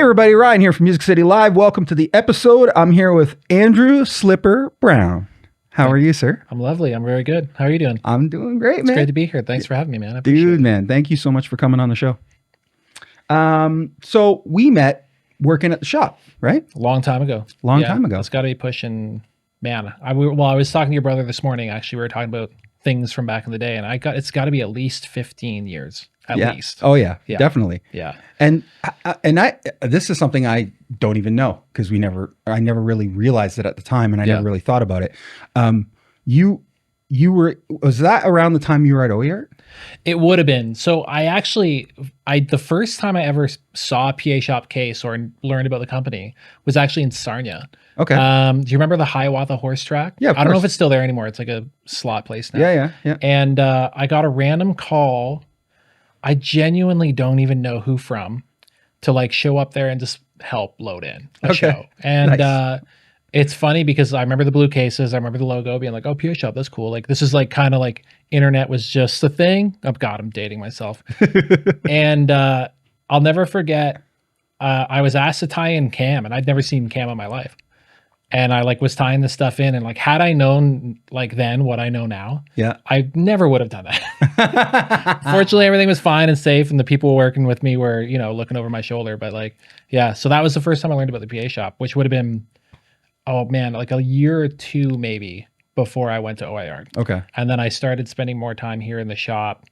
Hey everybody, Ryan here from Music City Live. Welcome to the episode. I'm here with Andrew Slipper Brown. How are you, sir? I'm lovely. I'm very good. How are you doing? I'm doing great, man. It's great to be here. Thanks for having me, man. I appreciate it. Man, thank you so much for coming on the show. So we met working at the shop, right? A long time ago. Long time ago. It's got to be pushing, man. I was talking to your brother this morning. Actually, we were talking about things from back in the day, and it's got to be at least 15 years. At least. Oh yeah, definitely. Yeah. And this is something I don't even know because I never really realized it at the time, and I never really thought about it. Was that around the time you were at OIART? It would have been. So the first time I ever saw a PA shop case or learned about the company was actually in Sarnia. Okay. Do you remember the Hiawatha horse track? Yeah. I don't know if it's still there anymore. It's like a slot place now. Yeah. And I got a random call. I genuinely don't even know who from to like show up there and just help load in a show. And nice. It's funny because I remember the blue cases. I remember the logo being like, oh, PA shop, that's cool. Like this is like kind of like internet was just a thing. Oh God, I'm dating myself. And I'll never forget, I was asked to tie in cam and I'd never seen cam in my life. And I like was tying this stuff in, and like had I known like then what I know now, I never would have done that. Fortunately, everything was fine and safe, and the people working with me were, looking over my shoulder. But like, so that was the first time I learned about the PA shop, which would have been, oh man, like a year or two maybe before I went to OIART. Okay. And then I started spending more time here in the shop.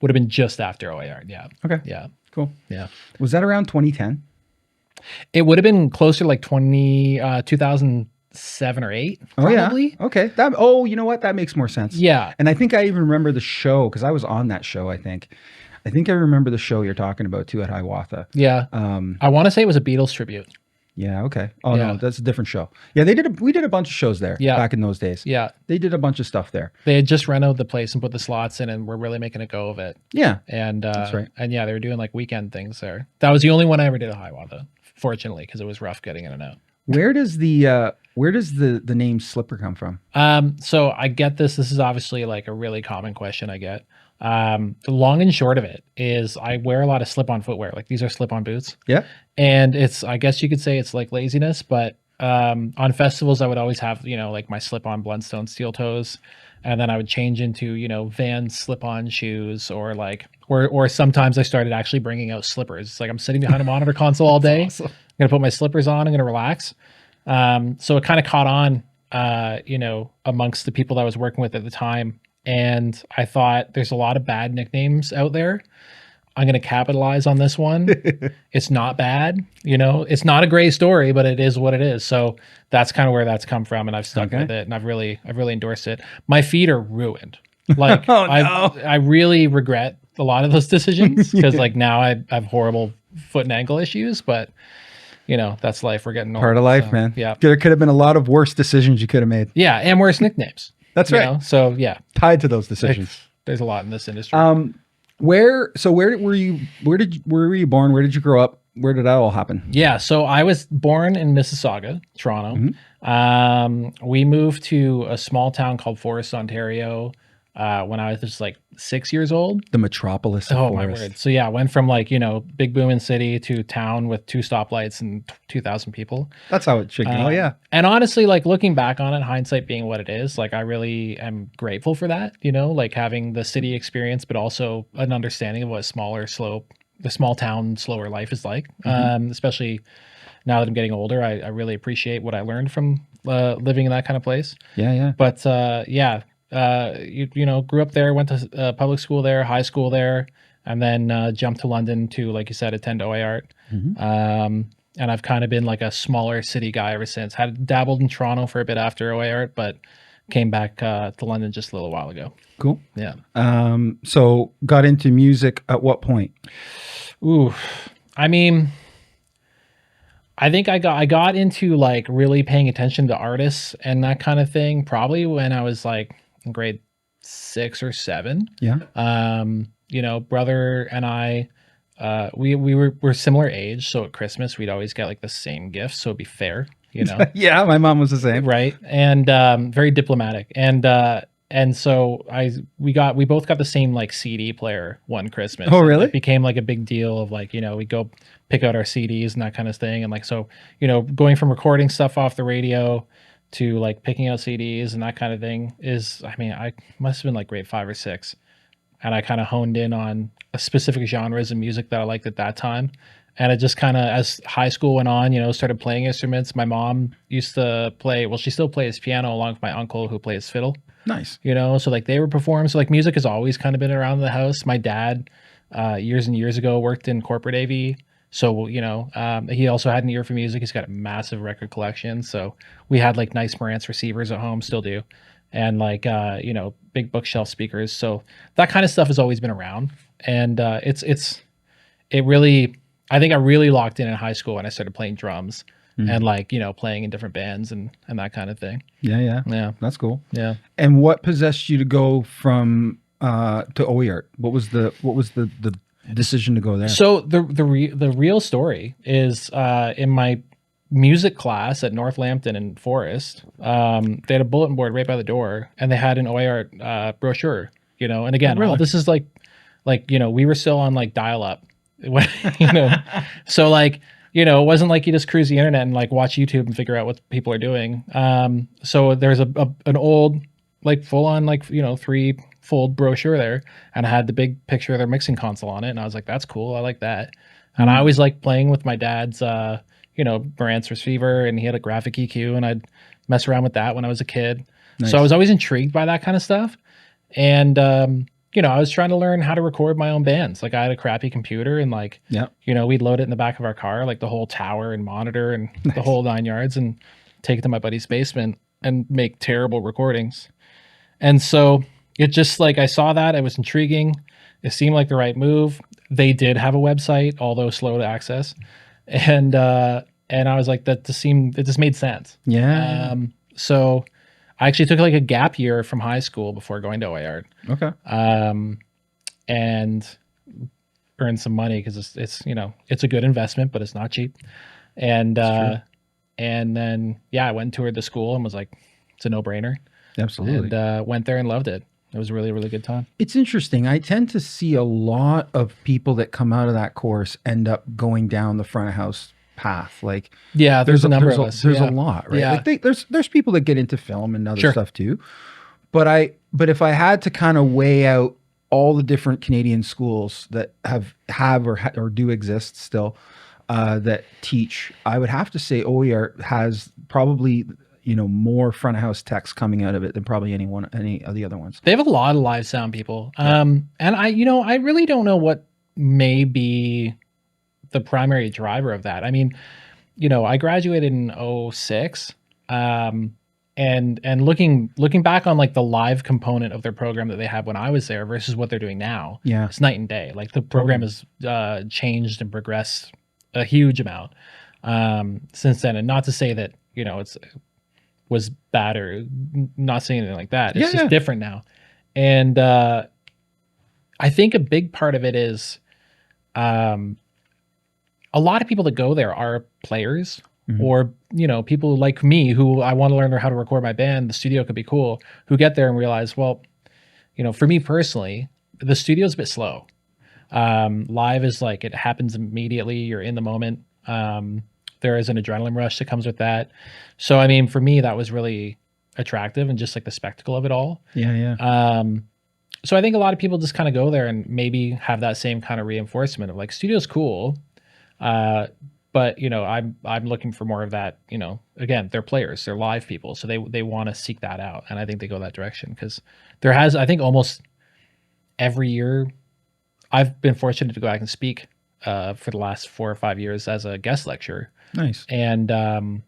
Would have been just after OIART. Yeah. Okay. Yeah. Cool. Yeah. Was that around 2010? It would have been closer to like 2007 or 8. Probably. Oh, yeah. Okay. You know what? That makes more sense. Yeah. And I think I even remember the show because I was on that show, I think. I think I remember the show you're talking about too at Hiawatha. Yeah. I want to say it was a Beatles tribute. Yeah. Okay. Oh no, that's a different show. Yeah, we did a bunch of shows there back in those days. Yeah. They did a bunch of stuff there. They had just renovated the place and put the slots in, and we're really making a go of it. Yeah. And that's right. And yeah, they were doing like weekend things there. That was the only one I ever did at Hiawatha, fortunately, because it was rough getting in and out. Where does the name Slipper come from? So I get this. This is obviously like a really common question I get. The long and short of it is I wear a lot of slip-on footwear. Like these are slip-on boots. Yeah. And I guess you could say it's like laziness, but on festivals I would always have, like my slip-on Blundstone steel toes. And then I would change into, Vans slip-on shoes or sometimes I started actually bringing out slippers. It's like I'm sitting behind a monitor console all day. Awesome. I'm going to put my slippers on. I'm going to relax. So it kind of caught on, amongst the people that I was working with at the time. And I thought there's a lot of bad nicknames out there. I'm going to capitalize on this one. It's not bad. It's not a great story, but it is what it is. So that's kind of where that's come from. And I've stuck with it, and I've really endorsed it. My feet are ruined. Like oh, no. I really regret a lot of those decisions because like now I have horrible foot and ankle issues, but that's life. We're getting old. Part of life, man. Yeah. There could have been a lot of worse decisions you could have made. Yeah. And worse nicknames. That's right. So yeah. Tied to those decisions. There's a lot in this industry. Where were you born? Where did you grow up? Where did that all happen? Yeah. So I was born in Mississauga, Toronto. Mm-hmm. We moved to a small town called Forest, Ontario, when I was just like 6 years old. The metropolis of Forest. My word. So yeah, I went from like, big booming city to town with 2 stoplights and 2,000 people. That's how it should go. Yeah. And honestly, like looking back on it, hindsight being what it is, like I really am grateful for that, like having the city experience, but also an understanding of what the small town, slower life is like. Mm-hmm. Especially now that I'm getting older, I really appreciate what I learned from living in that kind of place. Yeah. Yeah. But grew up there, went to public school there, high school there, and then jumped to London to, like you said, attend OIART. Mm-hmm. And I've kind of been like a smaller city guy ever since. Had dabbled in Toronto for a bit after OIART, but came back to London just a little while ago. Cool. Yeah. So got into music at what point? Ooh, I mean, I think I got into like really paying attention to artists and that kind of thing probably when I was like in grade 6 or 7. Yeah. Brother and I, we're similar age, so at Christmas we'd always get like the same gifts, so it'd be fair, Yeah, my mom was the same. Right. And very diplomatic. And and so we both got the same like CD player one Christmas. Oh, really? It became like a big deal of like, we go pick out our CDs and that kind of thing. And like, so, going from recording stuff off the radio to like picking out CDs and that kind of thing I must have been like grade 5 or 6. And I kind of honed in on a specific genres of music that I liked at that time. And it just kind of, as high school went on, started playing instruments. My mom used to play, well, she still plays piano along with my uncle who plays fiddle. Nice. So like they would perform. So like music has always kind of been around the house. My dad, years and years ago, worked in corporate AV. So, he also had an ear for music. He's got a massive record collection. So we had like nice Marantz receivers at home, still do. And like, big bookshelf speakers. So that kind of stuff has always been around. And it really, I think I really locked in high school when I started playing drums and like, playing in different bands and that kind of thing. Yeah. Yeah. That's cool. Yeah. And what possessed you to go from to OIART? What was the decision to go there? So the real story is in my music class at North Lambton and Forest, they had a bulletin board right by the door, and they had an OIART brochure. And again, really? all this is like we were still on like dial up, so like it wasn't like you just cruise the internet and like watch YouTube and figure out what people are doing. So there's an old like full on like 3-fold brochure there, and I had the big picture of their mixing console on it, and I was like, that's cool, I like that. And I always liked playing with my dad's Marantz receiver, and he had a graphic EQ, and I'd mess around with that when I was a kid. Nice. So I was always intrigued by that kind of stuff. And I was trying to learn how to record my own bands. Like I had a crappy computer, and like we'd load it in the back of our car, like the whole tower and monitor and the whole 9 yards, and take it to my buddy's basement and make terrible recordings. And so it just like I saw that, it was intriguing. It seemed like the right move. They did have a website, although slow to access. And I was like, it just made sense. Yeah. So I actually took like a gap year from high school before going to OIART. Okay. And earned some money because it's a good investment, but it's not cheap. And then I went and toured the school and was like, it's a no-brainer. Absolutely. And went there and loved it. It was a really, really good time. It's interesting. I tend to see a lot of people that come out of that course end up going down the front of house path. Like, there's a number of us. There's a lot, right? Yeah. Like there's people that get into film and other stuff too. But if I had to kind of weigh out all the different Canadian schools that have or do exist still that teach, I would have to say OIART has probably more front of house techs coming out of it than probably any of the other ones. They have a lot of live sound people. And I really don't know what may be the primary driver of that. I mean, I graduated in 2006. And looking back on like the live component of their program that they had when I was there versus what they're doing now, it's night and day. Like the program has changed and progressed a huge amount since then. And not to say that, it's was bad or not saying anything like that. It's just different now. And I think a big part of it is a lot of people that go there are players or, people like me who I want to learn how to record my band. The studio could be cool, who get there and realize, well, for me personally, the studio's a bit slow. Live is like, it happens immediately. You're in the moment. There is an adrenaline rush that comes with that. So, I mean, for me, that was really attractive and just like the spectacle of it all. Yeah. So I think a lot of people just kind of go there and maybe have that same kind of reinforcement of like, studio's cool. But I'm looking for more of that, again, they're players, they're live people. So they want to seek that out. And I think they go that direction because I think almost every year I've been fortunate to go back and speak for the last 4 or 5 years as a guest lecturer. Nice. And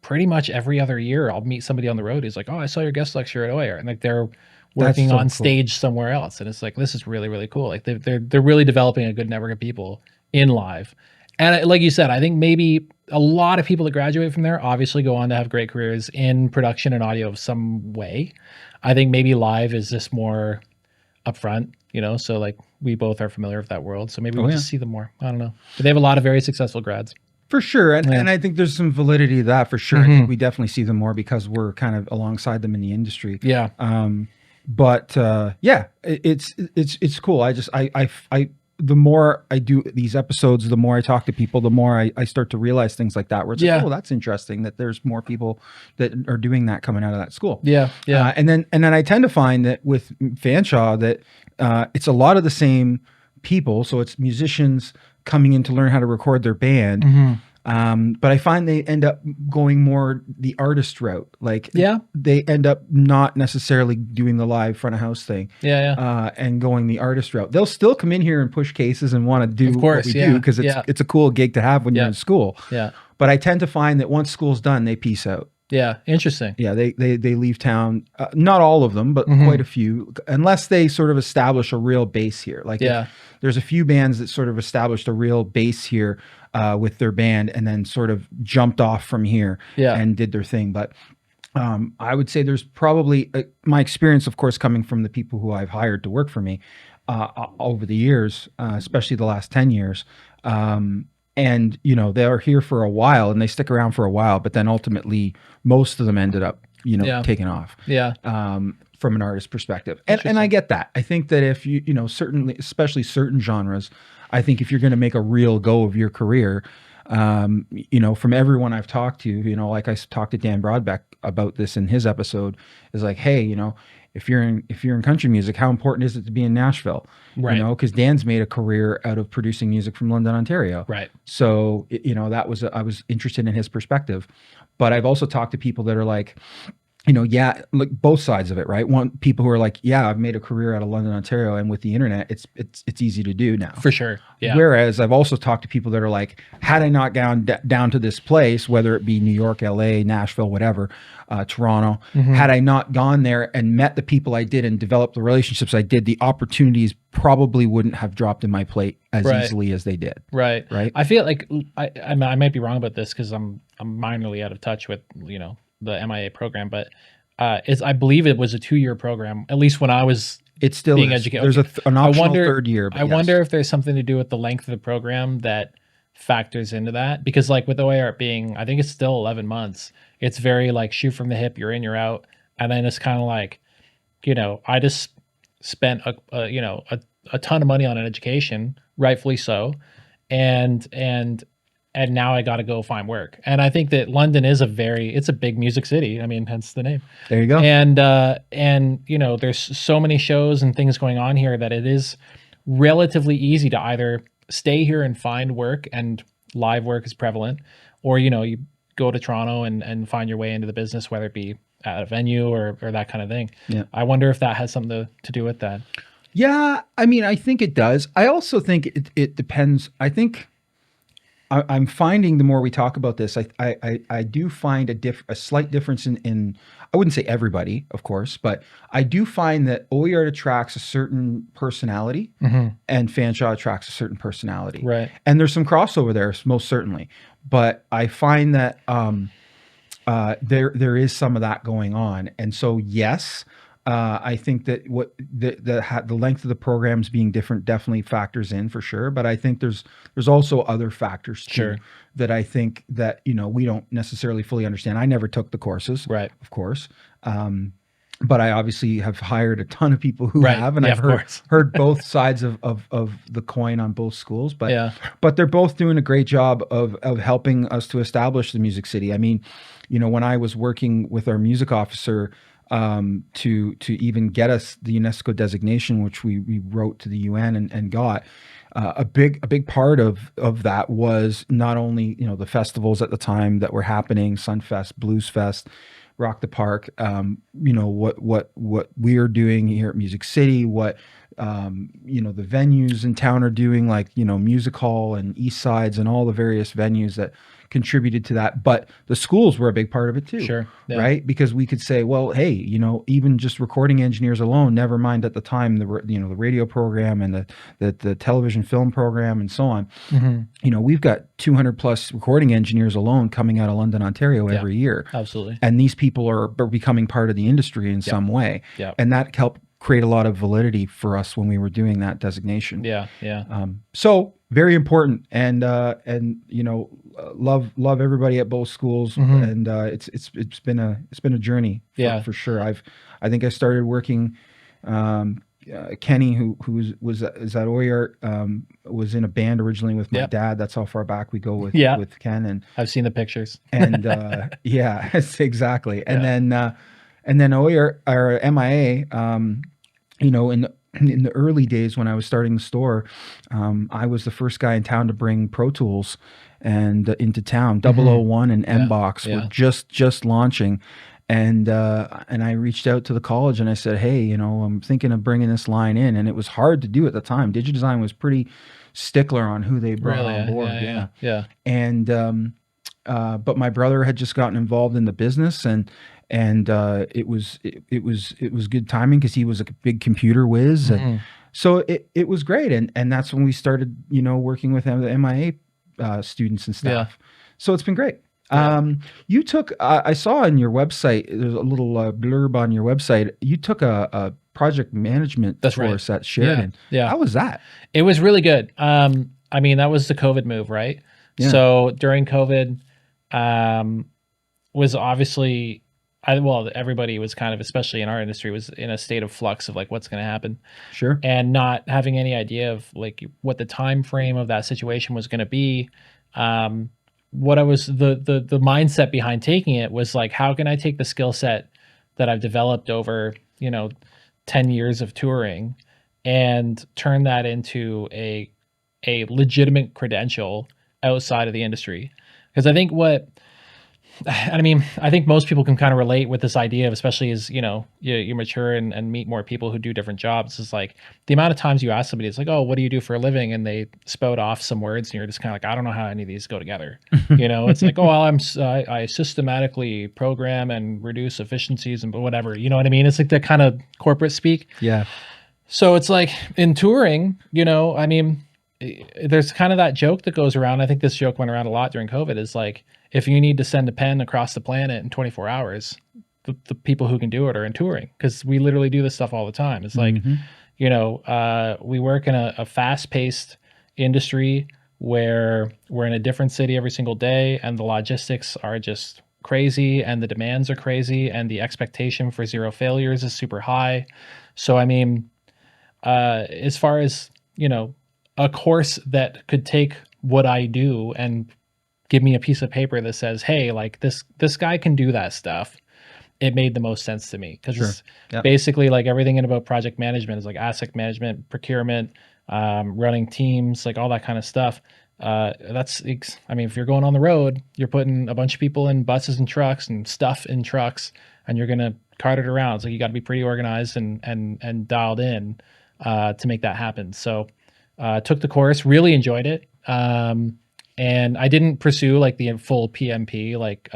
pretty much every other year I'll meet somebody on the road who's like, oh, I saw your guest lecture at OIART. And like they're working on stage somewhere else. And it's like, this is really, really cool. Like they're really developing a good network of people in live. And like you said, I think maybe a lot of people that graduate from there obviously go on to have great careers in production and audio of some way. I think maybe live is just more upfront, so like we both are familiar with that world. So maybe we'll just see them more. I don't know. But they have a lot of very successful grads. For sure. And I think there's some validity to that for sure. I think we definitely see them more because we're kind of alongside them in the industry. Yeah. But yeah, it's cool. I the more I do these episodes, the more I talk to people, the more I start to realize things like that, where it's like, oh, that's interesting that there's more people that are doing that coming out of that school. Yeah. And then I tend to find that with Fanshawe that it's a lot of the same people. So it's musicians coming in to learn how to record their band. But I find they end up going more the artist route. Like, they end up not necessarily doing the live front of house thing. And going the artist route. They'll still come in here and push cases and want to do what we do, because it's a cool gig to have when you're in school. But I tend to find that once school's done, they peace out. Interesting. They leave town. Not all of them, but quite a few, unless they sort of establish a real base here. Like, there's a few bands that sort of established a real base here with their band, and then sort of jumped off from here and did their thing. But I would say there's probably my experience, of course, coming from the people who I've hired to work for me over the years, especially the last 10 years. And, you know, they're here for a while and they stick around for a while, but then ultimately most of them ended up, you know, taking off from an artist perspective. And I get that. I think that if you know, certainly, especially certain genres, I think if you're going to make a real go of your career, you know, from everyone I've talked to, you know, like I talked to Dan Broadbeck about this in his episode, is like, hey, you know, if you're in country music, how important is it to be in Nashville? You know, because Dan's made a career out of producing music from London, Ontario. So, you know, that was I was interested in his perspective. But I've also talked to people that are like, you know, like both sides of it, right? One, people who are like, yeah, I've made a career out of London, Ontario, and with the internet, it's easy to do now. For sure. Whereas I've also talked to people that are like, had I not gone down to this place, whether it be New York, LA, Nashville, whatever, Toronto, had I not gone there and met the people I did and developed the relationships I did, the opportunities probably wouldn't have dropped in my plate as easily as they did. Right. I feel like I might be wrong about this because I'm minorly out of touch with, you know, the MIA program, but I believe it was a 2-year program, at least when I was being educated. There's an optional third year. I wonder if there's something to do with the length of the program that factors into that, because like with OIART being, I think it's still 11 months. It's very like shoot from the hip, you're in, you're out. And then it's kind of like, you know, I just spent a ton of money on an education, rightfully so. And now I got to go find work. And I think that London is it's a big music city. I mean, hence the name. There you go. And you know, there's so many shows and things going on here that it is relatively easy to either stay here and find work, and live work is prevalent, or, you know, you go to Toronto and find your way into the business, whether it be at a venue or that kind of thing. I wonder if that has something to do with that. Yeah. I mean, I think it does. I also think it depends. I think I'm finding the more we talk about this, I do find a slight difference in I wouldn't say everybody, of course, but I do find that OIART attracts a certain personality, and Fanshawe attracts a certain personality. And there's some crossover there, most certainly. But I find that there is some of that going on. And so, yes, I think that what the length of the programs being different definitely factors in, for sure. But I think there's also other factors too that I think that, you know, we don't necessarily fully understand. I never took the courses, of course. But I obviously have hired a ton of people who have, and I've heard both sides of the coin on both schools. But but they're both doing a great job of helping us to establish the Music City. I mean, you know, when I was working with our music officer, to even get us the UNESCO designation, which we wrote to the UN and got, a big part of that was not only, you know, the festivals at the time that were happening, Sunfest, Blues Fest, Rock the Park, you know, what we're doing here at Music City, what you know, the venues in town are doing, like, you know, Music Hall and East Sides and all the various venues that contributed to that. But the schools were a big part of it too, right? Because we could say, well, hey, you know, even just recording engineers alone, never mind at the time the radio program and the television film program and so on. You know, we've got 200 plus recording engineers alone coming out of London, Ontario every year. Absolutely. And these people are becoming part of the industry in some way. And that helped create a lot of validity for us when we were doing that designation. So very important, and you know, love everybody at both schools, and it's been a journey for sure. I think I started working Kenny, was is at OIART, was in a band originally with my Yep. dad. That's how far back we go Yeah. with Ken. And I've seen the pictures. yeah, exactly. Yeah. And then OIART or MIA, you know, in the early days when I was starting the store, I was the first guy in town to bring Pro Tools and into town. Double O One and Yeah. MBox were Yeah. just launching, and I reached out to the college and I said, hey, you know, I'm thinking of bringing this line in, and it was hard to do at the time. DigiDesign was pretty stickler on who they brought Really? on board. Yeah. Yeah. And but my brother had just gotten involved in the business, and it was good timing because he was a big computer whiz, and so it was great, and that's when we started, you know, working with the MIA students and staff. So it's been great. You took I saw on your website, there's a little blurb on your website. You took a project management course at Sheridan. Yeah. How was that? It was really good. I mean, that was the COVID move, right? Yeah. So during COVID, was obviously, well, everybody was kind of, especially in our industry, was in a state of flux of like what's going to happen. Sure. And not having any idea of like what the time frame of that situation was going to be. What I was the mindset behind taking it was like, how can I take the skill set that I've developed over, you know, 10 years of touring and turn that into a legitimate credential outside of the industry? Because I think I think most people can kind of relate with this idea of, especially as, you know, you mature and meet more people who do different jobs. It's like the amount of times you ask somebody, it's like, oh, what do you do for a living? And they spout off some words and you're just kind of like, I don't know how any of these go together. You know, it's like, oh, well, I systematically program and reduce efficiencies and whatever, you know what I mean? It's like that kind of corporate speak. Yeah. So it's like in touring, you know, I mean, there's kind of that joke that goes around. I think this joke went around a lot during COVID, is like, if you need to send a pen across the planet in 24 hours, the people who can do it are in touring, because we literally do this stuff all the time. It's like, you know, we work in a fast-paced industry where we're in a different city every single day, and the logistics are just crazy, and the demands are crazy, and the expectation for zero failures is super high. So, I mean, as far as, you know, a course that could take what I do and give me a piece of paper that says, hey, like this guy can do that stuff, it made the most sense to me. Because basically like everything in about project management is like asset management, procurement, running teams, like all that kind of stuff. I mean, if you're going on the road, you're putting a bunch of people in buses and trucks and stuff in trucks, and you're going to cart it around. So you got to be pretty organized and dialed in to make that happen. So took the course, really enjoyed it. And I didn't pursue like the full PMP like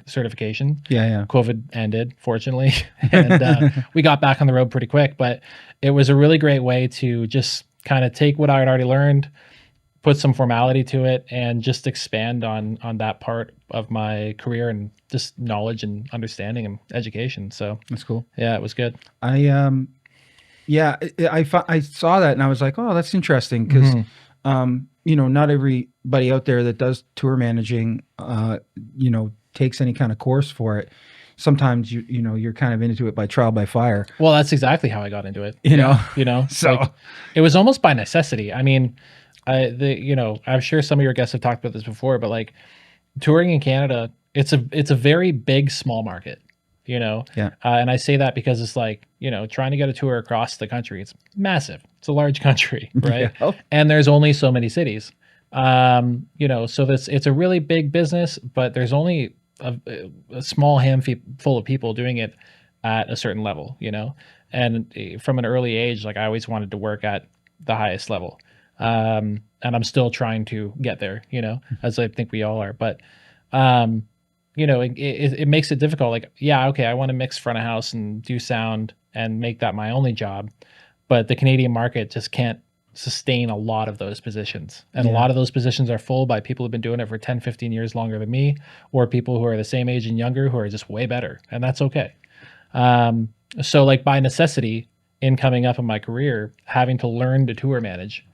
certification. Yeah. COVID ended, fortunately, and we got back on the road pretty quick. But it was a really great way to just kind of take what I had already learned, put some formality to it, and just expand on that part of my career and just knowledge and understanding and education. So that's cool. Yeah, it was good. I saw that and I was like, oh, that's interesting, because you know, not everybody out there that does tour managing, you know, takes any kind of course for it. Sometimes you know, you're kind of into it by trial by fire. Well, that's exactly how I got into it. You know, so like, it was almost by necessity. I mean, you know, I'm sure some of your guests have talked about this before, but like touring in Canada, it's a very big small market. You know, and I say that because it's like, you know, trying to get a tour across the country, it's massive. It's a large country, right? And there's only so many cities. You know, so it's a really big business, but there's only a small handful of people doing it at a certain level, you know. And from an early age, like I always wanted to work at the highest level, and I'm still trying to get there, you know, as I think we all are. But you know, it makes it difficult. Like, yeah, okay, I want to mix front of house and do sound and make that my only job, but the Canadian market just can't sustain a lot of those positions. And a lot of those positions are full by people who've been doing it for 10, 15 years longer than me, or people who are the same age and younger who are just way better. And that's okay. So like by necessity, in coming up in my career, having to learn to tour manage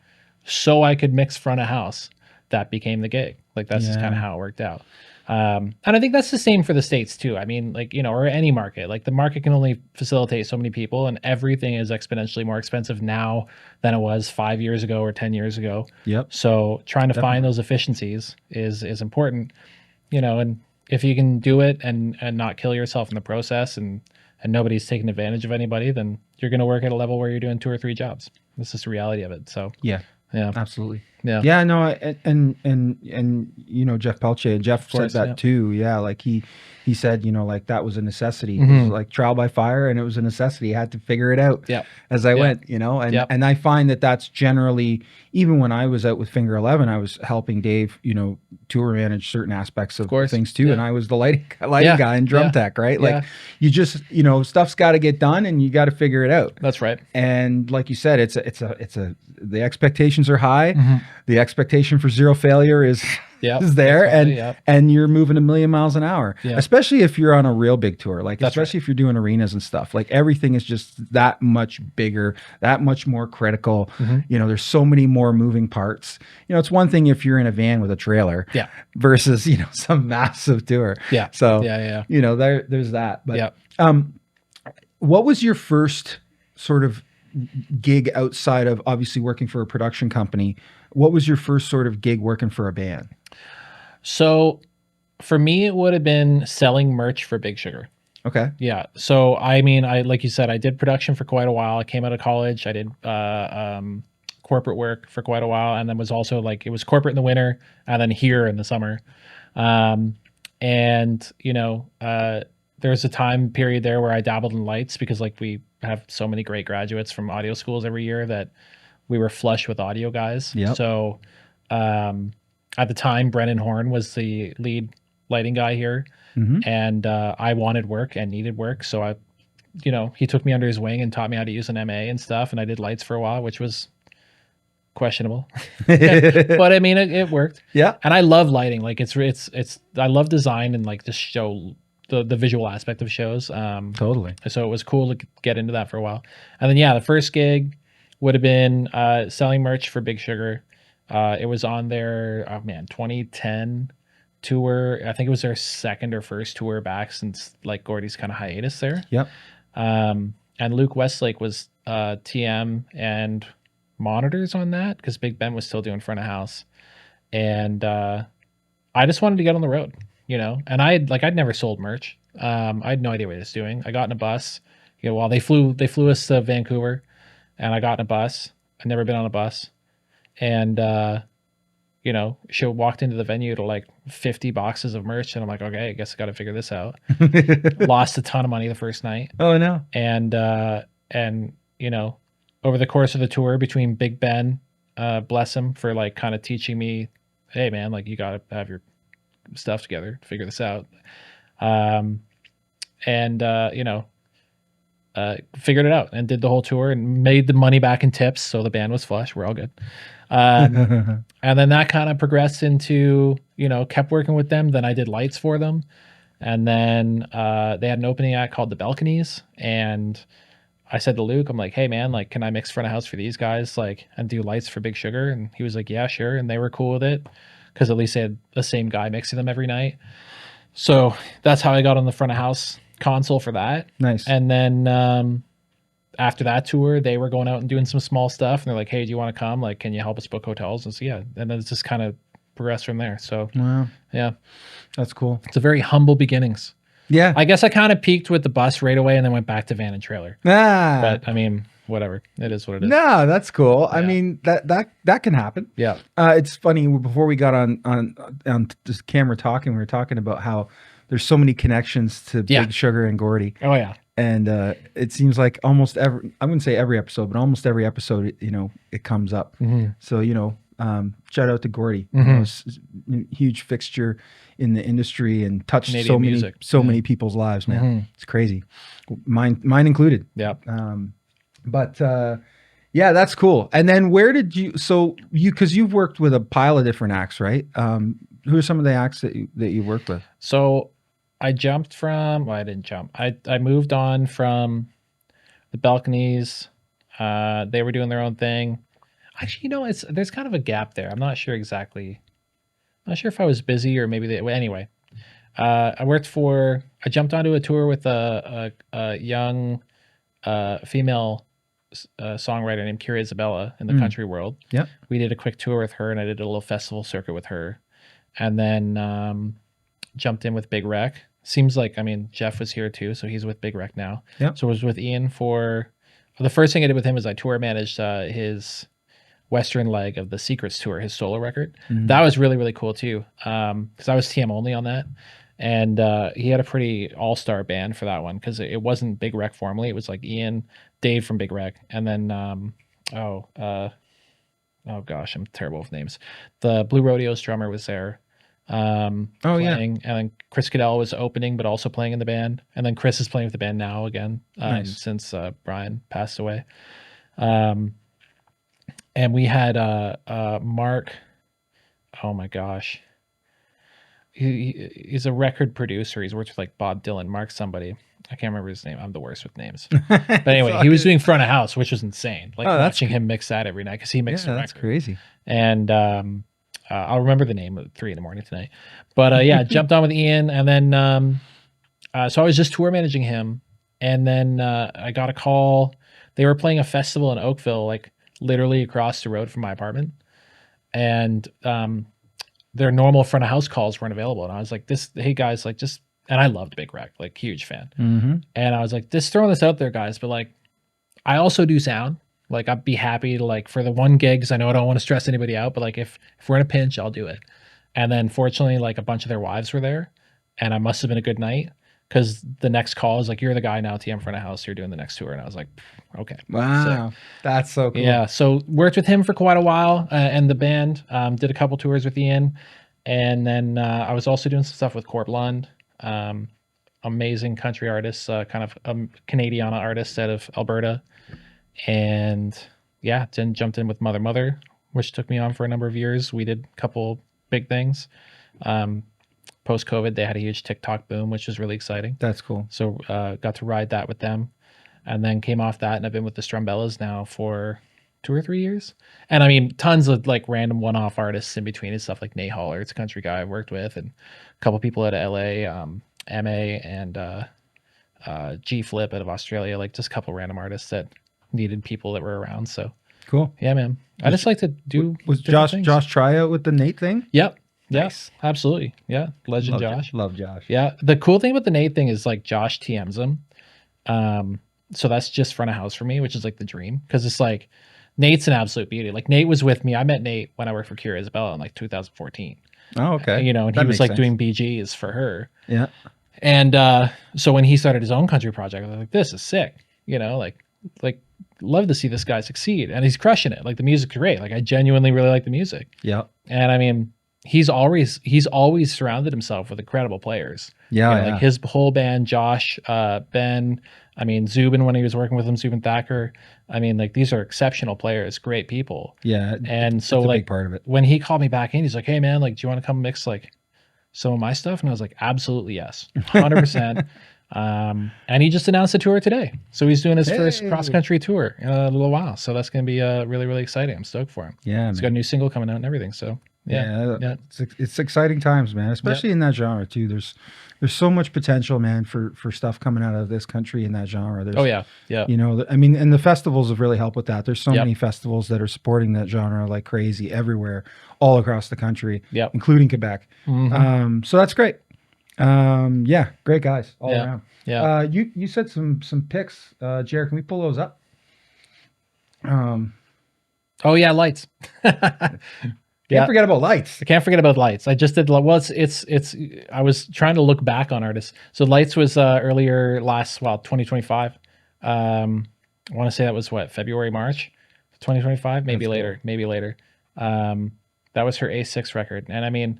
so I could mix front of house, that became the gig. Like that's just kind of Yeah. how it worked out. And I think that's the same for the States too. I mean, like, or any market, like the market can only facilitate so many people, and everything is exponentially more expensive now than it was 5 years ago or 10 years ago. Yep. So trying to find Definitely. those efficiencies is important, and if you can do it and not kill yourself in the process, and nobody's taking advantage of anybody, then you're going to work at a level where you're doing 2 or 3 jobs. This is the reality of it. So Yeah. yeah, Absolutely. yeah, Yeah, no, and Jeff Pelche, Jeff of said course, yeah. that too. Yeah, like he said, like that was a necessity. It was Mhm. like trial by fire, and it was a necessity. I had to figure it out Yep. as I Yep. went, and Yep. and I find that that's generally, even when I was out with Finger 11, I was helping Dave, tour manage certain aspects of course, things too, yeah. and I was the lighting Yeah, guy and drum yeah, tech, right? yeah. Like you just, stuff's got to get done, and you got to figure it out. That's right. And like you said, the expectations are high. Mhm. The expectation for zero failure is Yep, is there, definitely, yep. and you're moving a million miles an hour. Yeah. Especially if you're on a real big tour, like That's especially if you're doing arenas and stuff. Like everything is just that much bigger, that much more critical. Mhm. There's so many more moving parts. It's one thing if you're in a van with a trailer, Yeah. versus some massive tour. Yeah. So Yeah. there's that. But Yeah. what was your first sort of gig outside of obviously working for a production company? What was your first sort of gig working for a band? So for me, it would have been selling merch for Big Sugar. Okay. Yeah. So I mean, I like you said, I did production for quite a while. I came out of college. I did corporate work for quite a while, and then was also like it was corporate in the winter, and then here in the summer. And there's a time period there where I dabbled in lights because like we have so many great graduates from audio schools every year that we were flush with audio guys. Yep. So at the time, Brennan Horn was the lead lighting guy here. Mm-hmm. And I wanted work and needed work. So he took me under his wing and taught me how to use an MA and stuff. And I did lights for a while, which was questionable, but I mean, it worked. Yeah. And I love lighting. Like I love design and like the show, the visual aspect of shows. Totally. So it was cool to get into that for a while. And then, the first gig would have been selling merch for Big Sugar. It was on their, 2010 tour. I think it was their second or first tour back since like Gordy's kind of hiatus there. Yep. And Luke Westlake was TM and monitors on that because Big Ben was still doing front of house. And I just wanted to get on the road, and I'd never sold merch. I had no idea what I was doing. I got in a bus, while they flew us to Vancouver, and I got in a bus. I'd never been on a bus. And she walked into the venue to like 50 boxes of merch, and I'm like, okay, I guess I got to figure this out. Lost a ton of money the first night. Oh no. And over the course of the tour between Big Ben, bless him for like kind of teaching me, hey man, like you got to have your stuff together to figure this out. Figured it out and did the whole tour and made the money back in tips. So the band was flush. We're all good. And then that kind of progressed into, kept working with them. Then I did lights for them. And then they had an opening act called The Balconies. And I said to Luke, I'm like, hey man, like, can I mix front of house for these guys? Like, and do lights for Big Sugar? And he was like, yeah, sure. And they were cool with it because at least they had the same guy mixing them every night. So that's how I got on the front of house console for that. Nice. And then after that tour, they were going out and doing some small stuff. And they're like, hey, do you want to come? Like, can you help us book hotels? And so, yeah. And then it's just kind of progressed from there. So, wow. Yeah. That's cool. It's a very humble beginnings. Yeah. I guess I kind of peaked with the bus right away and then went back to van and trailer. But I mean, whatever. It is what it is. No, that's cool. Yeah. I mean, that can happen. Yeah. It's funny, before we got on this camera talking, we were talking about how there's so many connections to Big Sugar and Gordy. Oh yeah. And it seems like almost every, I wouldn't say every episode, but almost every episode, it comes up. Mm-hmm. So, shout out to Gordy. Mm-hmm. Huge fixture in the industry and touched Canadian so many people's lives, man. Mm-hmm. It's crazy. Mine included. Yeah. But yeah, that's cool. And then where did because you've worked with a pile of different acts, right? Who are some of the acts that you worked with? So I jumped from, well, I didn't jump. I moved on from the Balconies. They were doing their own thing. Actually, there's kind of a gap there. I'm not sure exactly Not sure if I was busy or maybe well, anyway. I jumped onto a tour with a young female songwriter named Kira Isabella in the country world. Yeah. We did a quick tour with her, and I did a little festival circuit with her, and then jumped in with Big Rec. Seems like, I mean, Jeff was here too, so he's with Big Rec now. Yeah. So I was with Ian for the first thing I did with him is I tour managed his Western leg of the Secrets tour, his solo record. That was really, really cool too, because I was TM only on that. And he had a pretty all-star band for that one because it wasn't Big Rec formally. It was like Ian, Dave from Big Rec, and then oh gosh, I'm terrible with names. The Blue Rodeo's drummer was there. Playing, and then Chris Cadell was opening, but also playing in the band. And then Chris is playing with the band now again, since Brian passed away. And we had Mark. Oh my gosh. He's a record producer. He's worked with like Bob Dylan, Mark somebody. I can't remember his name. I'm the worst with names. But anyway, he was doing front of house, which was insane. Like watching him mix that every night because he mixed that's crazy. And I'll remember the name at 3 a.m. tonight. But yeah, jumped on with Ian, and then so I was just tour managing him, and then I got a call. They were playing a festival in Oakville, like literally across the road from my apartment, and their normal front of house calls weren't available. And I was like, hey guys, like and I loved Big Rec, like huge fan. And I was like, just throwing this out there, guys, but like, I also do sound. Like I'd be happy to like for the one gig, because I know I don't want to stress anybody out, but like if we're in a pinch, I'll do it. And then fortunately, like a bunch of their wives were there, and I must have been a good night because the next call is like, you're the guy now, TM front of house, you're doing the next tour. And I was like, okay. Wow. That's so cool. Yeah. So worked with him for quite a while, and the band, did a couple tours with Ian. And then I was also doing some stuff with Corp Lund, amazing country artists, kind of a Canadian artist out of Alberta. And yeah, then jumped in with Mother, which took me on for a number of years. We did a couple big things. Post-COVID, they had a huge TikTok boom, which was really exciting. That's cool. So got to ride that with them, and then came off that, and I've been with the Strumbellas now for 2 or 3 years. And I mean, tons of like random one-off artists in between and stuff, like Nate Holler, it's a country guy I've worked with, and a couple people out of LA, MA and G Flip out of Australia, like just a couple random artists that needed people that were around. So cool. Yeah, man. I just like to do. Was Josh try out with the Nate thing? Yep. Nice. Yeah, absolutely. Yeah. Legend Josh. Love Josh. Yeah. The cool thing about the Nate thing is like Josh TMs him. So that's just front of house for me, which is like the dream. Cause it's like Nate's an absolute beauty. Like Nate was with me. I met Nate when I worked for Kira Isabella in like 2014. Oh, okay. You know, and he was like doing BGs for her. Yeah. And so when he started his own country project, I was like, this is sick. You know, like love to see this guy succeed, and he's crushing it. Like the music's great. Like I genuinely really like the music. Yeah. And I mean, he's always surrounded himself with incredible players. Yeah. You know, like his whole band, Josh, Ben, I mean, Zubin, when he was working with him, Zubin Thacker. I mean, like these are exceptional players, great people. Yeah. And so like a big part of it. When he called me back in, he's like, hey man, like, do you want to come mix like some of my stuff? And I was like, absolutely yes. 100%. And he just announced a tour today. So he's doing his first cross-country tour in a little while. So that's going to be really, really exciting. I'm stoked for him. Yeah, he's got a new single coming out and everything. So yeah. It's exciting times, man, especially in that genre too. There's so much potential, man, for stuff coming out of this country in that genre. There's, you know, I mean, and the festivals have really helped with that. There's so many festivals that are supporting that genre like crazy everywhere, all across the country, including Quebec. So that's great. Yeah, great guys all around. Yeah. You said some pics, Jared. Can we pull those up? Oh yeah, lights. Can't forget about lights. I can't forget about lights. I just did. Well, it's. I was trying to look back on artists. So lights was earlier 2025. I want to say that was what, February, March, 2025, maybe later, maybe later. That was her A6 record, and I mean,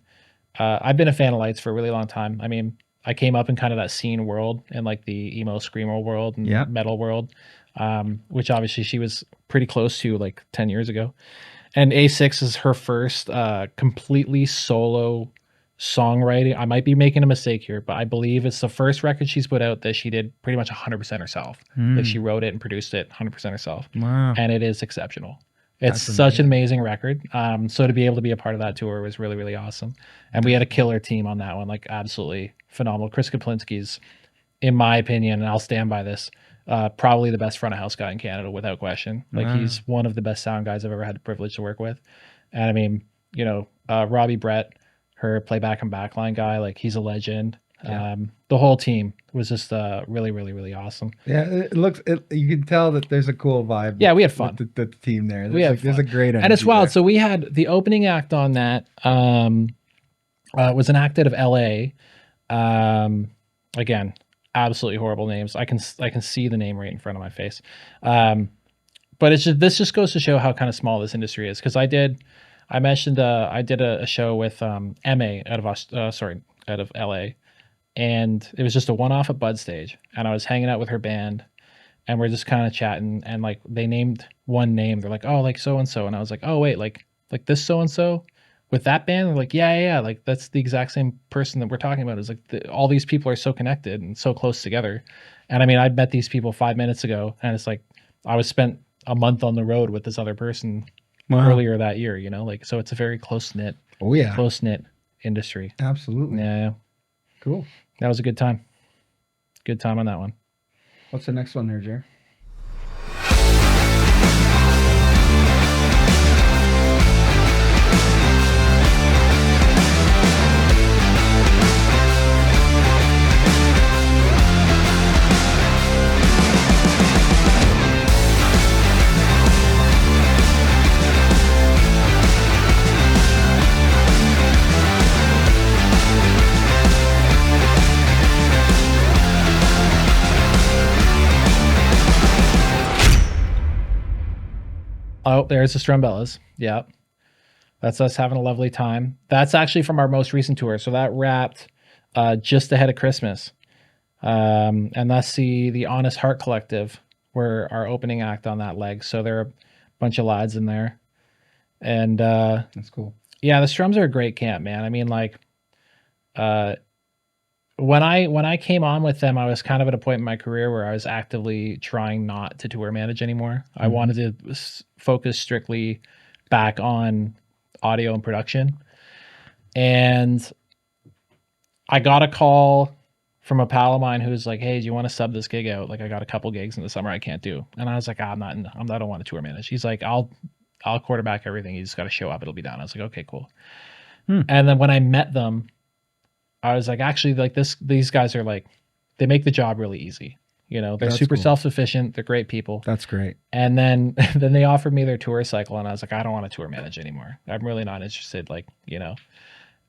I've been a fan of lights for a really long time. I mean, I came up in kind of that scene world and like the emo screamo world and metal world, which obviously she was pretty close to like 10 years ago. And A6 is her first completely solo songwriting. I might be making a mistake here, but I believe it's the first record she's put out that she did pretty much 100% herself. Like she wrote it and produced it 100% herself. Wow. And it is exceptional. It's such an amazing record. So to be able to be a part of that tour was really, really awesome. And we had a killer team on that one, like absolutely phenomenal. Chris Kaplinski's, in my opinion, and I'll stand by this, probably the best front of house guy in Canada without question. Like he's one of the best sound guys I've ever had the privilege to work with. And I mean, Robbie Brett, her playback and backline guy, like he's a legend. Yeah. The whole team was just really, really, really awesome. Yeah, you can tell that there's a cool vibe. Yeah, we had fun. With the team there. There's a great energy. And it's wild. There. So we had the opening act on that was an act out of LA. Again, absolutely horrible names. I can see the name right in front of my face. But this just goes to show how kind of small this industry is. Because I did a show with MA out of LA. And it was just a one-off at Bud Stage, and I was hanging out with her band, and we're just kind of chatting, and like they named one name. They're like, "Oh, like so and so," and I was like, "Oh, wait, like this so and so with that band?" They're like, "Yeah, like that's the exact same person that we're talking about." It's like all these people are so connected and so close together. And I mean, I met these people 5 minutes ago, and it's like I was spent a month on the road with this other person earlier that year. Like so, it's a very close knit. Oh yeah, close knit industry. Absolutely. Yeah. Cool. That was a good time. Good time on that one. What's the next one there, Jer? Oh, there's the Strumbellas. Yeah. That's us having a lovely time. That's actually from our most recent tour. So that wrapped just ahead of Christmas. And that's the Honest Heart Collective were our opening act on that leg. So there are a bunch of lads in there. And that's cool. Yeah, the Strums are a great camp, man. I mean, like when I came on with them, I was kind of at a point in my career where I was actively trying not to tour manage anymore. Mm-hmm. I wanted to focus strictly back on audio and production. And I got a call from a pal of mine who's like, "Hey, do you want to sub this gig out? Like, I got a couple gigs in the summer I can't do." And I was like, I don't want to tour manage. He's like, I'll quarterback everything. You just got to show up. It'll be done. I was like, okay, cool. And then when I met them, I was like, actually, like these guys are like, they make the job really easy. They're That's super cool. Self-sufficient. They're great people. That's great. And then they offered me their tour cycle, and I was like, I don't want to tour manage anymore. I'm really not interested.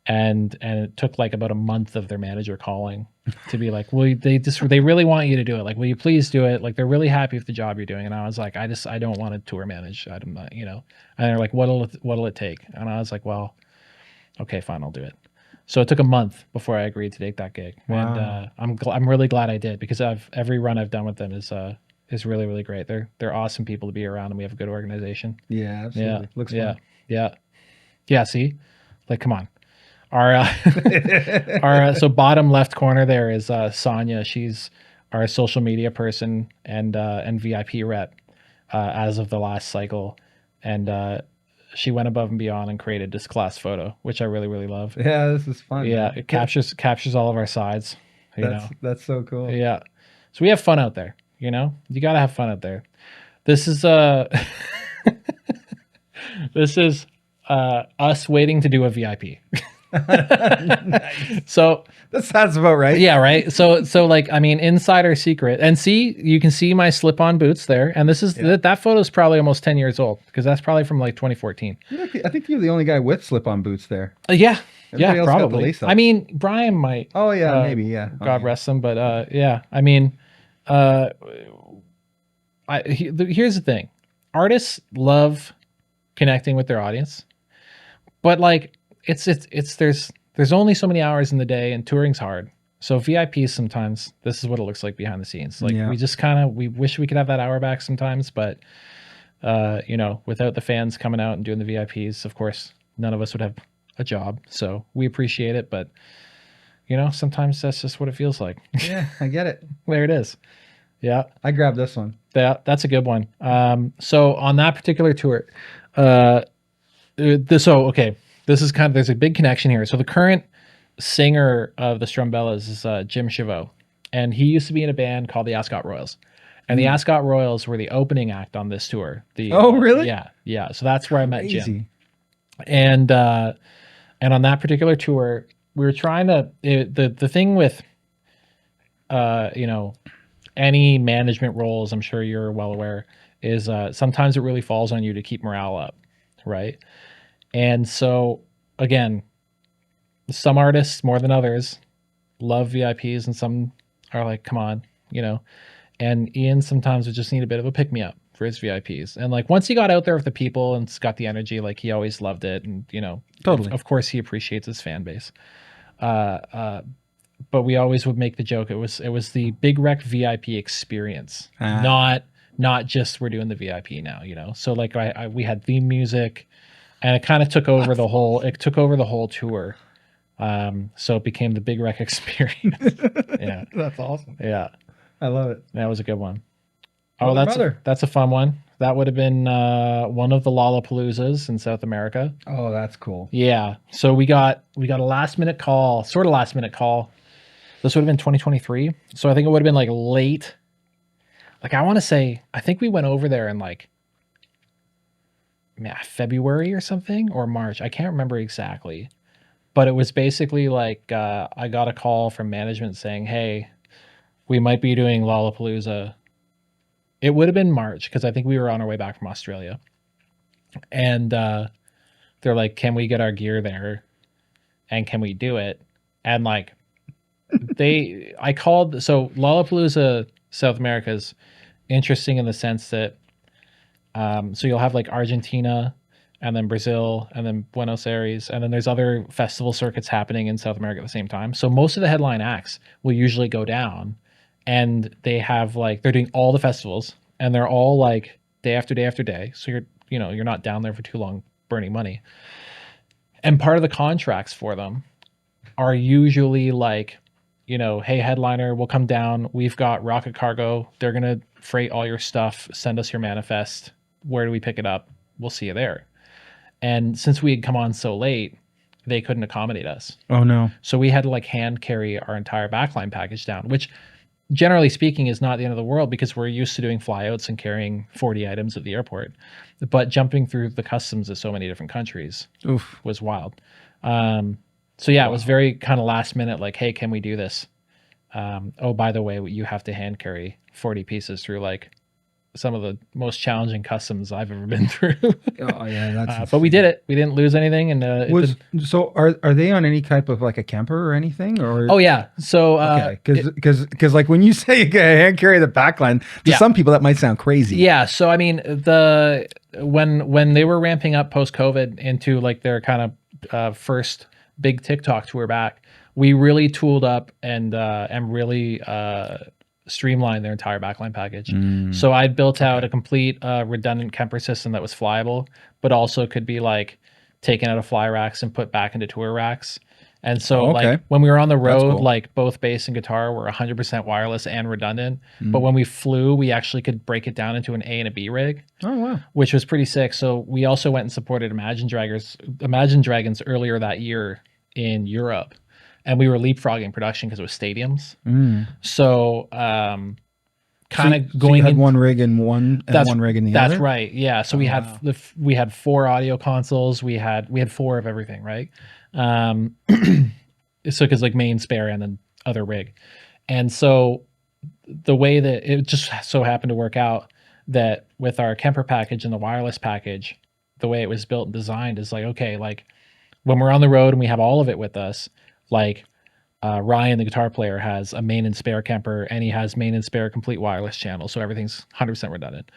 And it took like about a month of their manager calling to be like, well, they really want you to do it. Like, will you please do it? Like, they're really happy with the job you're doing. And I was like, I don't want to tour manage. I'm not, And they're like, what'll it take? And I was like, well, okay, fine, I'll do it. So it took a month before I agreed to take that gig. Wow. And I'm really glad I did, because every run I've done with them is really, really great. They're awesome people to be around, and we have a good organization. Yeah, absolutely. Yeah. Looks fun. Yeah. See, like, come on. Our so bottom left corner there is Sonia. She's our social media person and VIP rep as of the last cycle, and she went above and beyond and created this class photo, which I really, really love. Yeah, this is fun. Yeah, man. It captures all of our sides. That's so cool. Yeah, so we have fun out there. You gotta have fun out there. This is this is us waiting to do a VIP. Nice. So that sounds about right. Yeah, right. So like, I mean, insider secret, and you can see my slip-on boots there, and this is that photo is probably almost 10 years old, because that's probably from like 2014. I think you're the only guy with slip-on boots there. Yeah, probably. I mean, Brian might. Oh yeah, maybe yeah. God rest him, but yeah. I mean, here's the thing: artists love connecting with their audience, but like. There's only so many hours in the day, and touring's hard. So VIPs, sometimes this is what it looks like behind the scenes. Like we just we wish we could have that hour back sometimes, but without the fans coming out and doing the VIPs, of course, none of us would have a job. So we appreciate it, but sometimes that's just what it feels like. Yeah, I get it. There it is. Yeah. I grabbed this one. That's a good one. So on that particular tour, okay, this is kind of, there's a big connection here. So the current singer of the Strumbellas is Jim Chavot, and he used to be in a band called the Ascot Royals, and the Ascot Royals were the opening act on this tour. Really? Yeah. So that's where I met Jim, Crazy. and on that particular tour, we were trying to the thing with any management roles, I'm sure you're well aware, is sometimes it really falls on you to keep morale up, right? And so again, some artists more than others love VIPs, and some are like, come on, And Ian sometimes would just need a bit of a pick me up for his VIPs. And like once he got out there with the people and got the energy, like he always loved it. And Totally. of course he appreciates his fan base. But we always would make the joke. It was the Big Rec VIP experience, not just we're doing the VIP now, So like we had theme music, and it kind of took over the whole. It took over the whole tour. So it became the Big Rec experience. Yeah, That's awesome. Yeah, I love it. that was a good one. Oh, that's a fun one. That would have been one of the Lollapaloozas in South America. Oh, that's cool. Yeah. So we got a last minute call. This would have been 2023. So I think it would have been like late. Like I want to say, I think we went over there in like February or something, or March. I can't remember exactly. But it was basically like I got a call from management saying, hey, we might be doing Lollapalooza. It would have been March because I think we were on our way back from Australia. And they're like, can we get our gear there? And can we do it? And like, I called, so Lollapalooza South America is interesting in the sense that, so you'll have like Argentina and then Brazil and then Buenos Aires. And then there's other festival circuits happening in South America at the same time. So most of the headline acts will usually go down, and they have like, they're doing all the festivals, and they're all like day after day after day. So you're not down there for too long burning money. And part of the contracts for them are usually like, hey, headliner, we'll come down. We've got rocket cargo. They're going to freight all your stuff. Send us your manifest. Where do we pick it up? We'll see you there. And since we had come on so late, they couldn't accommodate us. Oh, no. So we had to like hand carry our entire backline package down, which generally speaking is not the end of the world because we're used to doing flyouts and carrying 40 items at the airport. But jumping through the customs of so many different countries was wild. So yeah, It was very kind of last minute, like, hey, can we do this? Oh, by the way, you have to hand carry 40 pieces through like some of the most challenging customs I've ever been through. Oh yeah, but we did it. We didn't lose anything. And so are they on any type of like a camper or anything? Or oh yeah, so because like when you say you hand carry the backline, to some people that might sound crazy. Yeah, so I mean when they were ramping up post COVID into like their kind of first big TikTok tour back, we really tooled up and really streamlined their entire backline package. So I built out a complete redundant Kemper system that was flyable, but also could be like taken out of fly racks and put back into tour racks. And so like when we were on the road, like both bass and guitar were 100% wireless and redundant. But when we flew, we actually could break it down into an A and a B rig. Oh wow. Which was pretty sick. So we also went and supported Imagine Dragons earlier that year in Europe. And we were leapfrogging production because it was stadiums. So you had one rig in one and one rig in the other. That's right. Yeah. So we had 4 audio consoles. We had 4 of everything, right? So because like main, spare, and then other rig. And so the way that it just so happened to work out that with our Kemper package and the wireless package, the way it was built and designed is like, okay, like when we're on the road and we have all of it with us, like Ryan, the guitar player, has a main and spare Kemper, and he has main and spare complete wireless channel. So everything's 100% redundant.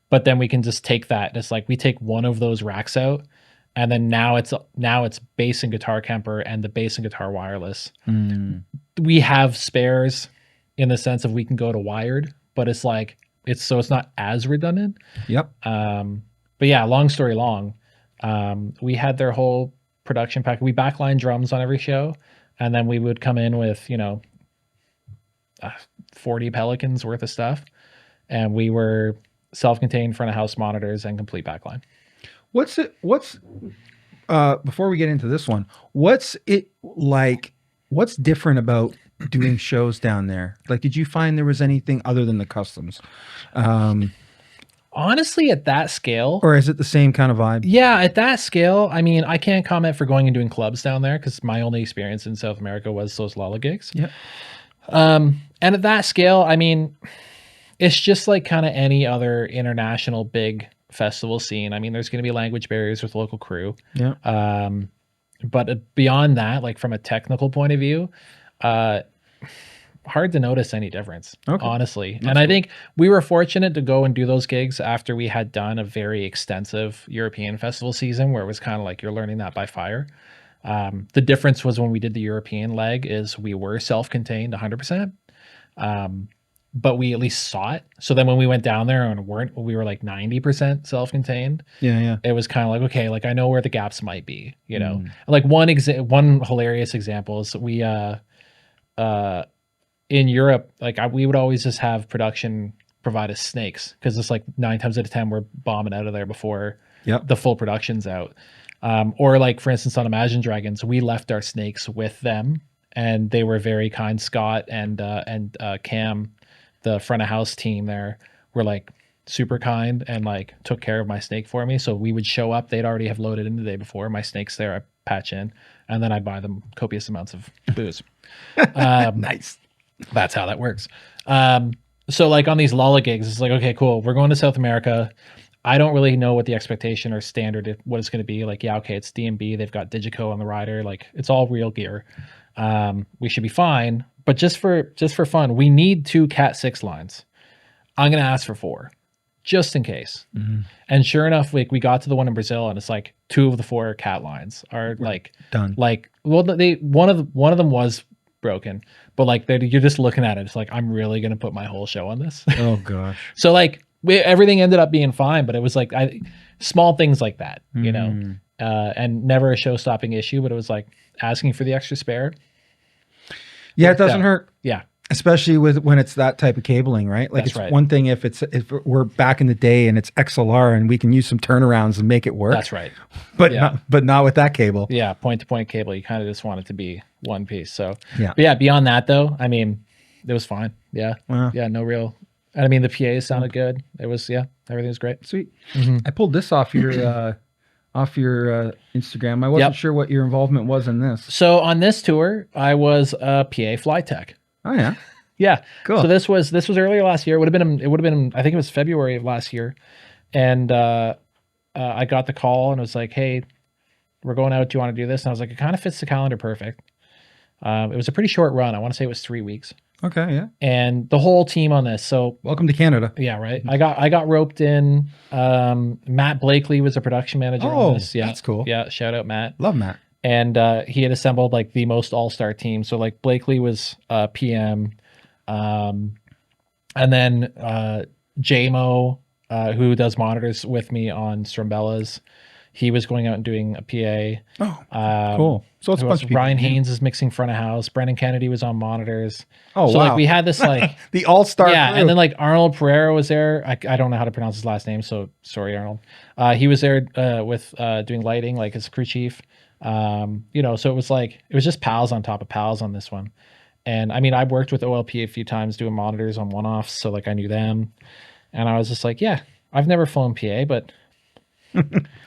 But then we can just take that. And it's like we take one of those racks out, and then now it's bass and guitar Kemper and the bass and guitar wireless. We have spares in the sense of we can go to wired, but it's like it's not as redundant. Yep. But yeah, long story long, we had their whole production pack. We backline drums on every show, and then we would come in with 40 Pelicans worth of stuff. And we were self-contained front of house monitors and complete backline. What's before we get into this one, what's it like? What's different about doing shows down there? Like, did you find there was anything other than the customs? Honestly, at that scale, or is it the same kind of vibe? Yeah, at that scale, I mean, I can't comment for going and doing clubs down there because my only experience in South America was those Lala gigs. Yeah. And at that scale, I mean, it's just like kind of any other international big festival scene. I mean, there's going to be language barriers with local crew. Yeah. But beyond that, like from a technical point of view, hard to notice any difference, honestly. And I think we were fortunate to go and do those gigs after we had done a very extensive European festival season where it was kind of like you're learning that by fire. The difference was when we did the European leg is we were self-contained 100%. But we at least saw it. So then when we went down there and we were like 90% self-contained. Yeah. It was kind of like, okay, like I know where the gaps might be, you know. Like one hilarious example is we in Europe, like we would always just have production provide us snakes because it's like 9 times out of 10 we're bombing out of there before the full production's out. Or like for instance on Imagine Dragons, we left our snakes with them and they were very kind. Scott and Cam, the front of house team there, were like super kind and like took care of my snake for me. So we would show up, they'd already have loaded in the day before. My snake's there, I patch in, and then I buy them copious amounts of booze. Nice. That's how that works. So like on these Lala gigs, it's like, okay, cool. We're going to South America. I don't really know what the expectation or standard, what it's going to be. Like, yeah, okay, it's DMB. They've got Digico on the rider. Like it's all real gear. We should be fine. But just for fun, we need 2 Cat 6 lines. I'm going to ask for 4 just in case. And sure enough, like we got to the one in Brazil and it's like 2 of the 4 Cat lines are like done. Like, well, one of them was broken, but like you're just looking at it. It's like, I'm really going to put my whole show on this. Oh gosh. So like everything ended up being fine, but it was like small things like that, you know, and never a show stopping issue, but it was like asking for the extra spare. Yeah. It doesn't hurt. Yeah. Especially when it's that type of cabling, right? Like it's one thing if we're back in the day and it's XLR and we can use some turnarounds and make it work. That's right. But not with that cable. Yeah, point to point cable. You kind of just want it to be one piece. So yeah. But yeah, beyond that though, I mean, it was fine. Yeah. Wow. Yeah, no real. I mean, the PAs sounded good. It was everything was great. Sweet. I pulled this off your Instagram. I wasn't sure what your involvement was in this. So on this tour, I was a PA fly tech. Oh yeah. Yeah. Cool. So this was earlier last year. It would have been I think it was February of last year. And I got the call and it was like, hey, we're going out. Do you want to do this? And I was like, it kind of fits the calendar perfect. It was a pretty short run. I want to say it was 3 weeks. Okay, yeah. And the whole team on this. So welcome to Canada. Yeah, right. I got roped in. Matt Blakely was a production manager on this. Yeah. That's cool. Yeah, shout out Matt. Love Matt. And he had assembled like the most all-star team. So like Blakely was PM. And then JMO, who does monitors with me on Strumbellas, he was going out and doing a PA. Oh, cool. So it's a bunch of people. Ryan Haynes is mixing front of house. Brendan Kennedy was on monitors. Oh, so wow. like we had this like the all-star yeah, crew. and then like Arnold Pereira was there. I don't know how to pronounce his last name, so sorry, Arnold. He was there with doing lighting, like his crew chief. You know, so it was just pals on top of pals on this one. And I mean, I worked with OLP a few times doing monitors on one-offs, so like I knew them. And I was just like, yeah, I've never flown PA, but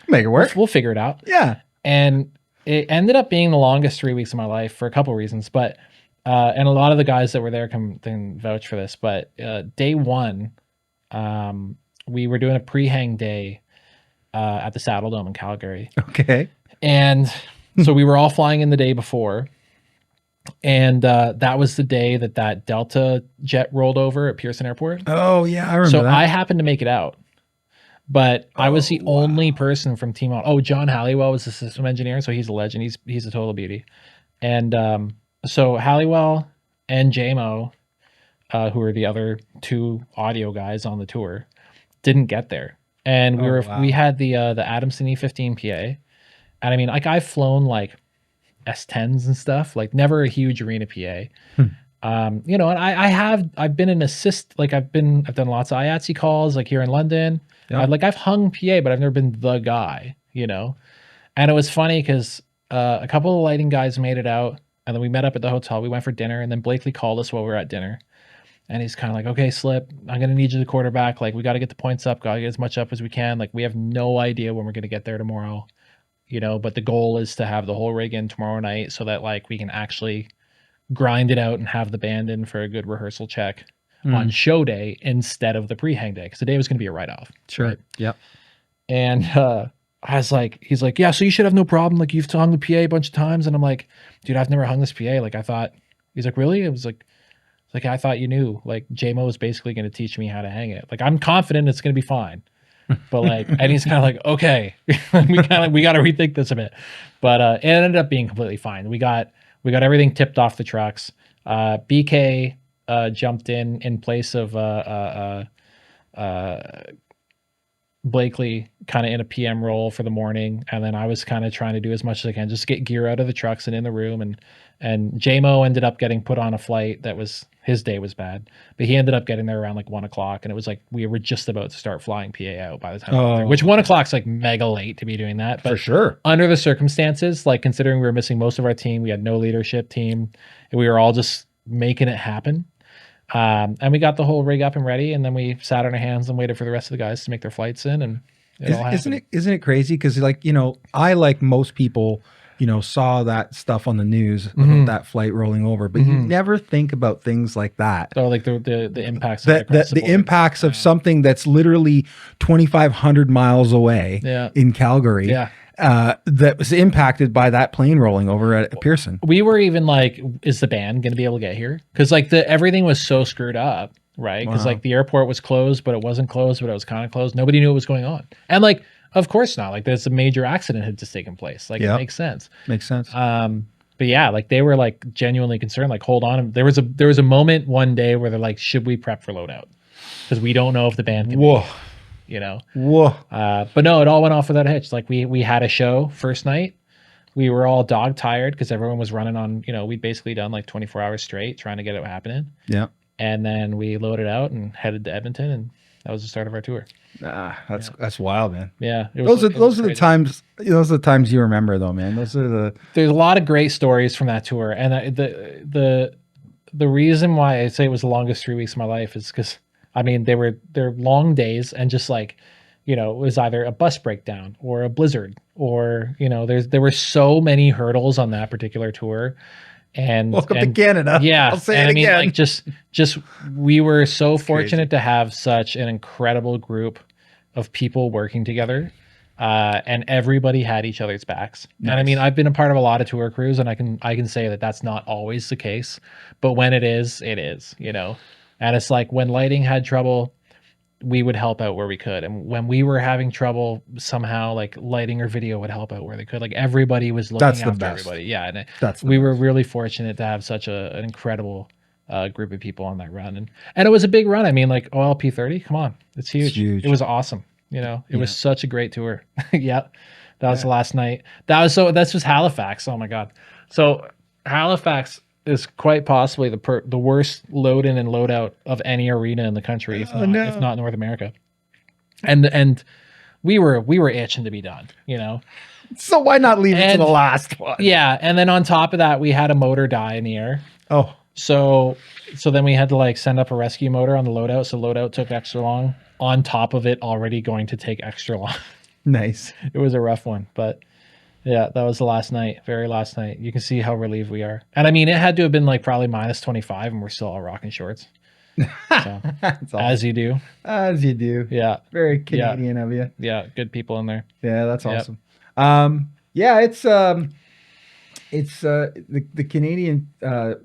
make it work. We'll figure it out. Yeah. And it ended up being the longest 3 weeks of my life for a couple of reasons. But and a lot of the guys that were there can vouch for this. But day one, we were doing a pre-hang day at the Saddle Dome in Calgary. Okay. And so we were all flying in the day before. And that was the day that Delta jet rolled over at Pearson Airport. Oh, yeah, I remember so that. I happened to make it out. But I was the only person from Team On. Oh, John Halliwell was the system engineer, so he's a legend. He's a total beauty. And so Halliwell and JMO, who are the other 2 audio guys on the tour, didn't get there. And we had the Adamson E15 PA. And I mean, like I've flown like S10s and stuff, like never a huge arena PA. You know, and I've been an assist, like I've done lots of IATSE calls, like here in London. Yeah. I've hung PA, but I've never been the guy, you know. And it was funny because a couple of lighting guys made it out, and then we met up at the hotel. We went for dinner, and then Blakely called us while we were at dinner, and he's kind of like, "Okay, Slip, I'm gonna need you to quarterback. Like, we got to get the points up, got to get as much up as we can. Like, we have no idea when we're gonna get there tomorrow, you know. But the goal is to have the whole rig in tomorrow night, so that like we can actually grind it out and have the band in for a good rehearsal check on show day instead of the pre-hang day, because the day was going to be a write-off. Sure. Right? Yeah. And I was like, he's like, yeah, so you should have no problem. Like, you've hung the PA a bunch of times. And I'm like, dude, I've never hung this PA. Like, I thought, he's like, really? It was like, I thought you knew. Like, JMO was basically going to teach me how to hang it. Like, I'm confident it's going to be fine. But like, and he's kind of like, okay, we got to rethink this a bit. But it ended up being completely fine. We got everything tipped off the trucks. BK jumped in place of Blakely kind of in a PM role for the morning, and then I was kind of trying to do as much as I can, just get gear out of the trucks and in the room. And JMO ended up getting put on a flight that was, his day was bad, but he ended up getting there around like 1 o'clock, and it was like we were just about to start flying PA out by the time we got there, which 1 o'clock's like mega late to be doing that. But for sure, under the circumstances, like considering we were missing most of our team, we had no leadership team, and we were all just making it happen. And we got the whole rig up and ready, and then we sat on our hands and waited for the rest of the guys to make their flights in, and isn't it crazy? Because like, you know, I, like most people, you know, saw that stuff on the news about that flight rolling over, but you never think about things like that. So like the impacts, the impacts of something that's literally 2,500 miles away in Calgary. Yeah. That was impacted by that plane rolling over at Pearson. We were even like, is the band going to be able to get here? Because like everything was so screwed up, right? Because like the airport was closed, but it wasn't closed, but it was kind of closed. Nobody knew what was going on. And like, of course not. Like there's a major accident had just taken place. Like it makes sense. Makes sense. But yeah, like they were like genuinely concerned. Like, hold on. There was a moment one day where they're like, should we prep for loadout? Because we don't know if the band can. Whoa. You know, but no, it all went off without a hitch. Like we had a show first night. We were all dog tired because everyone was running on, you know, we'd basically done like 24 hours straight trying to get it happening. Yeah. And then we loaded out and headed to Edmonton, and that was the start of our tour. That's wild, man. Yeah. Those are the times, those are the times you remember though, man. There's a lot of great stories from that tour. And the reason why I say it was the longest 3 weeks of my life is because, I mean, they're long days, and just like, you know, it was either a bus breakdown or a blizzard, or, you know, there were so many hurdles on that particular tour. And welcome to Canada. Yeah. I'll say it again. Like just we were so fortunate to have such an incredible group of people working together. And everybody had each other's backs. Nice. And I mean, I've been a part of a lot of tour crews, and I can say that that's not always the case, but when it is, you know. And it's like when lighting had trouble, we would help out where we could. And when we were having trouble, somehow like lighting or video would help out where they could. Like everybody was looking after everybody. Yeah. And we were really fortunate to have such an incredible group of people on that run. And it was a big run. I mean, like OLP 30, come on. It's huge. It's huge. It was awesome. You know, it was such a great tour. Yeah. That was the last night. That's just Halifax. Oh my God. So Halifax is quite possibly the worst load in and load out of any arena in the country, if not North America. And we were itching to be done, you know. So why not leave it to the last one? Yeah, and then on top of that, we had a motor die in the air. Oh, so then we had to like send up a rescue motor on the loadout. So loadout took extra long. On top of it, already going to take extra long. Nice. It was a rough one, but. Yeah, that was the last night, very last night. You can see how relieved we are. And I mean, it had to have been like probably minus 25, and we're still all rocking shorts. So, awesome. As you do. As you do. Yeah. Very Canadian of you. Yeah, good people in there. Yeah, that's awesome. Yeah, it's the Canadian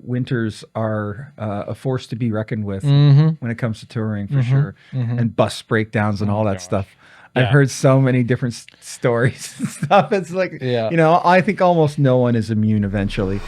winters are a force to be reckoned with when it comes to touring, for sure. And bus breakdowns and all that stuff. Yeah. I've heard so many different stories and stuff. It's like, you know, I think almost no one is immune eventually.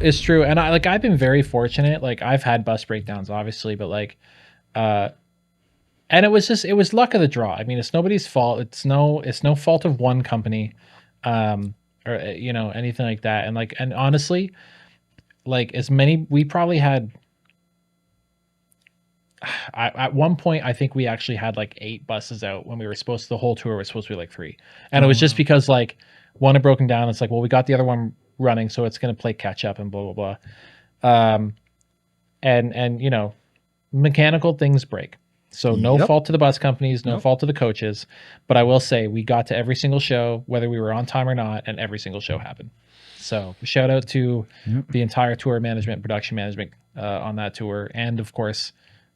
It's true. And I've been very fortunate. Like I've had bus breakdowns, obviously, but like, and it was luck of the draw. I mean, it's nobody's fault. It's no fault of one company, or anything like that. And honestly, like we probably had. At one point, I think we actually had like 8 buses out when the whole tour was supposed to be like 3, and it was just because like one had broken down. It's like, well, we got the other one running, so it's going to play catch up and blah blah blah. And mechanical things break. So no fault to the bus companies, no fault to the coaches, but I will say we got to every single show, whether we were on time or not, and every single show happened. So shout out to the entire tour management, production management on that tour, and of course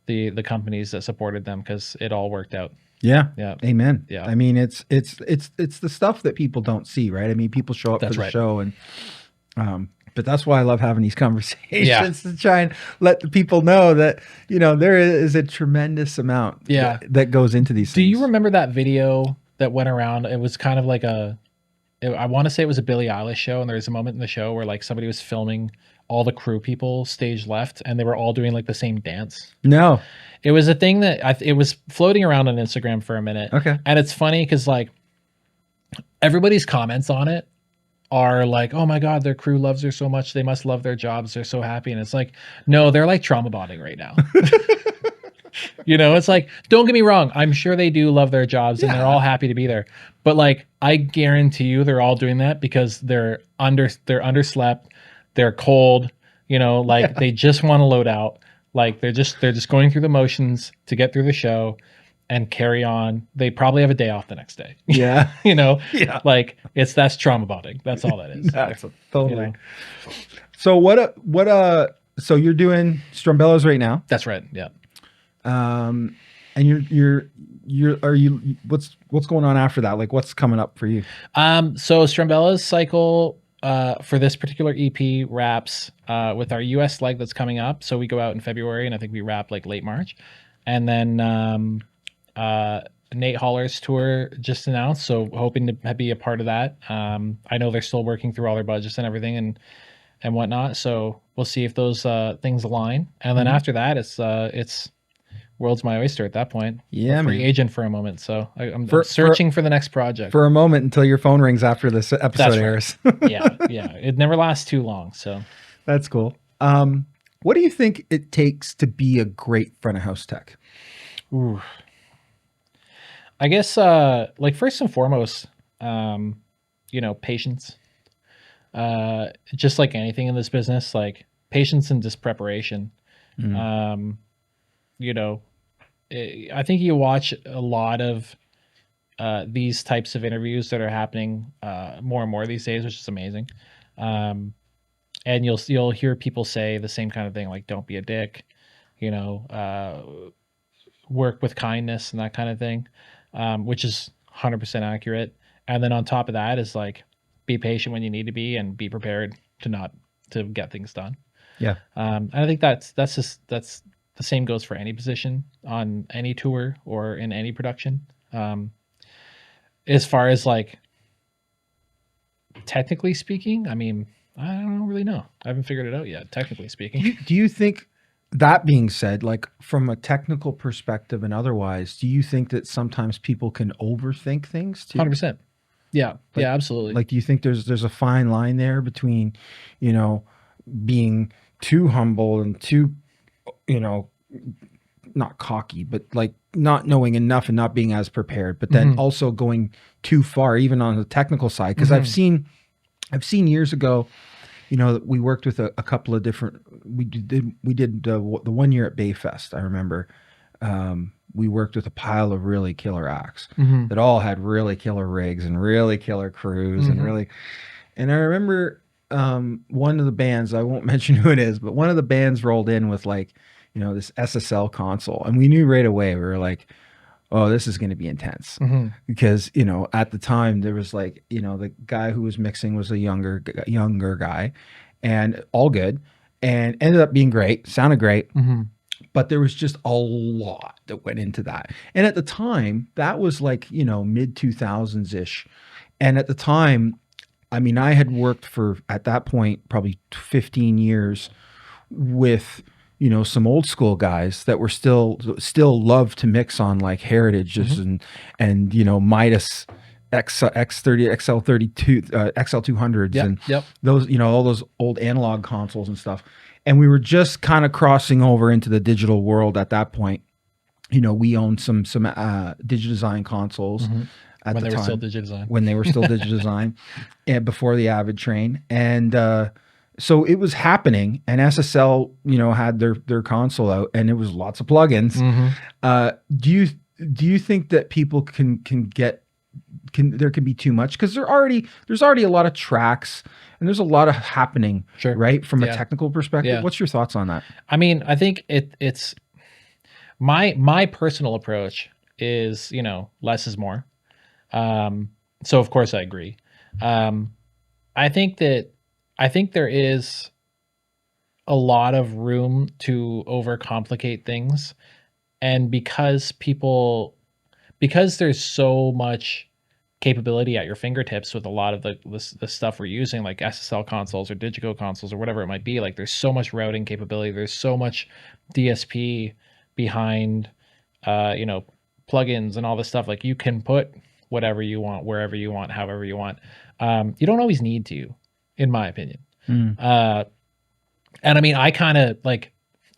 the companies that supported them, because it all worked out. Yeah. Yeah. Amen. Yeah. I mean, it's the stuff that people don't see, right? I mean, people show up for the show, and but that's why I love having these conversations to try and let the people know that, there is a tremendous amount that goes into these things. Do you remember that video that went around? It was kind of like I want to say it was a Billie Eilish show, and there was a moment in the show where like somebody was filming all the crew people stage left, and they were all doing like the same dance. No. It was a thing that it was floating around on Instagram for a minute. Okay. And it's funny because like everybody's comments on it are like, oh my God, their crew loves her so much. They must love their jobs. They're so happy. And it's like, no, they're like trauma bonding right now. It's like, don't get me wrong. I'm sure they do love their jobs and they're all happy to be there. But like, I guarantee you they're all doing that because they're underslept. They're cold, they just want to load out. Like they're just going through the motions to get through the show and carry on. They probably have a day off the next day. Yeah. Yeah. Like that's trauma bonding. That's all that is. That's totally. So so you're doing Strumbellas right now? That's right. Yeah. And what's going on after that? Like what's coming up for you? So Strumbella's cycle for this particular EP wraps with our US leg that's coming up. So we go out in February, and I think we wrap like late March. And then Nate Holler's tour just announced, so hoping to be a part of that. I know they're still working through all their budgets and everything and whatnot. So we'll see if those things align. And then after that, it's world's my oyster at that point. Yeah, free agent for a moment. So I'm searching for the next project for a moment until your phone rings after this episode airs. Yeah. It never lasts too long. So that's cool. What do you think it takes to be a great front of house tech? Ooh. I guess like first and foremost, patience. Just like anything in this business, like patience and just preparation. I think you watch a lot of these types of interviews that are happening more and more these days, which is amazing. And you'll hear people say the same kind of thing, like don't be a dick, work with kindness and that kind of thing, which is 100% accurate. And then on top of that is like be patient when you need to be, and be prepared to get things done. Yeah. And I think that's the same goes for any position on any tour or in any production. As far as like technically speaking, I mean, I don't really know. I haven't figured it out yet, technically speaking. Do you think, that being said, like from a technical perspective and otherwise, do you think that sometimes people can overthink things too? 100%. Yeah. Yeah, absolutely. Like, do you think there's a fine line there between, being too humble and too, not cocky, but like not knowing enough and not being as prepared, but then also going too far, even on the technical side? Because I've seen years ago, we worked with a couple of different, we did the 1 year at Bayfest. I remember we worked with a pile of really killer acts that all had really killer rigs and really killer crews and I remember one of the bands, I won't mention who it is, but one of the bands rolled in with like, this SSL console, and we knew right away, we were like, oh, this is going to be intense because, at the time there was like, the guy who was mixing was a younger guy, and all good, and ended up being great, sounded great. But there was just a lot that went into that. And at the time, that was like, mid 2000s ish. And at the time, I mean, I had worked for, at that point, probably 15 years with, some old school guys that were still love to mix on like Heritages and Midas X30, XL32, XL200s, Yep. and Yep. those, all those old analog consoles and stuff. And we were just kind of crossing over into the digital world at that point. We owned some Digidesign consoles at When the they were still time, Digidesign. when they were still Digidesign, and before the Avid train. And so it was happening, and SSL, had their console out, and it was lots of plugins. Do you think that people can there can be too much, because there's already a lot of tracks and there's a lot of happening, Sure. right, from a technical perspective? Yeah. What's your thoughts on that? I mean, I think it's my personal approach is, less is more. So of course I agree. I think there is a lot of room to overcomplicate things, and because there's so much capability at your fingertips with a lot of the stuff we're using, like SSL consoles or Digico consoles or whatever it might be, like there's so much routing capability, there's so much DSP behind plugins and all this stuff. Like you can put whatever you want, wherever you want, however you want. You don't always need to, in my opinion. And I mean, I kind of like,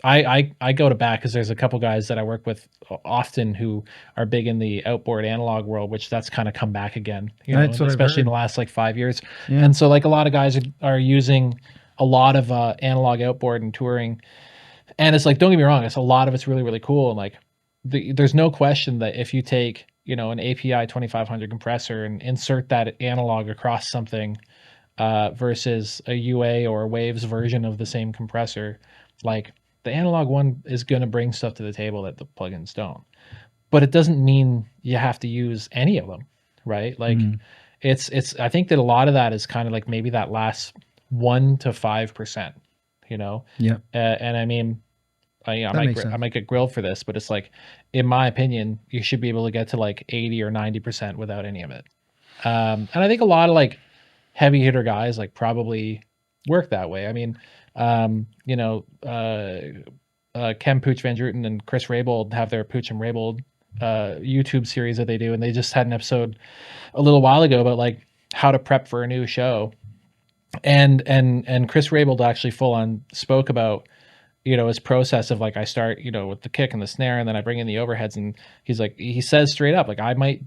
I go to bat because there's a couple guys that I work with often who are big in the outboard analog world, which that's kind of come back again, especially in the last like 5 years. Yeah. And so like a lot of guys are using a lot of analog outboard and touring. And it's like, don't get me wrong, it's a lot of it's really, really cool. And like, there's no question that if you take, an API 2500 compressor and insert that analog across something versus a UA or a Waves version of the same compressor, like the analog one is going to bring stuff to the table that the plugins don't. But it doesn't mean you have to use any of them, right? Like it's I think that a lot of that is kind of like maybe that last 1 to 5%, Yeah. And I mean, I might get grilled for this, but it's like, in my opinion, you should be able to get to like 80 or 90% without any of it. And I think a lot of like heavy hitter guys like probably work that way. I mean, Ken Pooch Van Druten and Chris Raybould have their Pooch and Raybould YouTube series that they do, and they just had an episode a little while ago about like how to prep for a new show. And Chris Raybould actually full on spoke about his process of like, I start with the kick and the snare, and then I bring in the overheads, and he says straight up, like, I might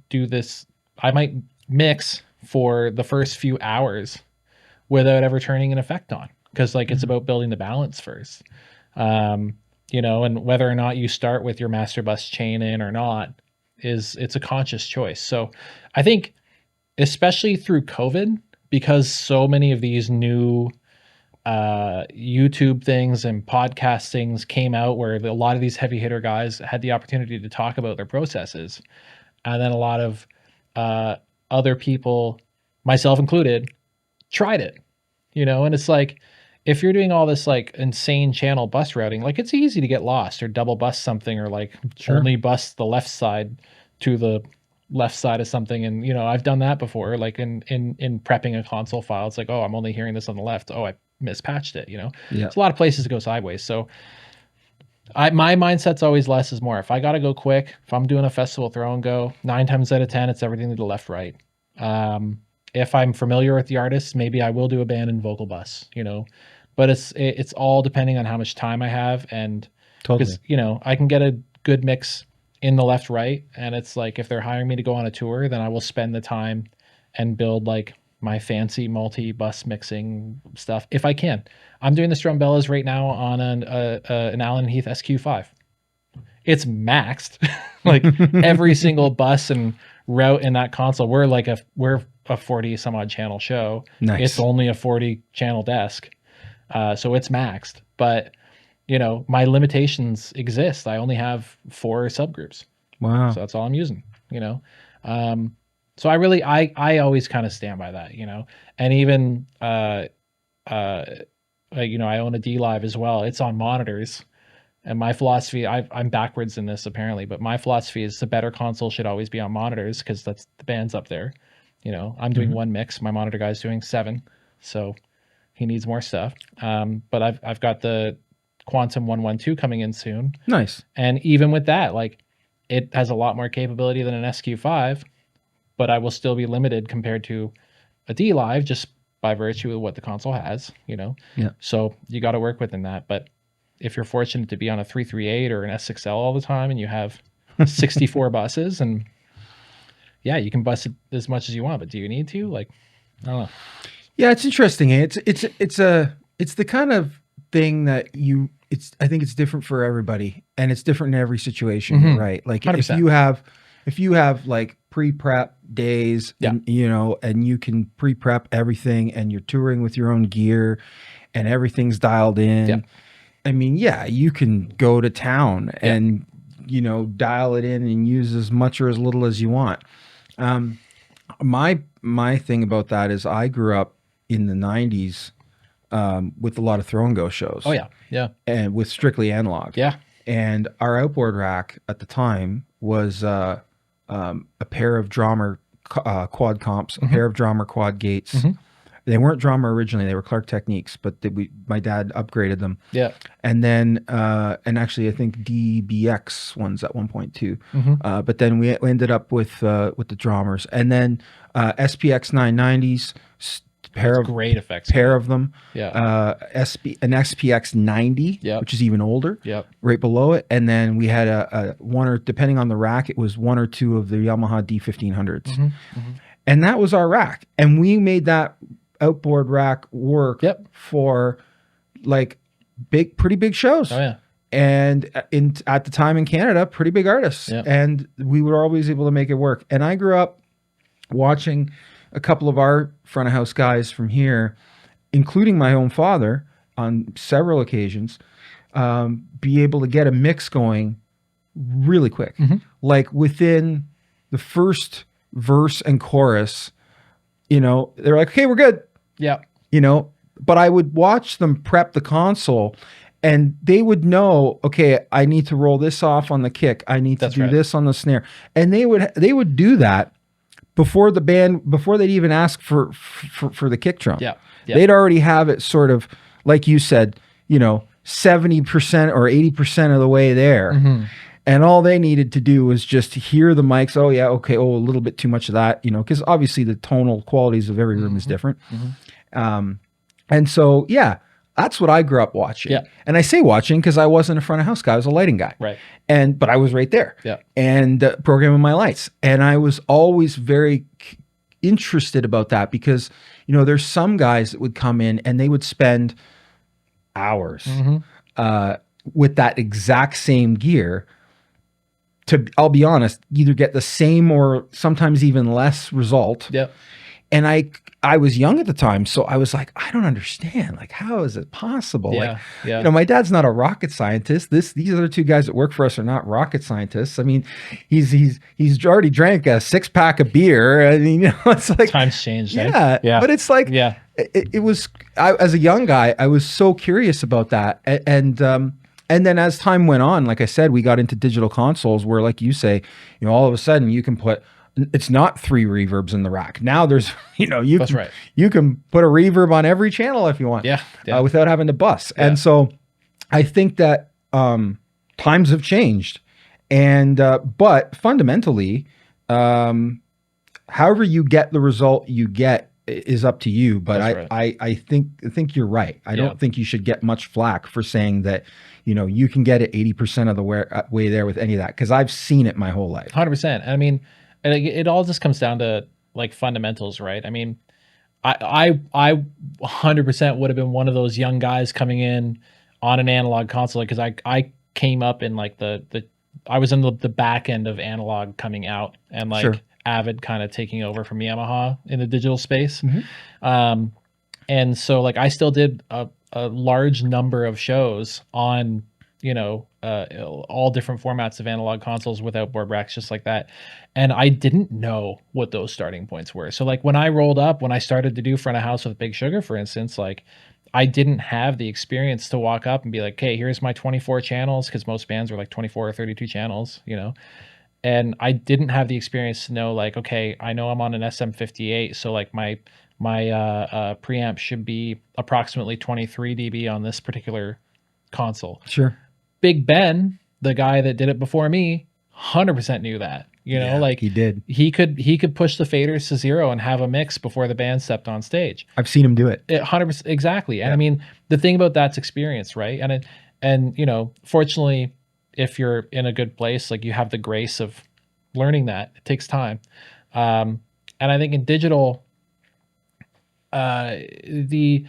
mix for the first few hours without ever turning an effect on, because like it's about building the balance first. And whether or not you start with your master bus chain in or not it's a conscious choice. So I think especially through COVID, because so many of these new YouTube things and podcast things came out where a lot of these heavy hitter guys had the opportunity to talk about their processes, and then a lot of other people, myself included, tried it, and it's like, if you're doing all this like insane channel bus routing, like it's easy to get lost or double bus something, or like only bus the left side to the left side of something. And I've done that before, like in prepping a console file. It's like, oh, I'm only hearing this on the left. Oh, I mispatched it. There's a lot of places to go sideways. So my mindset's always less is more. If I got to go quick, if I'm doing a festival throw and go, 9 times out of 10, it's everything to the left, right. If I'm familiar with the artist, maybe I will do a band and vocal bus, but it's all depending on how much time I have. And totally, I can get a good mix in the left, right. And it's like, if they're hiring me to go on a tour, then I will spend the time and build like my fancy multi-bus mixing stuff if I can. I'm doing the Strumbellas right now on an Allen Heath SQ5. It's maxed. Like every single bus and route in that console. We're a 40 some odd channel show. Nice. It's only a 40 channel desk. So it's maxed, but my limitations exist. I only have 4 subgroups. Wow. So that's all I'm using, so I always kind of stand by that, and even, I own a D-Live as well. It's on monitors, and my philosophy, I'm backwards in this apparently, but my philosophy is the better console should always be on monitors, because that's the band's up there. You know, I'm doing one mix. My monitor guy's doing 7, so he needs more stuff. But I've got the Quantum 112 coming in soon. Nice. And even with that, like, it has a lot more capability than an SQ5, but I will still be limited compared to a D Live just by virtue of what the console has, you know? Yeah. So you got to work within that. But if you're fortunate to be on a 338 or an S6L all the time and you have 64 buses, and yeah, you can bus it as much as you want, but do you need to? Like, I don't know. Yeah, it's interesting. It's the kind of thing that I think it's different for everybody, and it's different in every situation, Mhm. right? Like 100%. if you have like pre-prep days, Yeah. and you know, and you can pre-prep everything, and you're touring with your own gear, and everything's dialed in. Yeah. I mean, yeah, you can go to town Yeah. and you know, dial it in and use as much or as little as you want. My thing about that is I grew up in the 90s with a lot of throw and go shows. Oh, yeah. Yeah. And with strictly analog. Yeah. And our outboard rack at the time was a pair of Drummer quad comps, a pair of Drummer quad gates. They weren't Drummer originally; they were Clark Techniques, but my dad upgraded them. Yeah. And then, and actually, I think DBX ones at one point too. Mm-hmm. But then we ended up with the Drummers, and then SPX 990s. Great effects. Pair of them. Yeah. An SPX 90, Yep. which is even older. Yep. Right below it, and then we had a one, or depending on the rack, it was 1 or 2 of the Yamaha D1500s, and that was our rack, and we made that outboard rack work Yep. for like pretty big shows. Oh, yeah. And at the time in Canada, pretty big artists. Yep. And we were always able to make it work. And I grew up watching a couple of our front of house guys from here, including my own father on several occasions, be able to get a mix going really quick. Like within the first verse and chorus, you know, they're like, okay, we're good. Yeah. You know, but I would watch them prep the console, and they would know, okay, I need to roll this off on the kick. I need to do this on the snare. And they would do that before they'd even ask for the kick drum. Yeah. They'd already have it sort of, like you said, you know, 70% or 80% of the way there. And all they needed to do was just hear the mics. Oh yeah, okay. Oh, a little bit too much of that, you know, because obviously the tonal qualities of every room is different. And so, yeah, that's what I grew up watching. Yeah. And I say watching because I wasn't a front of house guy. I was a lighting guy. Right. But I was right there. Yeah. And programming my lights. And I was always very interested about that because, you know, there's some guys that would come in and they would spend hours with that exact same gear to, I'll be honest, either get the same or sometimes even less result. Yep. And I was young at the time, so I was like, I don't understand. Like, how is it possible? Yeah, like, yeah. you know, my dad's not a rocket scientist. These other two guys that work for us are not rocket scientists. I mean, he's already drank a 6-pack of beer. I mean, you know, it's like times changed. Yeah, eh? Yeah. But it's like, yeah, it was. As a young guy, I was so curious about that, and then as time went on, like I said, we got into digital consoles where, like you say, you know, all of a sudden you can put. It's not 3 reverbs in the rack. Now there's, you know, you can put a reverb on every channel if you want, without having to bus. Yeah. And so I think that times have changed, and but fundamentally, however you get the result you get is up to you. But I think you're right. I don't think you should get much flack for saying that, you know, you can get it 80% of the way there with any of that, because I've seen it my whole life. 100%. I mean, it all just comes down to like fundamentals, right? I mean, I 100% would have been one of those young guys coming in on an analog console, because I came up in like I was in the back end of analog coming out, and like Avid kind of taking over from Yamaha in the digital space. And so like I still did a large number of shows on, you know, all different formats of analog consoles with outboard racks just like that. And I didn't know what those starting points were. So like when I started to do front of house with Big Sugar, for instance, like I didn't have the experience to walk up and be like, hey, here's my 24 channels, because most bands were like 24 or 32 channels, you know. and I didn't have the experience to know, like, okay, I know I'm on an SM58, so like my preamp should be approximately 23 dB on this particular console. Sure. Big Ben, the guy that did it before me, 100% knew that. Like he did. he could push the faders to 0 and have a mix before the band stepped on stage. I've seen him do it. 100% exactly. And I mean, the thing about that's experience, right? And fortunately, if you're in a good place, like you have the grace of learning that. It takes time. And I think in digital, the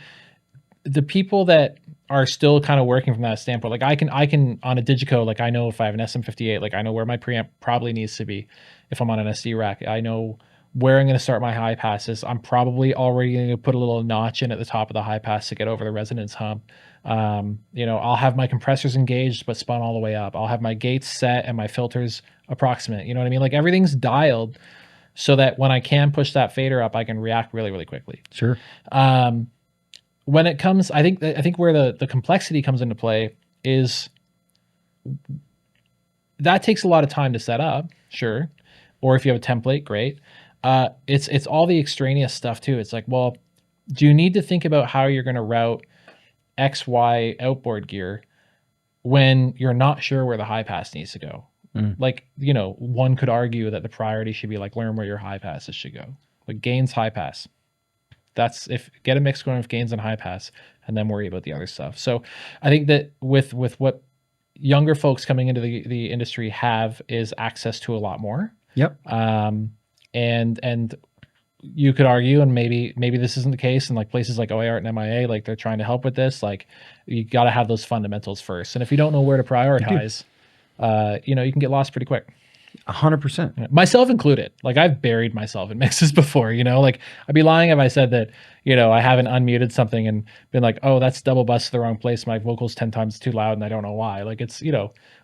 people that are still kind of working from that standpoint, like I can on a Digico, like I know if I have an SM58, like I know where my preamp probably needs to be. If I'm on an SD rack, I know where I'm going to start my high passes. I'm probably already going to put a little notch in at the top of the high pass to get over the resonance hump. I'll have my compressors engaged but spun all the way up. I'll have my gates set and my filters approximate. You know what I mean? Like everything's dialed so that when I can push that fader up, I can react really, really quickly. Sure. When it comes, I think where the complexity comes into play is that takes a lot of time to set up, sure. Or if you have a template, great. It's all the extraneous stuff too. It's like, well, do you need to think about how you're going to route X, Y outboard gear when you're not sure where the high pass needs to go? Like, one could argue that the priority should be like learn where your high passes should go. Like gains, high pass. That's get a mix going with gains and high pass, and then worry about the other stuff. So I think that with what younger folks coming into the industry have is access to a lot more. Yep. And you could argue, and maybe this isn't the case, and like places like OIART and MIA, like they're trying to help with this. Like you got to have those fundamentals first, and if you don't know where to prioritize, you can get lost pretty quick. 100%. Myself included. Like I've buried myself in mixes before, like I'd be lying if I said that, I haven't unmuted something and been like, oh, that's double bust to the wrong place. My vocal's 10 times too loud and I don't know why. Like it's,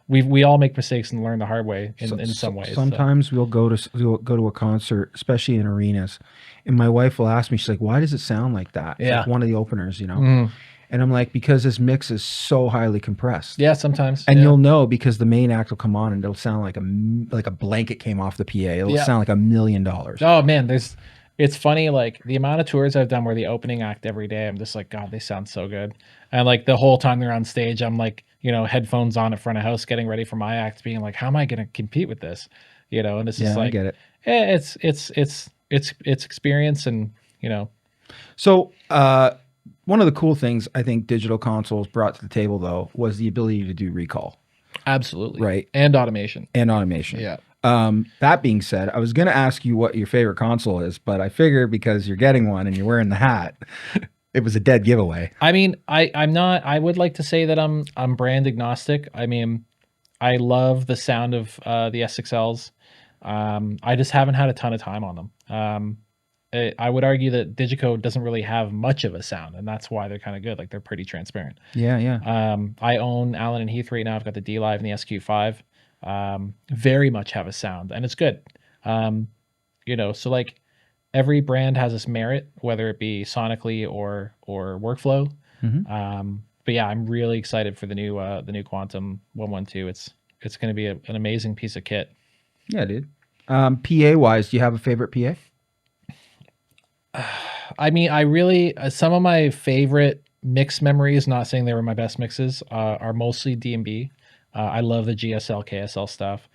we all make mistakes and learn the hard way in some ways. Sometimes we'll go to a concert, especially in arenas, and my wife will ask me, she's like, why does it sound like that? Yeah. Like one of the openers, And I'm like, because this mix is so highly compressed. Yeah, sometimes. And you'll know because the main act will come on and it'll sound like a blanket came off the PA. It'll sound like $1 million. Oh man, it's funny, like the amount of tours I've done where the opening act every day, I'm just like, God, they sound so good. And like the whole time they're on stage, I'm like, headphones on in front of house, getting ready for my act, being like, how am I going to compete with this? And it's just like, I get it. It's experience and, So, one of the cool things I think digital consoles brought to the table, though, was the ability to do recall. Absolutely. Right. And automation. Yeah. That being said, I was going to ask you what your favorite console is, but I figured because you're getting one and you're wearing the hat, it was a dead giveaway. I mean, I'm not. I would like to say that I'm brand agnostic. I mean, I love the sound of the S6Ls. I just haven't had a ton of time on them. I would argue that Digico doesn't really have much of a sound, and that's why they're kind of good. Like they're pretty transparent. Yeah. I own Allen and Heath right now. I've got the D Live and the SQ5. Very much have a sound, and it's good. So like every brand has its merit, whether it be sonically or workflow. But yeah, I'm really excited for the new Quantum 112. It's going to be an amazing piece of kit. Yeah, dude. PA wise, do you have a favorite PA? I mean, I really some of my favorite mix memories, not saying they were my best mixes, are mostly D&B. I love the GSL, KSL stuff.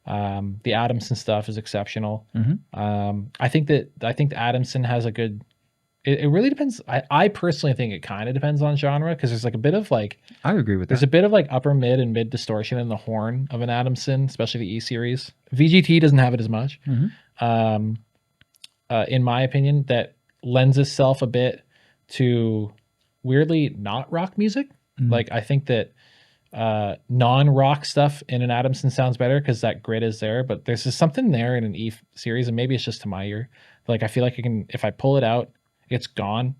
The Adamson stuff is exceptional. I think the Adamson has a good. It really depends. I personally think it kind of depends on genre because there's like a bit of like. I agree with that. There's a bit of like upper mid and mid distortion in the horn of an Adamson, especially the E series. VGT doesn't have it as much. In my opinion, that lends itself a bit to weirdly not rock music. Like I think that non-rock stuff in an Adamson sounds better because that grit is there, but there's just something there in an E series, and maybe it's just to my ear. Like I feel like if I pull it out, it's gone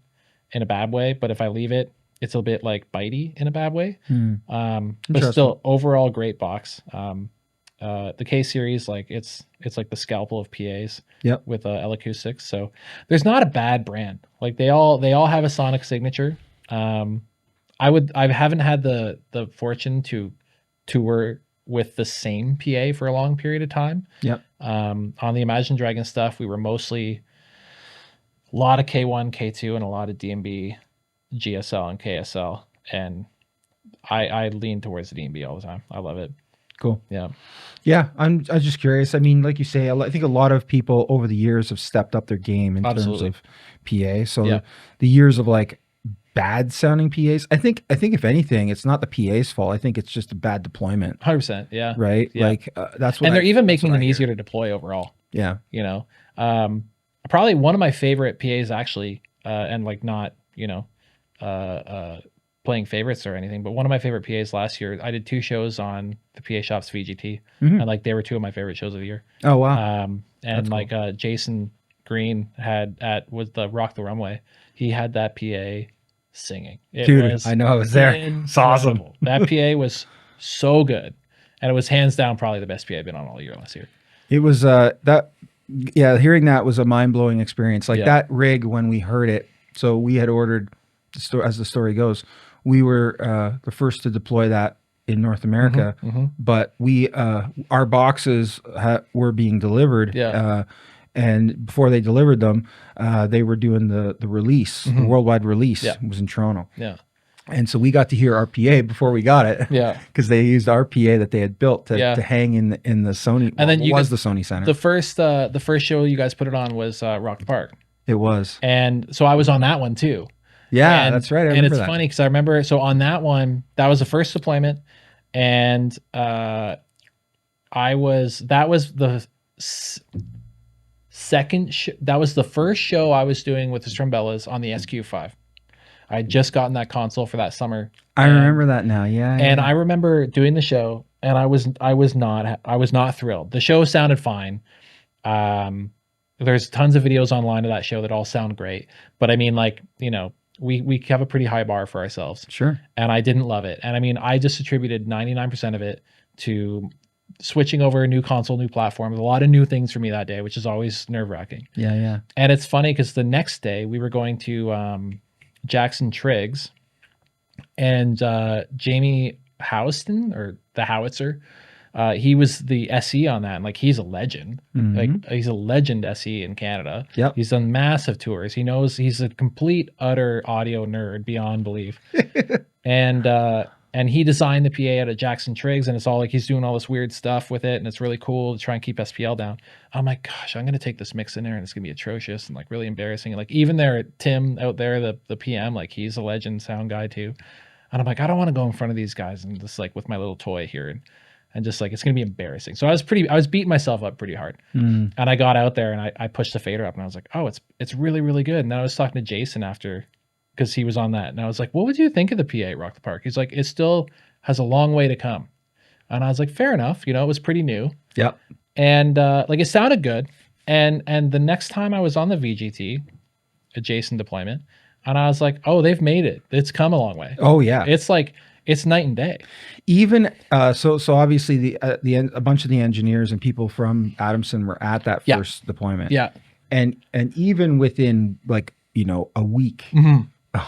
in a bad way, but if I leave it, it's a bit like bitey in a bad way. But still, overall great box. The K series, like it's like the scalpel of PAs. With L acoustics. So there's not a bad brand. Like they all have a sonic signature. I haven't had the fortune to tour with the same PA for a long period of time. Yep. On the Imagine Dragon stuff, we were mostly a lot of K1, K2, and a lot of DMB, GSL, and KSL. And I lean towards the DMB all the time. I love it. Cool. Yeah. Yeah. I'm just curious. I mean, like you say, I think a lot of people over the years have stepped up their game in terms of PA. So the years of like bad sounding PAs, I think if anything, it's not the PA's fault. I think it's just a bad deployment. 100%. Yeah. Right. Yeah. Like that's what. And they're even making them easier to deploy overall. Yeah. You know, probably one of my favorite PAs actually, and like not, you know, playing favorites or anything, but one of my favorite PAs last year, I did 2 shows on the PA Shops VGT, and like they were 2 of my favorite shows of the year. Oh wow! And that's like cool. Jason Green was the Rock the Runway. He had that PA singing. Dude, I know I was there. It's awesome. That PA was so good, and it was hands down probably the best PA I've been on all year last year. It was hearing that was a mind blowing experience. Like that rig when we heard it. So we had ordered, as the story goes, we were the first to deploy that in North America, but our boxes were being delivered. And before they delivered them, they were doing the release, the worldwide release. It was in Toronto. Yeah. And so we got to hear our PA before we got it. Yeah. Because they used our PA that they had built to hang in the Sony. And then it was the Sony Center. The first show you guys put it on was Rock the Park. It was. And so I was on that one too. Yeah, that's right. And it's funny because I remember, so on that one, that was the first deployment, and that was the that was the first show I was doing with the Strumbellas on the SQ5. I had just gotten that console for that summer. I remember that now. Yeah. And I remember doing the show, and I was not thrilled. The show sounded fine. There's tons of videos online of that show that all sound great, but I mean, like, you know, we have a pretty high bar for ourselves. Sure. And I didn't love it. And I mean, I just attributed 99% of it to switching over a new console, new platform. A lot of new things for me that day, which is always nerve-wracking. Yeah, yeah. And it's funny because the next day we were going to Jackson Triggs, and Jamie Houston, or the Howitzer, he was the SE on that, and like he's a legend. Like he's a legend SE in Canada. Yep. He's done massive tours. He knows, he's a complete utter audio nerd beyond belief. And he designed the PA out of Jackson Triggs, and it's all like he's doing all this weird stuff with it, and it's really cool to try and keep SPL down. I'm like, gosh, I'm gonna take this mix in there and it's gonna be atrocious and like really embarrassing. And like even there, Tim out there, the PM, like he's a legend sound guy too. And I'm like, I don't want to go in front of these guys and just like with my little toy here and just like, it's going to be embarrassing. So I was beating myself up pretty hard. And I got out there and I pushed the fader up and I was like, oh, it's really, really good. And then I was talking to Jason after, because he was on that. And I was like, what would you think of the PA at Rock the Park? He's like, it still has a long way to come. And I was like, fair enough. You know, it was pretty new. Yep. And like it sounded good. And the next time I was on the VGT, a Jason deployment, and I was like, oh, they've made it. It's come a long way. Oh yeah. It's like, it's night and day. Even so obviously a bunch of the engineers and people from Adamson were at that first deployment. Yeah. And even within like, you know, a week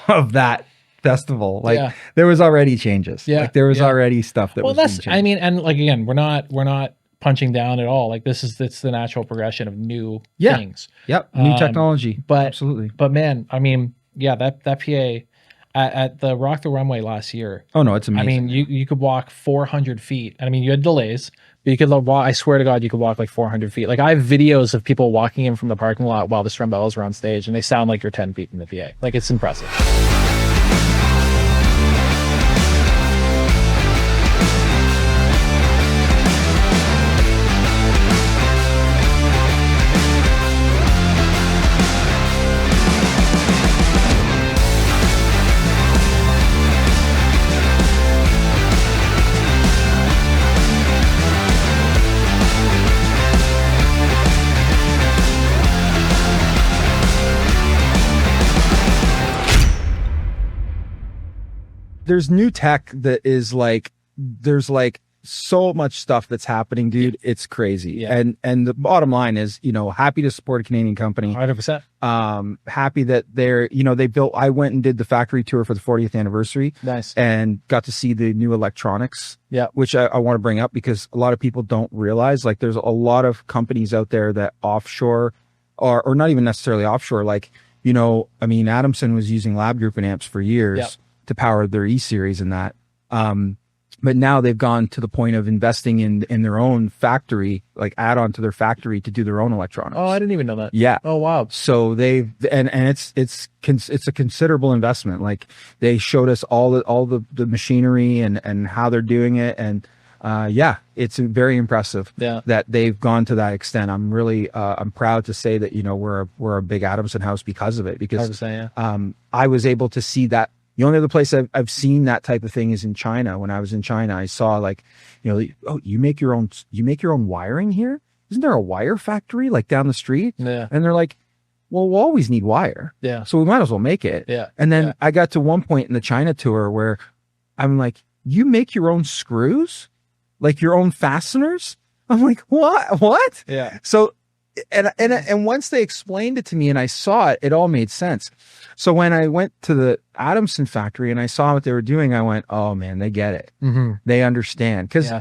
of that festival, like there was already changes. Yeah. Like there was already stuff that was being changed. I mean, and like again, we're not punching down at all. Like it's the natural progression of new things. Yep. New technology. But absolutely. But man, I mean, yeah, that PA at the Rock the Runway last year. Oh no, it's amazing. I mean, you could walk 400 feet. I mean, you had delays, but you could walk, I swear to God, you could walk like 400 feet. Like I have videos of people walking in from the parking lot while the Strumbellas were on stage, and they sound like you're 10 feet from the PA. Like it's impressive. There's new tech that is like, there's like so much stuff that's happening, dude. It's crazy. Yeah. And the bottom line is, you know, happy to support a Canadian company. 100%. Happy that they're, you know, I went and did the factory tour for the 40th anniversary. Nice. And got to see the new electronics. Yeah. Which I want to bring up because a lot of people don't realize, like, there's a lot of companies out there that offshore or not even necessarily offshore. Like, you know, I mean, Adamson was using Lab Group and amps for years to power their E-series and that. But now they've gone to the point of investing in their own factory, like add on to their factory to do their own electronics. Oh, I didn't even know that. Yeah. Oh, wow. So they've, and it's a considerable investment. Like they showed us all the machinery and how they're doing it. And, yeah, it's very impressive that they've gone to that extent. I'm really, I'm proud to say that, you know, we're a big Adamson house because of it, because, I was able to see that. The only other place I've seen that type of thing is in China. When I was in China, I saw, like, you know, oh, you make your own wiring here? Isn't there a wire factory like down the street? Yeah. And they're like, well, we'll always need wire. Yeah. So we might as well make it. Yeah. And then I got to one point in the China tour where I'm like, you make your own screws? Like your own fasteners? I'm like, what? Yeah. So, and once they explained it to me and I saw it, it all made sense. So when I went to the Adamson factory and I saw what they were doing, I went, oh man, they get it. Mm-hmm. They understand. Because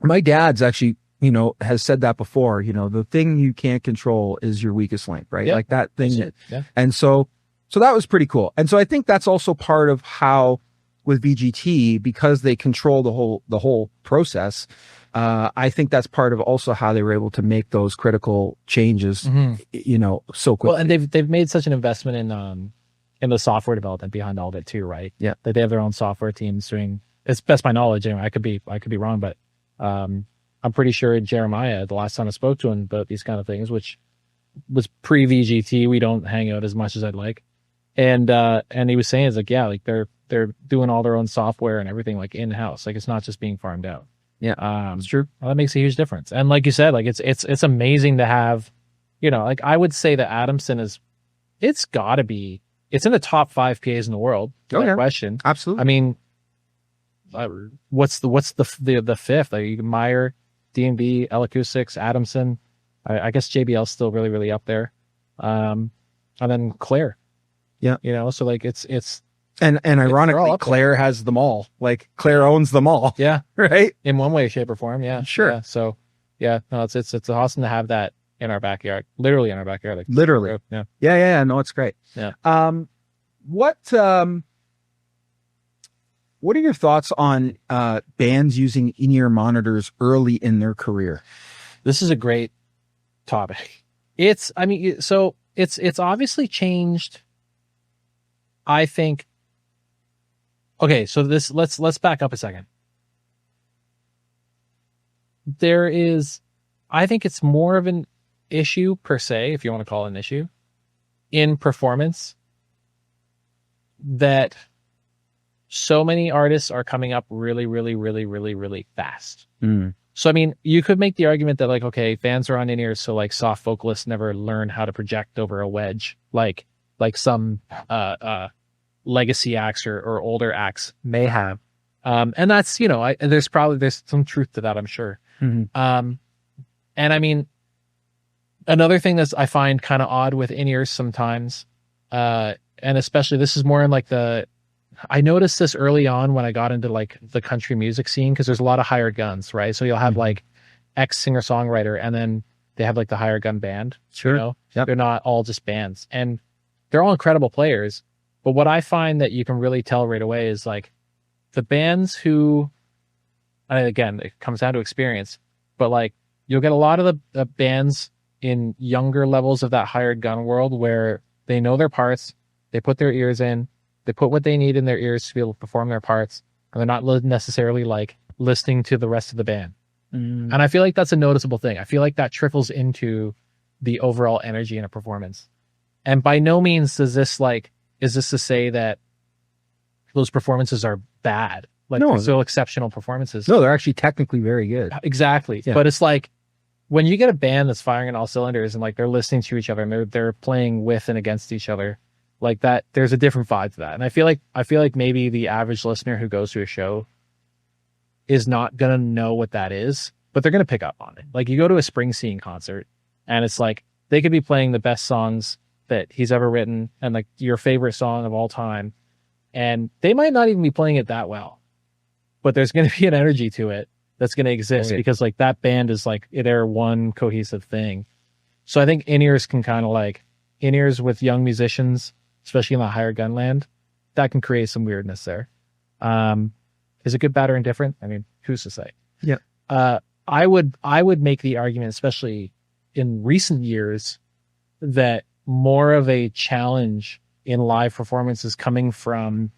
my dad's actually, you know, has said that before, you know, the thing you can't control is your weakest link, right? Yeah. Like that thing. Yeah. And so that was pretty cool. And so I think that's also part of how with VGT, because they control the whole process, I think that's part of also how they were able to make those critical changes, you know, so quickly. Well, and they've made such an investment in the software development behind all of it too, right? Yeah. That they have their own software teams doing, it's best my knowledge anyway. I could be wrong, but I'm pretty sure Jeremiah, the last time I spoke to him about these kind of things, which was pre VGT, we don't hang out as much as I'd like. And he was saying, it's like, yeah, like they're doing all their own software and everything, like in-house. Like it's not just being farmed out. Yeah. It's true. Well, that makes a huge difference. And like you said, like it's amazing to have, you know, like I would say that Adamson it's gotta be, it's in the top 5 PAs in the world. No question. Absolutely. I mean, what's the fifth? Like Meyer, D&B, L Acoustics, Adamson. I guess JBL's still really, really up there. And then Claire. Yeah. You know, so like it's and ironically, Claire has them all. Like Claire owns them all. Yeah. Right. In one way, shape, or form. Yeah. Sure. Yeah. So yeah, no, it's awesome to have that in our backyard. Literally in our backyard. Like, literally. Yeah. Yeah. No, it's great. Yeah. What are your thoughts on bands using in-ear monitors early in their career? This is a great topic. It's obviously changed. I think. Okay, so let's back up a second. I think it's more of an issue per se, if you want to call it an issue, in performance, that so many artists are coming up really, really, really, really, really fast. So, I mean, you could make the argument that, like, okay, fans are on in-ears, so like soft vocalists never learn how to project over a wedge, like some legacy acts or older acts may have. And that's, you know, there's some truth to that, I'm sure. And I mean, another thing that I find kind of odd with in-ears sometimes, and especially this is more in like I noticed this early on when I got into like the country music scene, because there's a lot of hired guns, right? So you'll have like X singer-songwriter, and then they have like the hired gun band. Sure. You know? Yep. They're not all just bands. And they're all incredible players. But what I find that you can really tell right away is like the bands who, and again, it comes down to experience, but like you'll get a lot of the bands in younger levels of that hired gun world where they know their parts, they put their ears in, they put what they need in their ears to be able to perform their parts, and they're not necessarily like listening to the rest of the band. And I feel like that's a noticeable thing. I feel like that trickles into the overall energy in a performance. And by no means is this to say that those performances are bad. Like, no, they're still exceptional performances. No, they're actually technically very good. Exactly. Yeah. But it's like when you get a band that's firing on all cylinders and like they're listening to each other and they're playing with and against each other, like that, there's a different vibe to that. And I feel like maybe the average listener who goes to a show is not going to know what that is, but they're going to pick up on it. Like you go to a Springsteen concert and it's like, they could be playing the best songs that he's ever written and like your favorite song of all time. And they might not even be playing it that well, but there's going to be an energy to it that's going to exist because like that band is like, they're one cohesive thing. So I think in-ears can kind of like in-ears with young musicians, especially in the higher gun land, that can create some weirdness there. Is it good, bad, or indifferent? I mean, who's to say? Yeah. I would make the argument, especially in recent years, that more of a challenge in live performance is coming from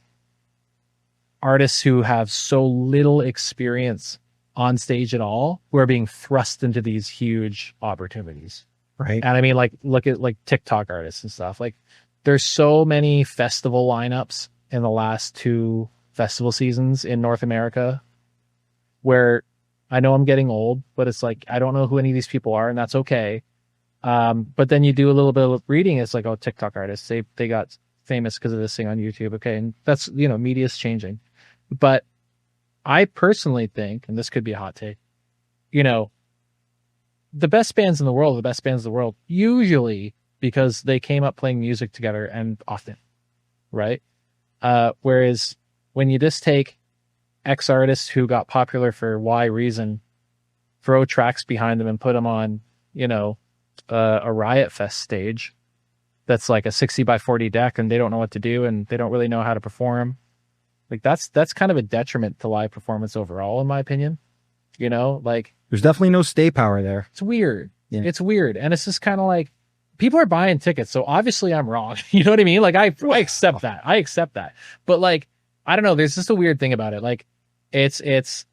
artists who have so little experience on stage at all, who are being thrust into these huge opportunities. Right. And I mean, like, look at like TikTok artists and stuff. Like, there's so many festival lineups in the last 2 festival seasons in North America where I know I'm getting old, but it's like, I don't know who any of these people are, and that's okay. But then you do a little bit of reading. It's like, oh, TikTok artists, they got famous because of this thing on YouTube. Okay. And that's, you know, media's changing. But I personally think, and this could be a hot take, you know, the best bands in the world, usually because they came up playing music together and often, right? Whereas when you just take X artists who got popular for Y reason, throw tracks behind them and put them on, you know, a Riot Fest stage that's like a 60 by 40 deck and they don't know what to do and they don't really know how to perform. Like that's kind of a detriment to live performance overall, in my opinion. You know, like there's definitely no stay power there. It's weird. Yeah. It's weird. And it's just kind of like people are buying tickets. So obviously I'm wrong. You know what I mean? Like I accept that. But like, I don't know. There's just a weird thing about it. Like it's,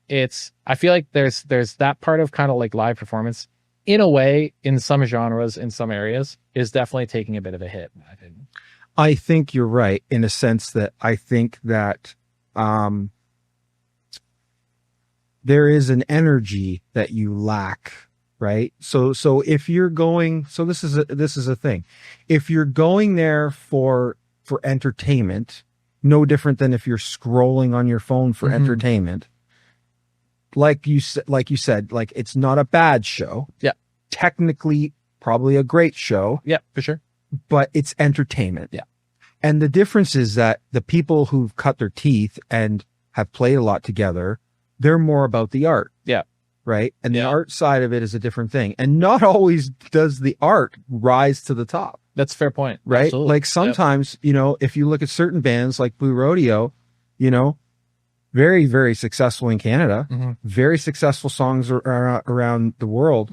I feel like there's that part of kind of like live performance in a way, in some genres, in some areas, is definitely taking a bit of a hit, in my opinion. I think you're right in a sense that I think that there is an energy that you lack, right? So if you're going, so this is a thing. If you're going there for entertainment, no different than if you're scrolling on your phone for entertainment. Like you said, like it's not a bad show. Yeah. Technically, probably a great show. Yeah, for sure. But it's entertainment. Yeah. And the difference is that the people who've cut their teeth and have played a lot together, they're more about the art. Yeah. Right. And the art side of it is a different thing. And not always does the art rise to the top. That's a fair point. Right. Absolutely. Like sometimes, you know, if you look at certain bands like Blue Rodeo, you know, very, very successful in Canada, very successful songs around the world,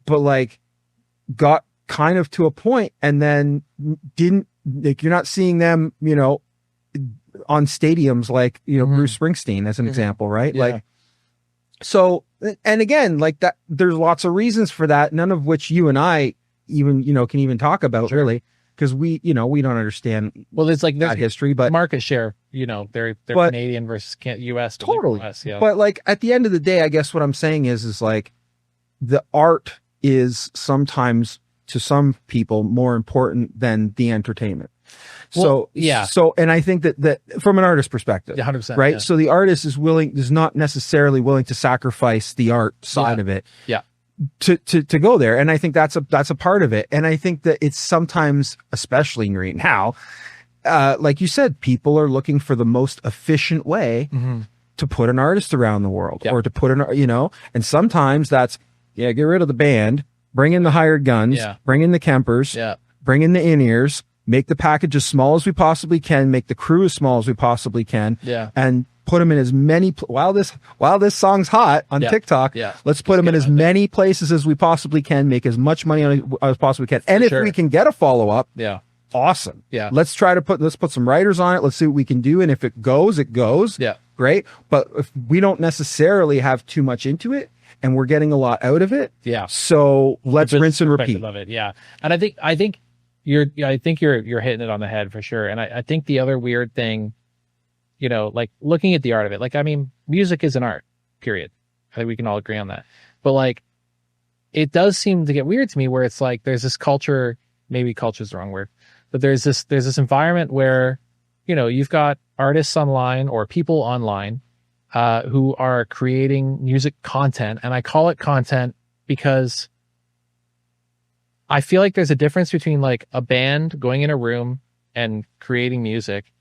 but like got kind of to a point and then didn't, like, you're not seeing them, you know, on stadiums like, you know, Bruce Springsteen as an example, right? Yeah. Like, so, and again, like that, there's lots of reasons for that, none of which you and I even, you know, can even talk about really, because we, you know, we don't understand. Well, it's like that history, but market share, you know, they're Canadian versus US. Totally. US, yeah. But like at the end of the day, I guess what I'm saying is like the art is to some people more important than the entertainment. Well, yeah. So, and I think that from an artist perspective, 100%, right? Yeah. So the artist is not necessarily willing to sacrifice the art side of it. Yeah. To go there. And I think that's a part of it. And I think that it's sometimes, especially right now, like you said, people are looking for the most efficient way to put an artist around the world or to put you know, and sometimes that's, get rid of the band, bring in the hired guns, bring in the Kempers, bring in the in-ears, make the package as small as we possibly can, make the crew as small as we possibly can, and put them in as many, while this song's hot on TikTok, let's put them in as many places as we possibly can, make as much money on it as possibly can. And if we can get a follow-up, awesome. Yeah. Let's put some writers on it. Let's see what we can do. And if it goes, it goes. Yeah. Great. But if we don't necessarily have too much into it and we're getting a lot out of it. Yeah. So let's rinse and repeat. Of it. Yeah. And I think you're hitting it on the head for sure. And I think the other weird thing, you know, like looking at the art of it, like, I mean, music is an art, period. I think we can all agree on that. But like, it does seem to get weird to me where it's like, there's this culture, maybe culture is the wrong word, but there's this environment where, you know, you've got artists online or people online who are creating music content. And I call it content because I feel like there's a difference between like a band going in a room and creating music,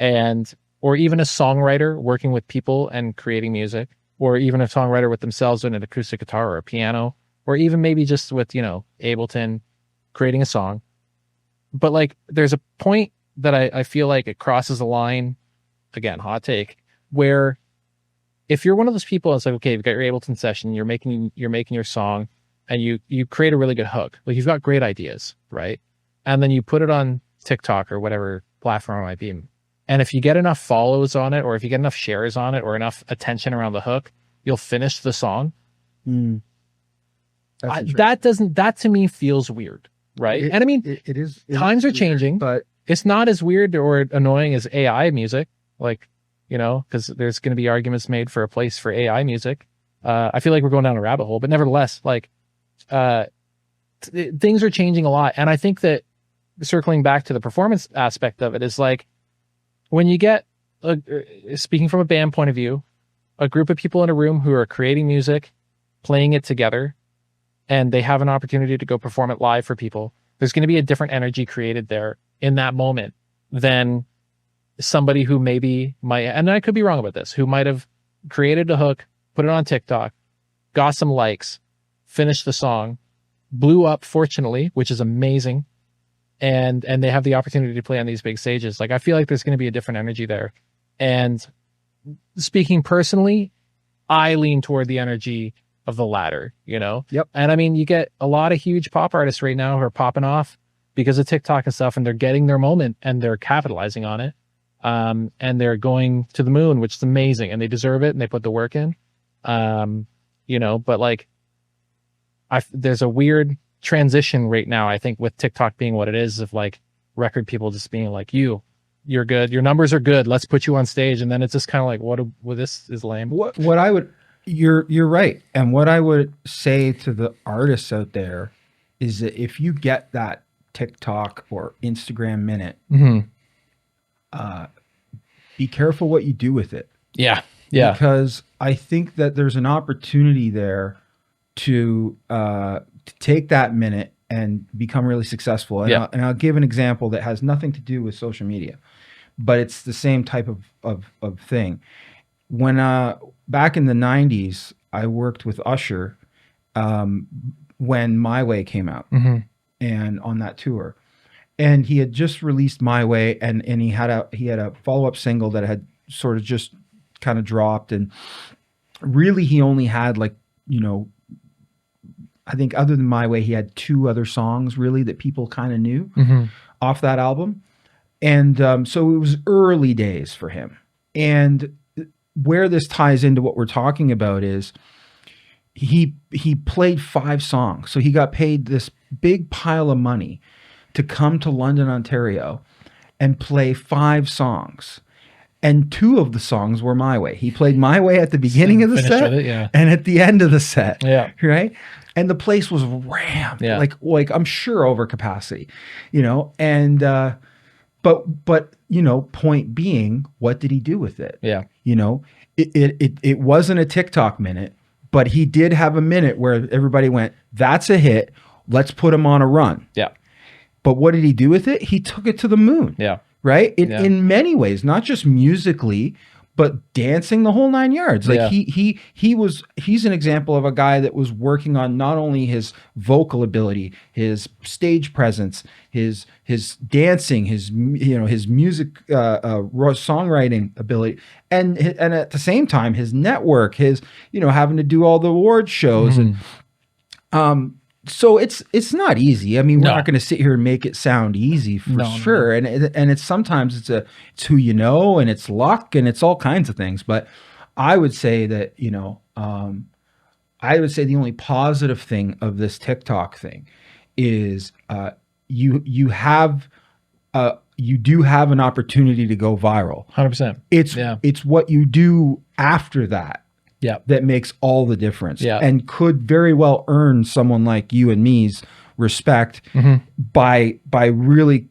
or even a songwriter working with people and creating music, or even a songwriter with themselves with an acoustic guitar or a piano, or even maybe just with, Ableton creating a song. But like, there's a point that I feel like it crosses a line, again, hot take, where if you're one of those people, it's like, okay, you've got your Ableton session, you're making your song, and you create a really good hook. Like, you've got great ideas, right? And then you put it on TikTok or whatever platform it might be. And if you get enough follows on it, or if you get enough shares on it, or enough attention around the hook, you'll finish the song. That to me feels weird, right? And I mean, it is. Times are changing, but it's not as weird or annoying as AI music, like, because there's going to be arguments made for a place for AI music. I feel like we're going down a rabbit hole, but nevertheless, like, things are changing a lot. And I think that circling back to the performance aspect of it is like, when you get, speaking from a band point of view, a group of people in a room who are creating music, playing it together, and they have an opportunity to go perform it live for people, there's going to be a different energy created there in that moment than somebody who maybe might, and I could be wrong about this, who might have created a hook, put it on TikTok, got some likes, finished the song, blew up, fortunately, which is amazing. And they have the opportunity to play on these big stages. Like, I feel like there's going to be a different energy there. And speaking personally, I lean toward the energy of the latter, Yep. And I mean, you get a lot of huge pop artists right now who are popping off because of TikTok and stuff, and they're getting their moment and they're capitalizing on it. And they're going to the moon, which is amazing, and they deserve it, and they put the work in. But like, there's a weird transition right now, I think, with TikTok being what it is, of like record people just being like, you're good, your numbers are good, let's put you on stage. And then it's just kind of like, what this is lame. What I would, you're right. And what I would say to the artists out there is that if you get that TikTok or Instagram minute, be careful what you do with it. Yeah. Because I think that there's an opportunity there to take that minute and become really successful. And I'll give an example that has nothing to do with social media, but it's the same type of thing. When back in the 90s, I worked with Usher when My Way came out, and on that tour. And he had just released My Way, and he had a follow-up single that had sort of just kind of dropped, and really he only had like, I think other than My Way, he had 2 other songs really that people kind of knew off that album. And so it was early days for him. And where this ties into what we're talking about is he played 5 songs. So he got paid this big pile of money to come to London, Ontario and play 5 songs. And 2 of the songs were My Way. He played My Way at the beginning of the set and at the end of the set. Yeah. Right? And the place was rammed. Yeah. Like I'm sure over capacity, and but point being, what did he do with it? Yeah. It wasn't a TikTok minute, but he did have a minute where everybody went, that's a hit. Let's put him on a run. Yeah. But what did he do with it? He took it to the moon. Yeah. Right? In many ways, not just musically, but dancing, the whole 9 yards. Like he's an example of a guy that was working on not only his vocal ability, his stage presence, his dancing, his music, songwriting ability, and at the same time, his network, his, having to do all the award shows. And, so it's not easy. I mean, we're not going to sit here and make it sound easy for sure. And it's sometimes it's who you know, and it's luck, and it's all kinds of things. But I would say that, I would say the only positive thing of this TikTok thing is you do have an opportunity to go viral. 100%. It's what you do after that. Yeah, that makes all the difference. Yeah. And could very well earn someone like you and me's respect by really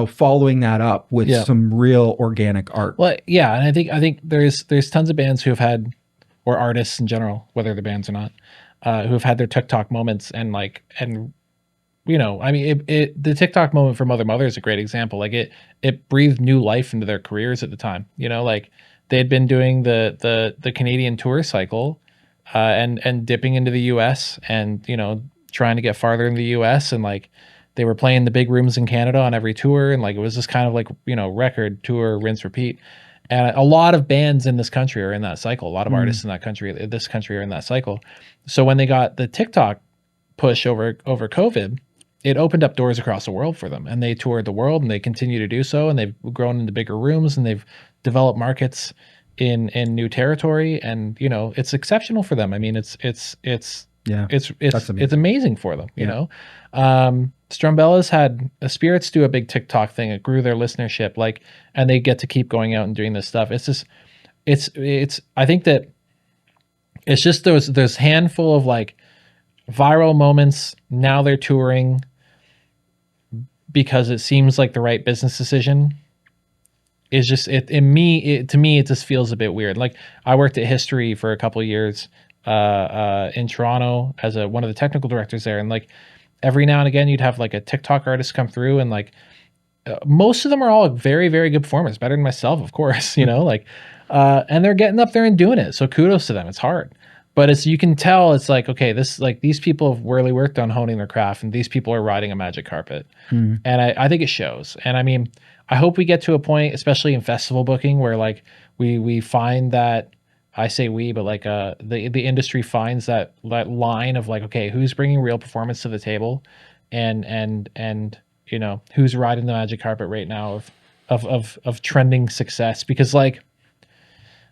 following that up with Yeah. some real organic art. Well, yeah, and I think there's tons of bands who have had, or artists in general, whether they're bands or not, who have had their TikTok moments, and I mean, the TikTok moment for Mother Mother is a great example. Like it breathed new life into their careers at the time. Like they had been doing the Canadian tour cycle, and dipping into the U.S. and trying to get farther in the U.S. and like they were playing the big rooms in Canada on every tour, and like it was just kind of like record tour, rinse, repeat. And a lot of bands in this country are in that cycle. A lot of artists in this country are in that cycle. So when they got the TikTok push over COVID, it opened up doors across the world for them, and they toured the world, and they continue to do so, and they've grown into bigger rooms, and they've developed markets in new territory, and it's exceptional for them. I mean, it's amazing for them. Strumbella's had Spirits do a big TikTok thing. It grew their listenership, like, and they get to keep going out and doing this stuff. It's just, I think that it's just those handful of like viral moments. Now they're touring because it seems like the right business decision. Is just to me it just feels a bit weird. Like I worked at History for a couple of years in Toronto as one of the technical directors there, and like every now and again you'd have like a TikTok artist come through, and like most of them are all very, very good performers, better than myself, of course, like and they're getting up there and doing it, so kudos to them. It's hard, but as you can tell, it's like, okay, these people have really worked on honing their craft, and these people are riding a magic carpet. And I think it shows. And I mean, I hope we get to a point, especially in festival booking, where like we find that, I say we, but like the industry finds that line of like, okay, who's bringing real performance to the table, and who's riding the magic carpet right now of trending success. Because like,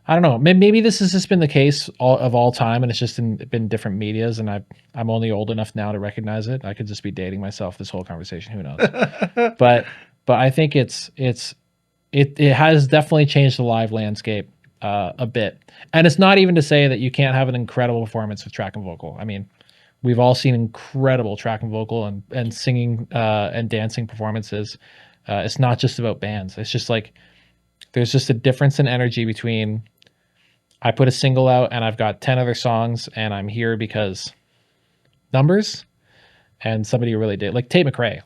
I don't know, maybe this has just been the case of all time, and it's just been different medias, and I'm only old enough now to recognize it. I could just be dating myself this whole conversation, who knows? but I think it has definitely changed the live landscape a bit. And it's not even to say that you can't have an incredible performance with track and vocal. I mean, we've all seen incredible track and vocal and singing and dancing performances. It's not just about bands. It's just like there's just a difference in energy between I put a single out and I've got 10 other songs and I'm here because numbers, and somebody who really did, like Tate McRae,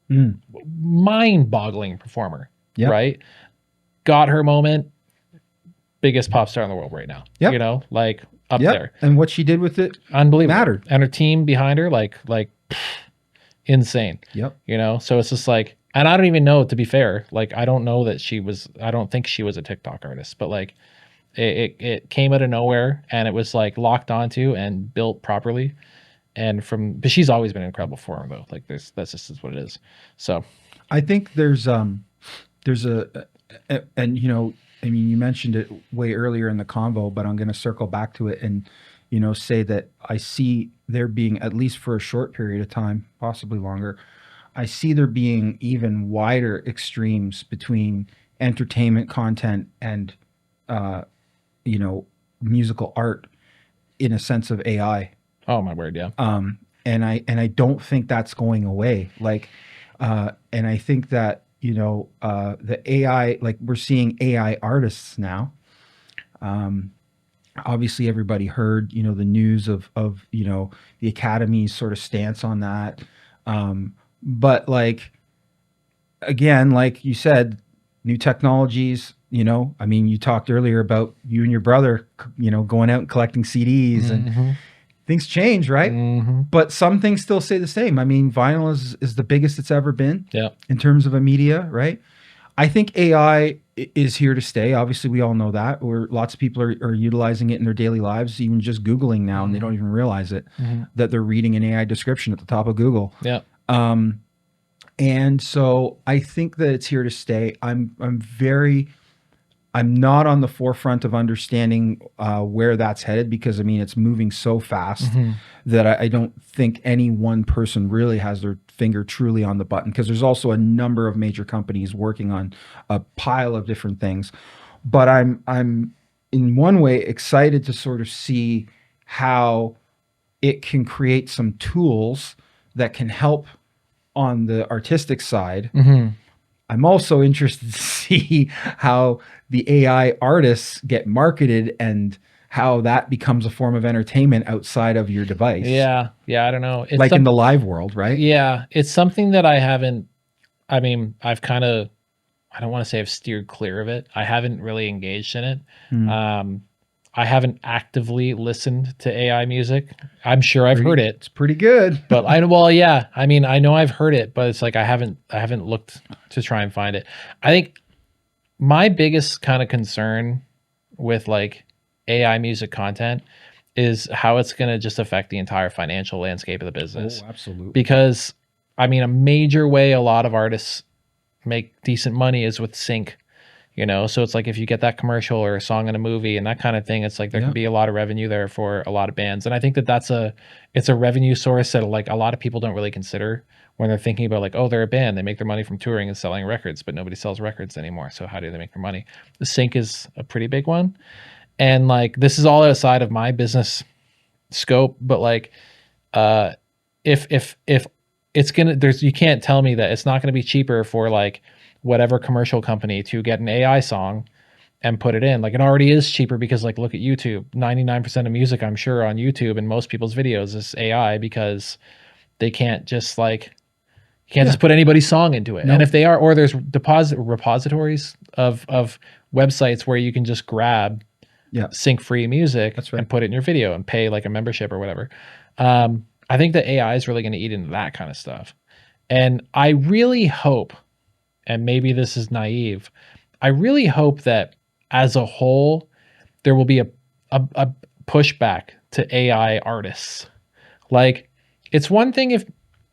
mind-boggling performer, right? Got her moment, biggest pop star in the world right now. Like up there. And what she did with it, unbelievable, mattered. mattered. And her team behind her, like insane. So it's just like, and I don't even know, to be fair, like I don't think she was a TikTok artist, but like it came out of nowhere, and it was like locked onto and built properly. But she's always been an incredible performer though. Like that's just what it is. So I think there's and I mean, you mentioned it way earlier in the convo, but I'm going to circle back to it and, say that I see there being, at least for a short period of time, possibly longer, I see there being even wider extremes between entertainment content and, musical art in a sense of AI. Oh my word. Yeah. And I don't think that's going away. Like, and I think that, the AI, like we're seeing AI artists now. Obviously everybody heard, the news of, the Academy's sort of stance on that. But like, again, like you said, new technologies, I mean, you talked earlier about you and your brother, going out and collecting CDs and things change, right? But some things still stay the same. I mean, vinyl is the biggest it's ever been in terms of a media, right? I think AI is here to stay. Obviously, we all know that. Or lots of people are utilizing it in their daily lives, even just Googling now, and they don't even realize it, that they're reading an AI description at the top of Google. And so I think that it's here to stay. I'm not on the forefront of understanding where that's headed, because I mean, it's moving so fast that I don't think any one person really has their finger truly on the button, because there's also a number of major companies working on a pile of different things. But I'm in one way excited to sort of see how it can create some tools that can help on the artistic side, I'm also interested to see how the AI artists get marketed and how that becomes a form of entertainment outside of your device. Yeah. Yeah. I don't know. It's like in the live world, right? Yeah. It's something that I haven't, I mean, I've kind of, I don't want to say I've steered clear of it. I haven't really engaged in it. Mm. I haven't actively listened to AI music. I'm sure I've heard it. It's pretty good. But well, yeah. I mean, I know I've heard it, but it's like I haven't looked to try and find it. I think my biggest kind of concern with like AI music content is how it's going to just affect the entire financial landscape of the business. Oh, absolutely. Because I mean, a major way a lot of artists make decent money is with sync, so it's like if you get that commercial or a song in a movie and that kind of thing, it's like there can be a lot of revenue there for a lot of bands. And I think that it's a revenue source that like a lot of people don't really consider when they're thinking about like, oh, they're a band, they make their money from touring and selling records, but nobody sells records anymore, so how do they make their money? The sync is a pretty big one. And like this is all outside of my business scope, but like if it's gonna, you can't tell me that it's not gonna be cheaper for like whatever commercial company to get an AI song and put it in. Like it already is cheaper because like look at YouTube. 99% of music I'm sure on YouTube and most people's videos is AI because they can't just like just put anybody's song into it. Nope. And if they are, or there's repositories of websites where you can just grab sync free music and put it in your video and pay like a membership or whatever. I think that AI is really going to eat into that kind of stuff. And I really hope, and maybe this is naive, I really hope that as a whole, there will be a pushback to AI artists. Like, it's one thing if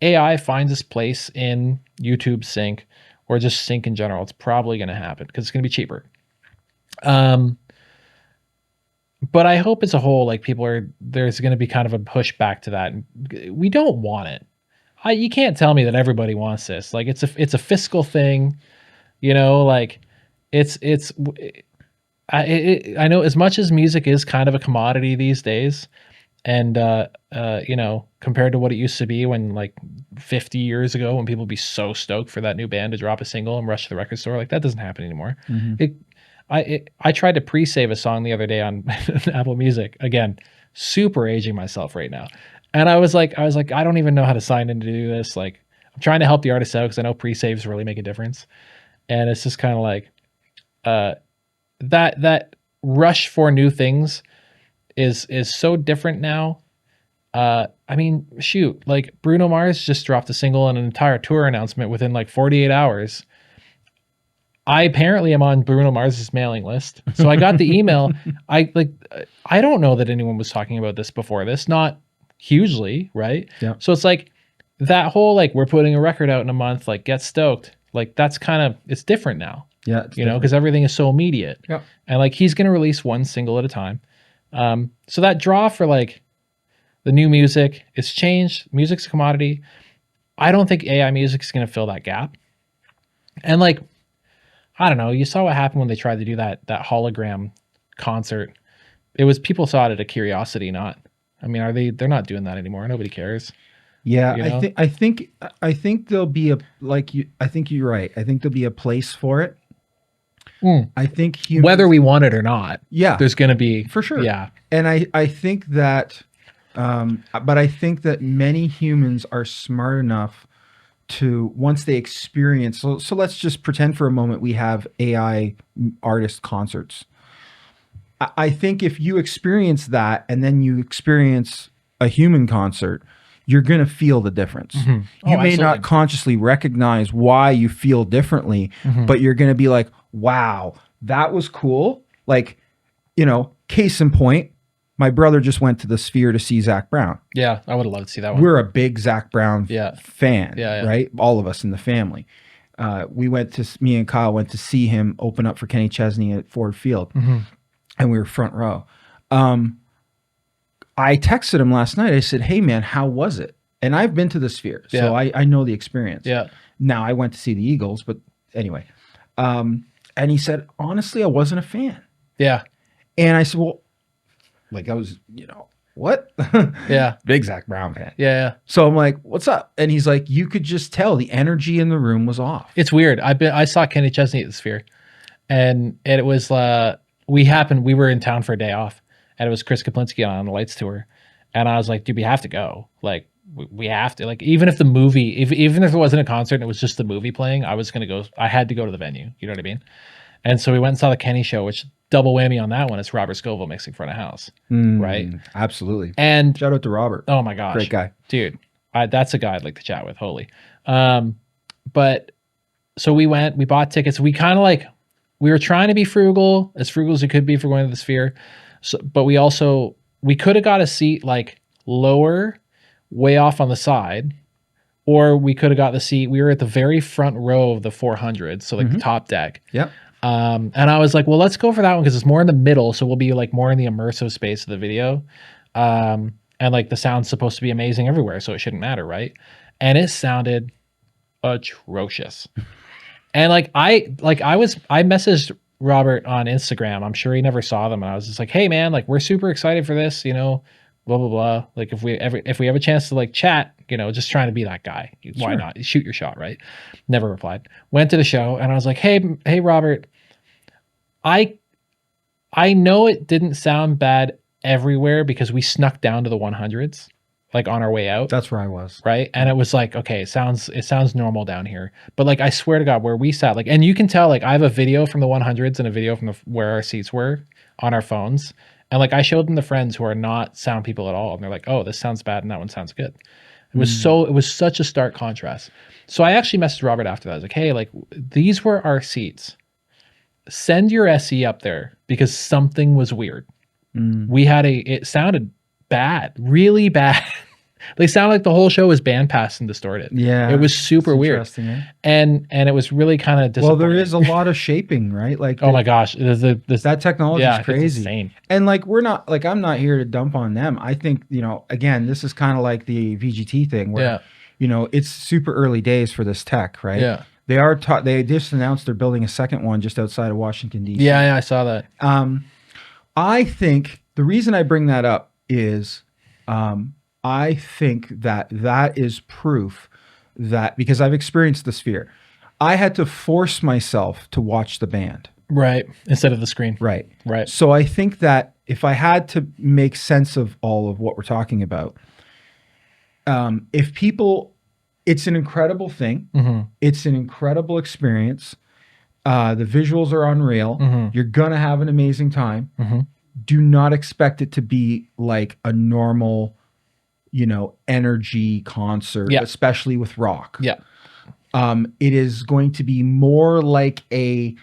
AI finds its place in YouTube sync or just sync in general. It's probably going to happen because it's going to be cheaper. But I hope as a whole, like there's going to be kind of a pushback to that. We don't want it. You can't tell me that everybody wants this. Like it's a fiscal thing, like I know as much as music is kind of a commodity these days and, compared to what it used to be when like 50 years ago, when people would be so stoked for that new band to drop a single and rush to the record store, like that doesn't happen anymore. Mm-hmm. I tried to pre-save a song the other day on Apple Music. Again, super aging myself right now. And I was like, I don't even know how to sign in to do this. Like, I'm trying to help the artists out because I know pre-saves really make a difference. And it's just kind of like, that rush for new things is so different now. I mean, shoot, like Bruno Mars just dropped a single and an entire tour announcement within like 48 hours. I apparently am on Bruno Mars's mailing list. So I got the email. I don't know that anyone was talking about this before this, not hugely, right? Yeah. So it's like that whole, like, we're putting a record out in a month, like get stoked. Like that's kind of, it's different now. Yeah. Because everything is so immediate. Yeah. And like he's going to release one single at a time. So that draw for like the new music, it's changed. Music's a commodity. I don't think AI music is going to fill that gap. And like, I don't know. You saw what happened when they tried to do that hologram concert. It was, people saw it at a curiosity, not. I mean, they're not doing that anymore. Nobody cares. Yeah, I think there'll be I think you're right. I think there'll be a place for it. I think whether we want it or not, there's going to be, for sure. Yeah. And I think that, but I think that many humans are smart enough to, once they experience, so let's just pretend for a moment we have AI artist concerts. I think if you experience that and then you experience a human concert, you're going to feel the difference. Mm-hmm. You may not consciously recognize why you feel differently, but you're going to be like, wow, that was cool. Like, case in point, my brother just went to the Sphere to see Zach Brown. Yeah, I would have loved to see that one. We're a big Zach Brown fan, yeah. Right? All of us in the family. Me and Kyle went to see him open up for Kenny Chesney at Ford Field, and we were front row. I texted him last night. I said, hey, man, how was it? And I've been to the Sphere, so I know the experience. Yeah. Now, I went to see the Eagles, but anyway. And he said, honestly, I wasn't a fan. Yeah. And I said, well, like I was, what? Yeah. Big Zach Brown fan. Yeah. So I'm like, what's up? And he's like, you could just tell the energy in the room was off. It's weird. I saw Kenny Chesney at the Sphere, and it was we were in town for a day off, and it was Chris Kaplinski on the Lights tour, and I was like, dude, we have to go. Like we have to. Like even if the movie, even if it wasn't a concert and it was just the movie playing, I was gonna go. I had to go to the venue. You know what I mean? And so we went and saw the Kenny show, which double whammy on that one. It's Robert Scoville mixing front of house, right? Absolutely. And shout out to Robert. Oh my gosh, great guy, dude. That's a guy I'd like to chat with. Holy. But so we went, we bought tickets. We kind of like, we were trying to be frugal as we could be for going to the Sphere. So, but we could have got a seat like lower, way off on the side, or we could have got the seat. We were at the very front row of the 400, so like the top deck. Yep. And I was like, well, let's go for that one because it's more in the middle, so we'll be like more in the immersive space of the video. And like the sound's supposed to be amazing everywhere, so it shouldn't matter, right? And it sounded atrocious. And I messaged Robert on Instagram. I'm sure he never saw them, and I was just like, hey man, like we're super excited for this, blah blah blah. Like if we have a chance to like chat, just trying to be that guy. Why not? Shoot your shot, right? Never replied. Went to the show and I was like, hey Robert, I know it didn't sound bad everywhere because we snuck down to the 100s like on our way out. That's where I was. Right. And it was like, okay, it sounds normal down here. But like I swear to God, where we sat, like, and you can tell, like I have a video from the 100s and a video from where our seats were on our phones. And like I showed them to friends who are not sound people at all. And they're like, oh, this sounds bad and that one sounds good. It was such a stark contrast. So I actually messaged Robert after that. I was like, hey, like these were our seats. Send your SE up there because something was weird. It sounded bad, really bad. They sound like the whole show was bandpassed and distorted. Yeah. It was super weird. And it was really kind of disappointing. Well, there is a lot of shaping, right? Like oh my gosh. That technology is crazy. It's insane. And like I'm not here to dump on them. I think, again, this is kind of like the VGT thing where it's super early days for this tech, right? Yeah. They just announced they're building a second one just outside of Washington, D.C. Yeah, I saw that. I think the reason I bring that up is I think that is proof that, because I've experienced the Sphere, I had to force myself to watch the band. Right. Instead of the screen. Right. Right. So I think that if I had to make sense of all of what we're talking about, it's an incredible thing. It's an incredible experience. The visuals are unreal. You're going to have an amazing time. Do not expect it to be like a normal, energy concert, especially with rock. Yeah. It is going to be more like a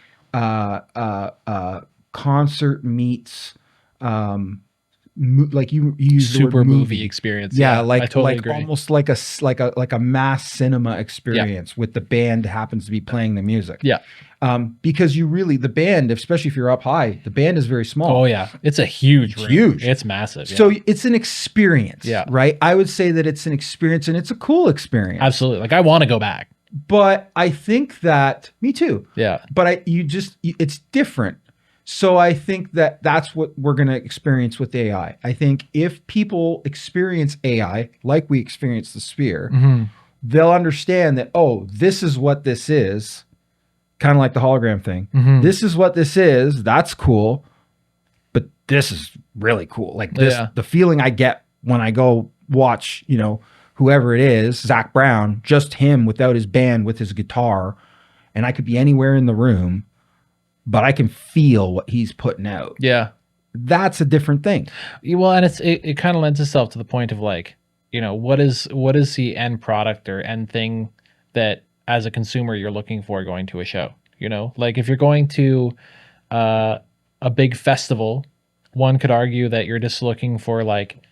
concert meets like you use super movie experience. Yeah, like I totally agree. Almost like a mass cinema experience with the band happens to be playing the music. Yeah. Because the band, especially if you're up high, the band is very small. Oh yeah, it's a huge room. Huge. It's massive. Yeah. So it's an experience. Yeah. Right. I would say that it's an experience, and it's a cool experience. Absolutely. Like I want to go back. But I think that me too. Yeah. But it's different. So I think that that's what we're going to experience with AI. I think if people experience AI like we experienced the Sphere, they'll understand that, oh, this is what this is. Kind of like the hologram thing. This is what this is. That's cool. But this is really cool. Like this, the feeling I get when I go watch, whoever it is, Zach Brown, just him without his band, with his guitar, and I could be anywhere in the room, but I can feel what he's putting out. Yeah. That's a different thing. Well, and it kind of lends itself to the point of like, what is the end product or end thing that as a consumer you're looking for going to a show? Like if you're going to a big festival, one could argue that you're just looking for like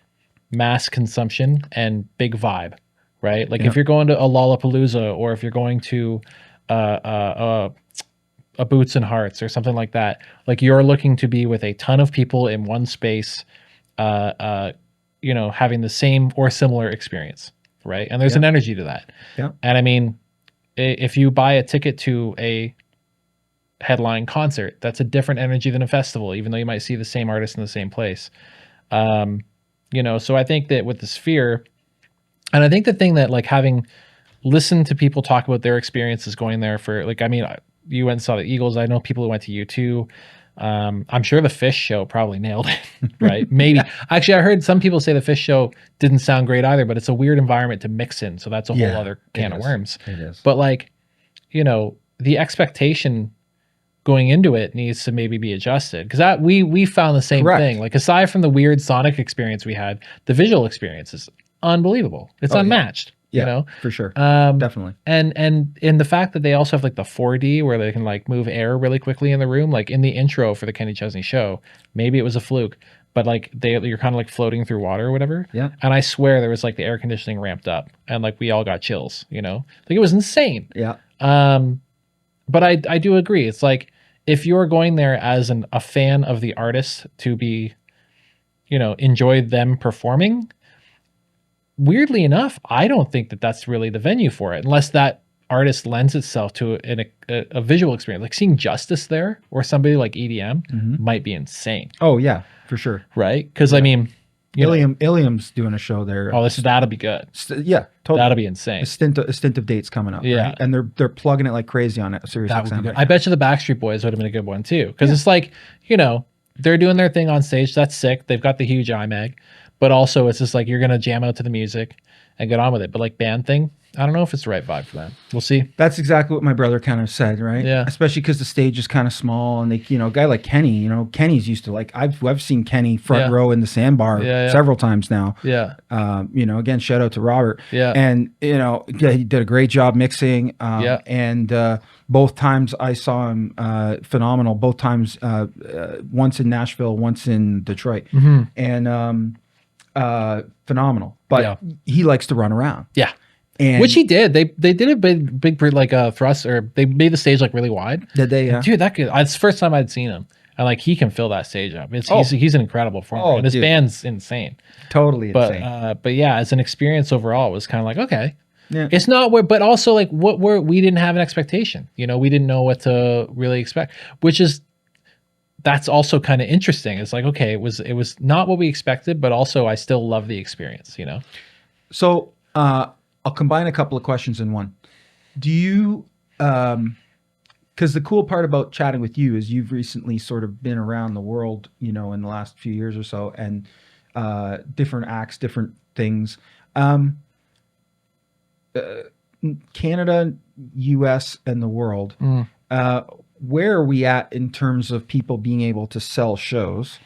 mass consumption and big vibe, right? Like if you're going to a Lollapalooza, or if you're going to a Boots and Hearts or something like that, like you're looking to be with a ton of people in one space, having the same or similar experience, right? And there's an energy to that. Yeah. And I mean, if you buy a ticket to a headline concert, that's a different energy than a festival, even though you might see the same artist in the same place. you know. So I think that with the Sphere, and I think the thing that like having listened to people talk about their experiences going there for like, I mean, you went and saw the Eagles. I know people who went to U2. I'm sure the Fish show probably nailed it, right? Maybe. Yeah. Actually, I heard some people say the Fish show didn't sound great either, but it's a weird environment to mix in. So that's a whole other can of worms. It is. But like, you know, the expectation going into it needs to maybe be adjusted because that we found the same Correct. thing. Like aside from the weird Sonic experience we had, the visual experience is unbelievable. It's unmatched. Yeah, You know, for sure. Definitely. and in the fact that they also have like the 4D where they can like move air really quickly in the room, like in the intro for the Kenny Chesney show, maybe it was a fluke, but like you're kind of like floating through water or whatever. Yeah. And I swear there was like the air conditioning ramped up and like we all got chills, you know, like it was insane. Yeah. But I do agree. It's like if you're going there as a fan of the artist to be, you know, enjoy them performing, weirdly enough, I don't think that that's really the venue for it, unless that artist lends itself to a visual experience. Like seeing Justice there or somebody like EDM might be insane. Oh yeah, for sure. Right? Because I mean, Ilium's doing a show there. Oh, that'll be good. Yeah, totally. That'll be insane. A stint of dates coming up. Yeah, right? And they're plugging it like crazy on it. Sirius that would XM be good. right I bet you the Backstreet Boys would have been a good one too, because it's like, you know, they're doing their thing on stage. That's sick. They've got the huge iMac, but also it's just like you're gonna jam out to the music and get on with it. But like band thing, I don't know if it's the right vibe for them. We'll see. That's exactly what my brother kind of said, right? Yeah. Especially because the stage is kind of small, and they, you know, a guy like Kenny, you know, Kenny's used to like I've seen Kenny front row in the Sandbar several times now. Yeah. You know, again, shout out to Robert. Yeah. And you know, he did a great job mixing. And both times I saw him, phenomenal. Both times, once in Nashville, once in Detroit, and phenomenal. But he likes to run around. Yeah. And which he did. They did a big like thrust, or they made the stage like really wide. Did they? Yeah. Dude, that could. It's the first time I'd seen him, and like he can fill that stage up. He's an incredible performer, and his band's insane. Totally insane. But yeah, as an experience overall, it was kind of like okay. Yeah. It's not where, but also like we didn't have an expectation. You know, we didn't know what to really expect, that's also kind of interesting. It's like okay, it was not what we expected, but also I still love the experience. You know. So I'll combine a couple of questions in one. Do you, because the cool part about chatting with you is you've recently sort of been around the world, you know, in the last few years or so, and different acts, different things. Canada, US, and the world. Where are we at in terms of people being able to sell shows?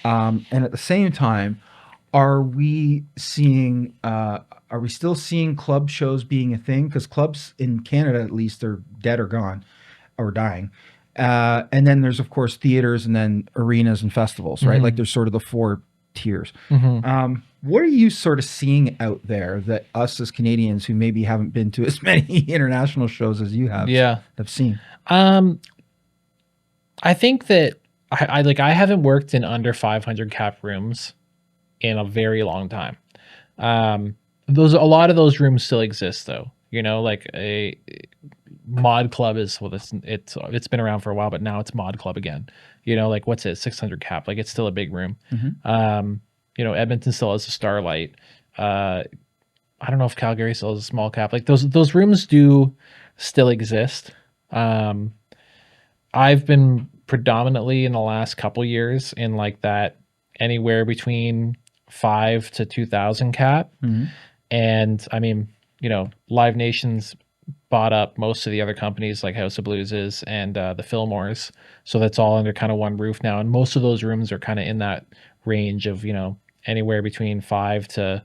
And at the same time, are we still seeing club shows being a thing? Because clubs in Canada, at least, are dead or gone or dying. And then there's, of course, theaters and then arenas and festivals, right? Like there's sort of the four tiers. What are you sort of seeing out there that us as Canadians who maybe haven't been to as many international shows as you have, have seen? I think that I haven't worked in under 500 cap rooms in a very long time. A lot of those rooms still exist though. You know, like a mod club it's been around for a while, but now it's mod club again. You know, like what's it, 600 cap? Like it's still a big room. You know, Edmonton still has a Starlight. I don't know if Calgary still has a small cap. Like those rooms do still exist. I've been predominantly in the last couple years in like that anywhere between 5 to 2,000 cap. And I mean, you know, Live Nation's bought up most of the other companies like House of Blues and the Fillmores. So that's all under kind of one roof now. And most of those rooms are kind of in that range of, you know, anywhere between 5 to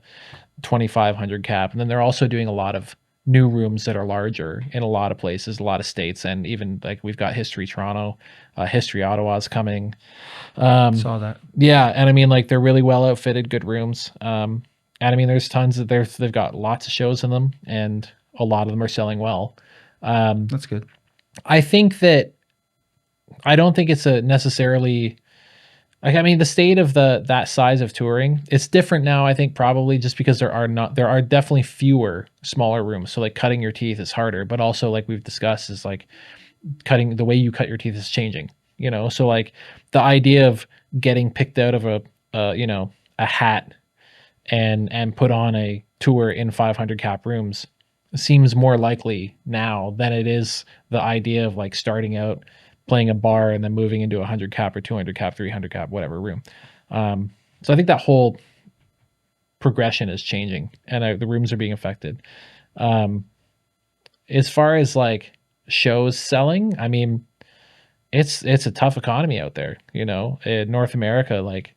2,500 cap. And then they're also doing a lot of new rooms that are larger in a lot of places, a lot of states. And even like we've got History Toronto, History Ottawa's coming. Saw that. Yeah. And I mean, like they're really well outfitted, good rooms. And I mean, there's tons of they've got lots of shows in them and a lot of them are selling well. That's good. I don't think it's a necessarily like, I mean, the state of that size of touring, it's different now, I think probably just because there are definitely fewer smaller rooms. So like cutting your teeth is harder, but also like we've discussed is like the way you cut your teeth is changing, you know? So like the idea of getting picked out of a hat and put on a tour in 500 cap rooms seems more likely now than it is the idea of like starting out playing a bar and then moving into a 100 cap or 200 cap, 300 cap, whatever room. So I think that whole progression is changing, and the rooms are being affected. As far as like shows selling, I mean, it's a tough economy out there. You know, in North America, like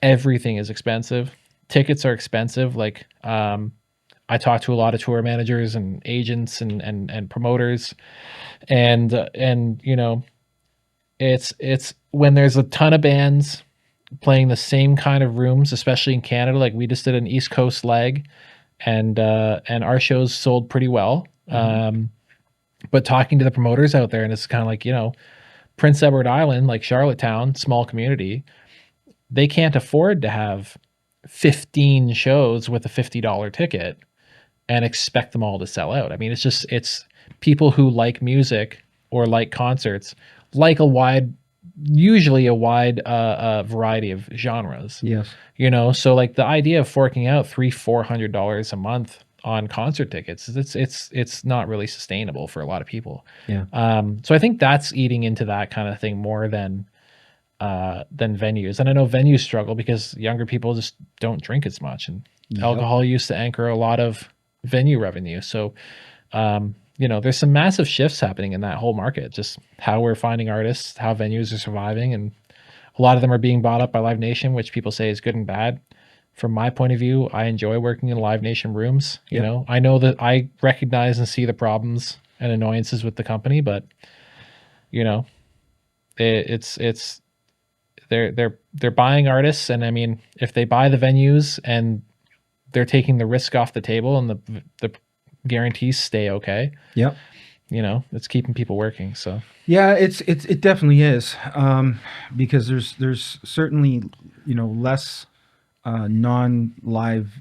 everything is expensive. Tickets are expensive. Like, I talk to a lot of tour managers and agents and promoters, and you know, it's when there's a ton of bands playing the same kind of rooms, especially in Canada. Like we just did an East Coast leg, and our shows sold pretty well. But talking to the promoters out there, and it's kind of like, you know, Prince Edward Island, like Charlottetown, small community, they can't afford to have 15 shows with a $50 ticket and expect them all to sell out. I mean, it's people who like music or like concerts, like usually a wide variety of genres. Yes. You know, so like the idea of forking out $300-400 a month on concert tickets, it's not really sustainable for a lot of people. Yeah. So I think that's eating into that kind of thing more than venues. And I know venues struggle because younger people just don't drink as much, and alcohol used to anchor a lot of venue revenue. So, you know, there's some massive shifts happening in that whole market, just how we're finding artists, how venues are surviving. And a lot of them are being bought up by Live Nation, which people say is good and bad. From my point of view, I enjoy working in Live Nation rooms. You know, I know that I recognize and see the problems and annoyances with the company, but you know, they're buying artists, and I mean, if they buy the venues and they're taking the risk off the table and the guarantees stay okay. Yep. You know, it's keeping people working. So yeah, it definitely is, because there's certainly, you know, less non-live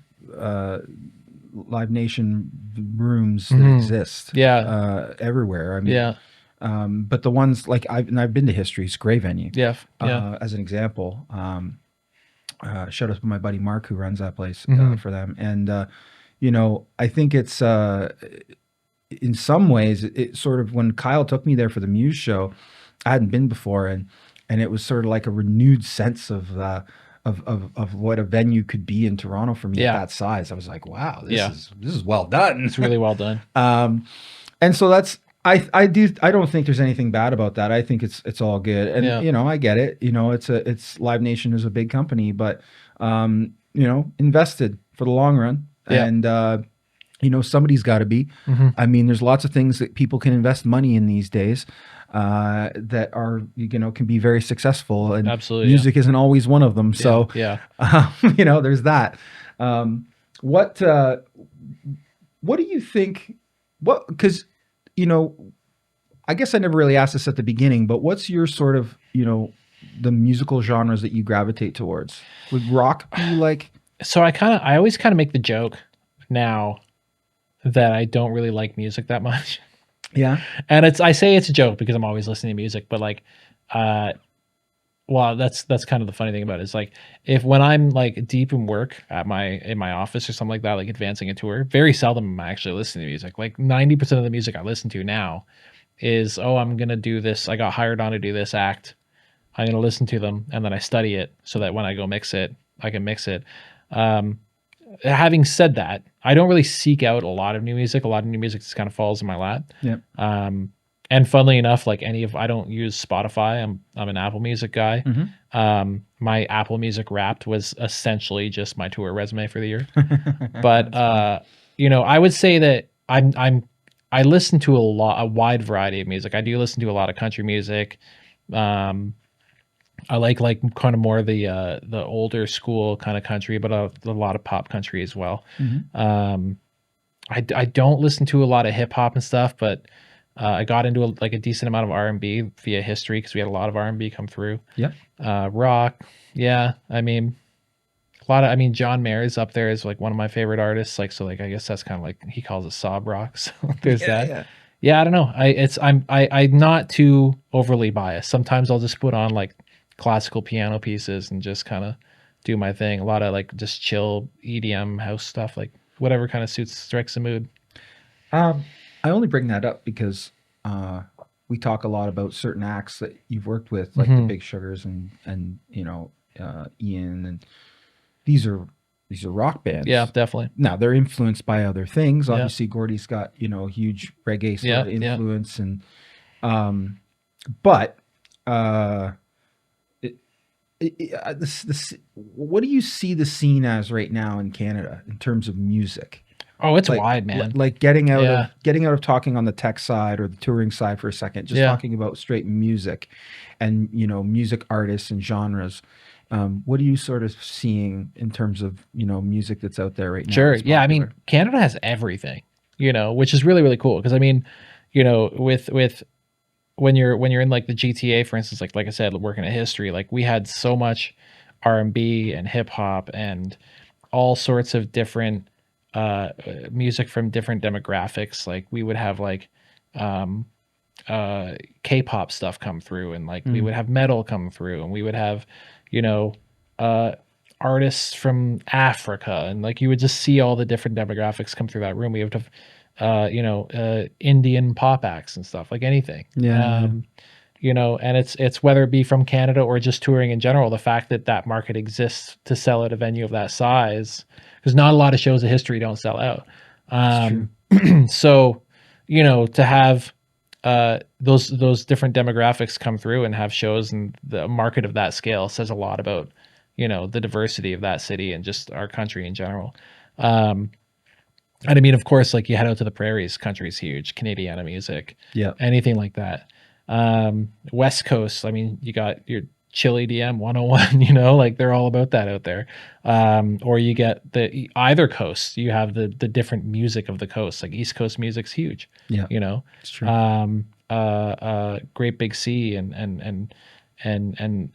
Live Nation rooms that exist. Yeah. Everywhere. I mean, yeah. But the ones like I've been to History's Grey Venue. Yeah. Yeah. As an example, shout out to my buddy Mark who runs that place for them, and you know, I think it's in some ways it sort of, when Kyle took me there for the Muse show, I hadn't been before, and it was sort of like a renewed sense of what a venue could be in Toronto for me at that size. I was like, wow, this is well done. It's really well done. And so that's, I don't think there's anything bad about that. I think it's all good. And you know, I get it. You know, it's Live Nation is a big company, but you know, invested for the long run. And you know, somebody's got to be. I mean, there's lots of things that people can invest money in these days that are, you know, can be very successful, and absolutely, music isn't always one of them. So you know, there's that. What do you think? Because you know, I guess I never really asked this at the beginning, but what's your sort of, you know, the musical genres that you gravitate towards? Would rock be like? So I always kind of make the joke now that I don't really like music that much. Yeah. And I say it's a joke because I'm always listening to music, but like, well, that's kind of the funny thing about it, is like, when I'm like deep in work in my office or something like that, like advancing a tour, very seldom am I actually listening to music. Like 90% of the music I listen to now is, oh, I'm going to do this. I got hired on to do this act. I'm going to listen to them, and then I study it so that when I go mix it, I can mix it. Having said that, I don't really seek out a lot of new music. A lot of new music just kind of falls in my lap. Yeah. And funnily enough, like I don't use Spotify. I'm an Apple Music guy. My Apple Music Wrapped was essentially just my tour resume for the year. But you know, I would say that I listen to a wide variety of music. I do listen to a lot of country music. I like kind of more the older school kind of country, but a lot of pop country as well. I don't listen to a lot of hip hop and stuff, but I got into a decent amount of R&B via History because we had a lot of R&B come through. Yeah. Rock. Yeah. I mean, John Mayer is up there as like one of my favorite artists. Like, so like, I guess that's kind of like, he calls it sob rock. So there's that. Yeah. I don't know. I'm not too overly biased. Sometimes I'll just put on like classical piano pieces and just kind of do my thing. A lot of like just chill EDM house stuff, like whatever kind of strikes the mood. I only bring that up because uh, we talk a lot about certain acts that you've worked with, like the Hmm. Big Sugars and Ian, and these are these are rock Yeah, bands. definitely. Now they're influenced by other things. Yeah, Obviously, Gordy's got huge reggae sort yeah, of yeah. influence, and um, but uh, what do you see the scene as right now in Canada in terms of music? Oh, it's Like wide, man. like Yeah, getting out of talking on the tech side or the touring side for a second, just yeah. talking about straight music and music artists and genres. What are you sort of seeing in terms of music that's out there right now Sure. that's Yeah, I mean, popular? Canada has everything, which is really, really cool. Because I mean, with when you're in like the GTA, for instance, like I said, working at history, like we had so much R&B and hip hop and all sorts of different music from different demographics. Like we would have like um K-pop stuff come through, and like we Mm, would have metal come through, and we would have, you know, uh artists from Africa, and like you would just see all the different demographics come through that room. We would have Indian pop acts and stuff, like anything. yeah, yeah, And it's whether it be from Canada or just touring in general, the fact that that market exists to sell at a venue of that size, because not a lot of shows of history don't sell out. it's true. Um, so, to have those different demographics come through and have shows and the market of that scale says a lot about, the diversity of that city and just our country in general. Um, and I mean, of course, like you head out to the prairies, country's huge, Canadiana music, Yeah, anything like that. West Coast, I mean, you got your Chili DM 101, like they're all about that out there. Or you get either coast, you have the different music of the coast. Like East Coast music's huge, yeah, you know. it's true. Great Big Sea and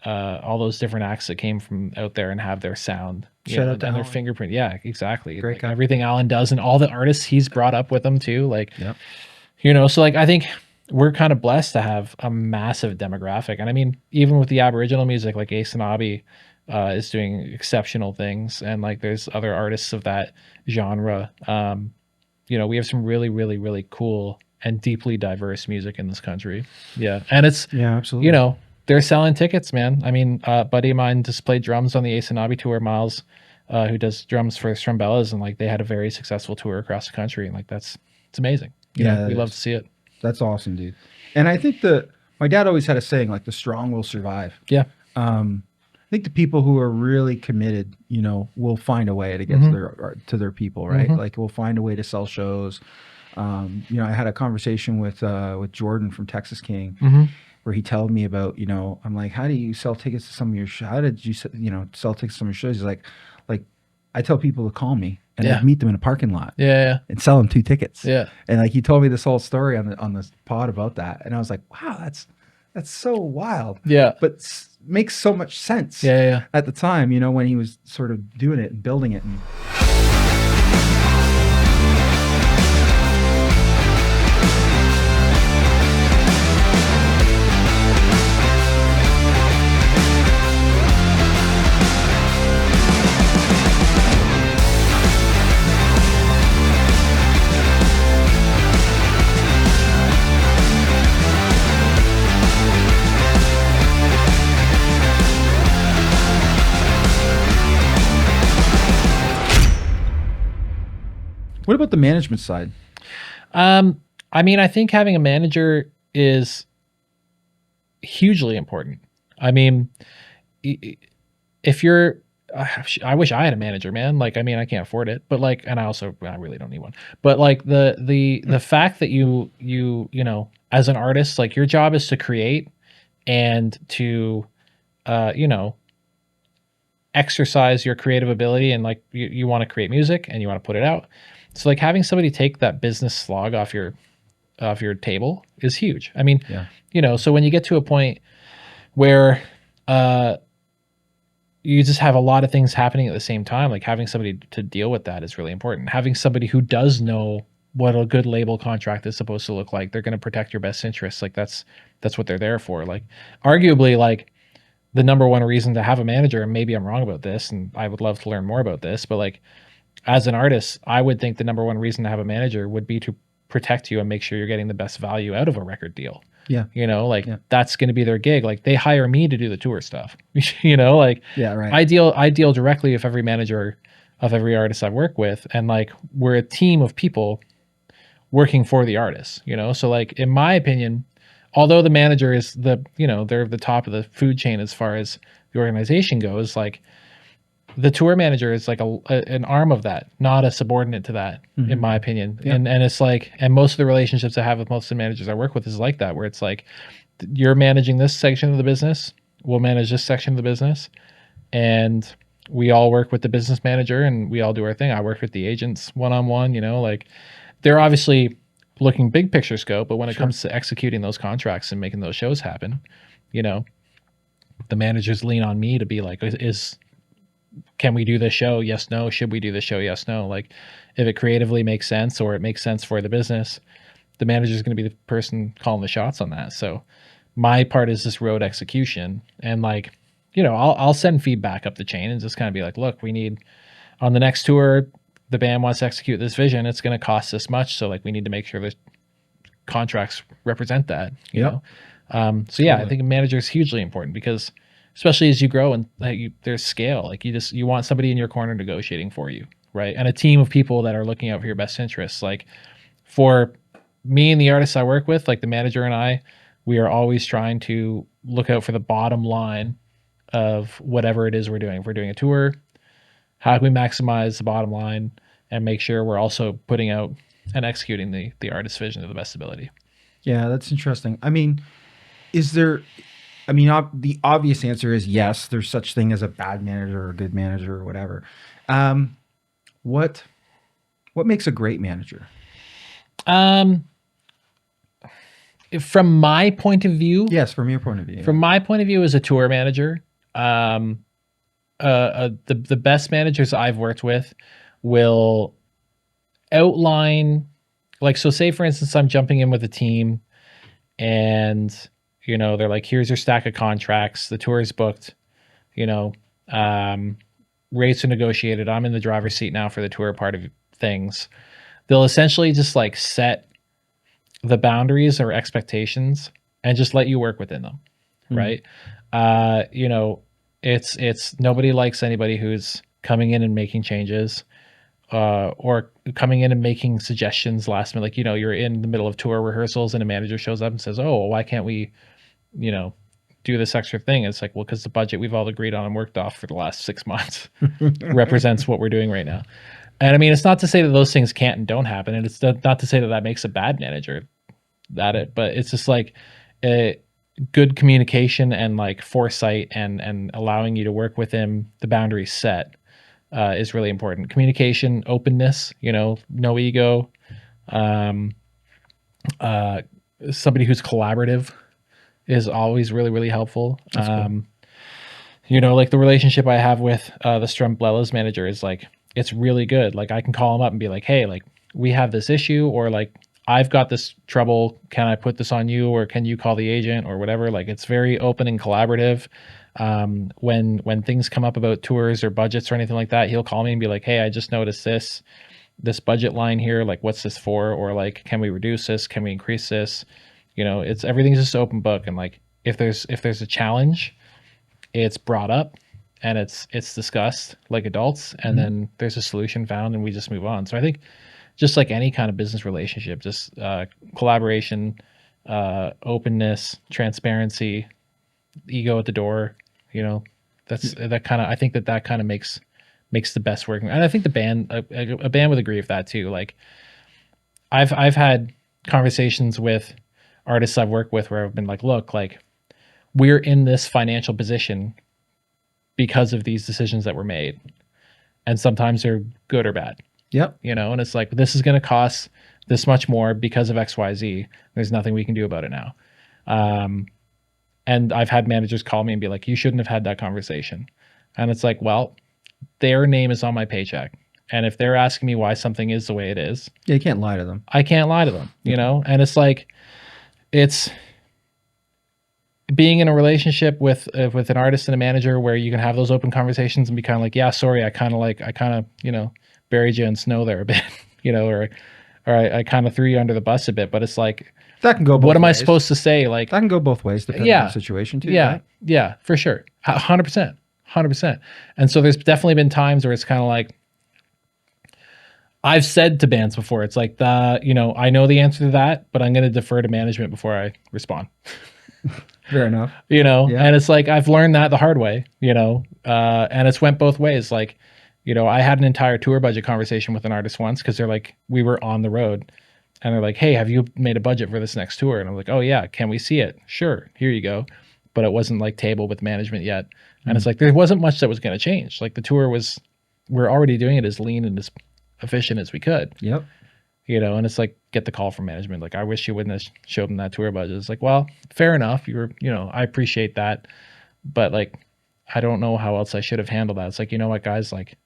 all those different acts that came from out there and have their sound, Shout out to and their Alan. fingerprint. Yeah, exactly. Great Like guy. everything Alan does and all the artists he's brought up with him too. Like, Yeah, so like I think we're kind of blessed to have a massive demographic. And I mean, even with the Aboriginal music, like Ace and Abby is doing exceptional things. And like there's other artists of that genre. We have some really, really, really cool and deeply diverse music in this country. Yeah. And it's, yeah, you absolutely. know, they're selling tickets, man. I mean, a buddy of mine just played drums on the Ace and Abby tour, Miles, who does drums for Strumbellas, and like they had a very successful tour across the country. And like it's amazing. Yeah, We that love to is. see it. That's awesome, dude. And I think that my dad always had a saying like the strong will survive. Yeah. I think the people who are really committed, will find a way to get Hmm. to their people, right? Hmm. Like we'll find a way to sell shows. I had a conversation with Jordan from Texas King Hmm. where he told me about, I'm like, how do you sell tickets to some of your how did you sell tickets to some of your shows? He's like I tell people to call me and Yeah. I'd meet them in a parking lot Yeah. and sell them 2 tickets. Yeah. And like he told me this whole story on this pod about that, and I was like, wow, that's so wild, Yeah. but makes so much sense Yeah. Yeah. at the time, when he was sort of doing it and building it. And what about the management side? I mean, I think having a manager is hugely important. I mean, if you're, I wish I had a manager, man. Like, I mean, I can't afford it, but like, and I really don't need one. But like the fact that as an artist, like your job is to create and to, you know, exercise your creative ability, and like you want to create music and you want to put it out. So like having somebody take that business slog off your table is huge. I mean, Yeah. so when you get to a point where you just have a lot of things happening at the same time, like having somebody to deal with that is really important. Having somebody who does know what a good label contract is supposed to look like. They're going to protect your best interests. Like that's what they're there for. Like arguably, like the number one reason to have a manager, and maybe I'm wrong about this, and I would love to learn more about this, but like as an artist, I would think the number one reason to have a manager would be to protect you and make sure you're getting the best value out of a record deal. Yeah. You know, like that's going to be their gig. Like they hire me to do the tour stuff. You know, like right. I deal directly with every manager of every artist I work with, and like we're a team of people working for the artist, you know? So like in my opinion, although the manager is the, you know, they're the top of the food chain as far as the organization goes, like the tour manager is like an arm of that, not a subordinate to that, in my opinion. And it's like, and most of the relationships I have with most of the managers I work with is like that, where it's like, you're managing this section of the business, we'll manage this section of the business, and we all work with the business manager and we all do our thing. I work with the agents one-on-one, you know, like they're obviously looking big picture scope, but when it comes to executing those contracts and making those shows happen, you know, the managers lean on me to be like, can we do this show? Yes, no. Should we do this show? Yes, no. Like if it creatively makes sense or it makes sense for the business, the manager is going to be the person calling the shots on that. So my part is this road execution. And like, you know, I'll send feedback up the chain and just kind of be like, look, we need on the next tour, the band wants to execute this vision. It's going to cost this much. So like we need to make sure the contracts represent that, you know? So yeah, I think a manager is hugely important because especially as you grow and like there's scale, like you want somebody in your corner negotiating for you, right? And a team of people that are looking out for your best interests. Like for me and the artists I work with, like the manager and I, we are always trying to look out for the bottom line of whatever it is we're doing. If we're doing a tour, how can we maximize the bottom line and make sure we're also putting out and executing the artist's vision to the best ability? Yeah, that's interesting. I mean, is there the obvious answer is yes, there's such thing as a bad manager or a good manager or whatever. What makes a great manager? From my point of view, yes, from your point of view. From my point of view as a tour manager, the best managers I've worked with will outline, like, so say for instance, I'm jumping in with a team and, you know, they're like, here's your stack of contracts. The tour is booked, you know, rates are negotiated. I'm in the driver's seat now for the tour part of things. They'll essentially just like set the boundaries or expectations and just let you work within them. Right. You know, it's nobody likes anybody who's coming in and making changes, or coming in and making suggestions last minute. Like, you know, you're in the middle of tour rehearsals and a manager shows up and says, oh, why can't we, you know, do this extra thing? It's like, well, because the budget we've all agreed on and worked off for the last 6 months represents what we're doing right now. And I mean, it's not to say that those things can't and don't happen. And it's not to say that that makes a bad manager at it, but it's just like good communication and like foresight and allowing you to work within the boundaries set is really important. Communication, openness, you know, no ego, somebody who's collaborative is always really, really helpful. Cool. You know, like the relationship I have with the Strumblella's manager is like, it's really good. Like I can call him up and be like, hey, like we have this issue, or like I've got this trouble. Can I put this on you, or can you call the agent or whatever? Like it's very open and collaborative. When things come up about tours or budgets or anything like that, he'll call me and be like, hey, I just noticed this budget line here. Like, what's this for? Or like, can we reduce this? Can we increase this? You know, everything's just open book. And like, if there's a challenge, it's brought up and it's discussed like adults, and then there's a solution found and we just move on. So I think just like any kind of business relationship, just collaboration, openness, transparency, ego at the door, you know, I think that kind of makes the best working. And I think the band, a band would agree with that too. Like I've had conversations with artists I've worked with where I've been like, look, like we're in this financial position because of these decisions that were made. And sometimes they're good or bad. Yep. You know, and it's like, this is going to cost this much more because of XYZ. There's nothing we can do about it now. And I've had managers call me and be like, you shouldn't have had that conversation. And it's like, well, their name is on my paycheck. And if they're asking me why something is the way it is, yeah, you can't lie to them. I can't lie to them, you know? And it's like, being in a relationship with an artist and a manager where you can have those open conversations and be kind of like, yeah, sorry, I kind of buried you in snow there a bit, or I kind of threw you under the bus a bit, but it's like, That can go both what am I ways. supposed to say? Like, That can go both ways depending on the situation too, yeah, right? yeah, for sure. 100%. 100%. And so there's definitely been times where it's kind of like, I've said to bands before, it's like, I know the answer to that, but I'm going to defer to management before I respond. Fair enough. Yeah. Yeah. And it's like, I've learned that the hard way, and it's went both ways. Like, I had an entire tour budget conversation with an artist once because they're like, we were on the road and they're like, hey, have you made a budget for this next tour? And I'm like, oh yeah, can we see it? Sure, here you go. But it wasn't like table with management yet. And it's like, there wasn't much that was going to change. Like the tour we're already doing it as lean and as efficient as we could. Yep. And it's like, get the call from management. Like, I wish you wouldn't have showed them that tour budget. It's like, well, fair enough. I appreciate that. But like, I don't know how else I should have handled that. It's like, you know what, guys, like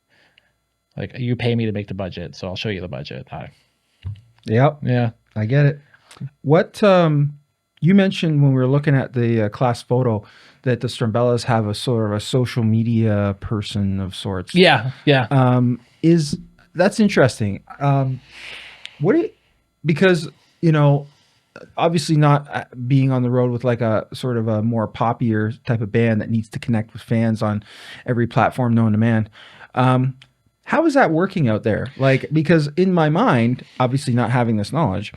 you pay me to make the budget, so I'll show you the budget. Yep. Yeah. I get it. What you mentioned when we were looking at the class photo that the Strumbellas have a sort of a social media person of sorts. Yeah. Yeah. That's interesting. Because, obviously not being on the road with like a sort of a more poppier type of band that needs to connect with fans on every platform known to man. How is that working out there? Like, because in my mind, obviously not having this knowledge,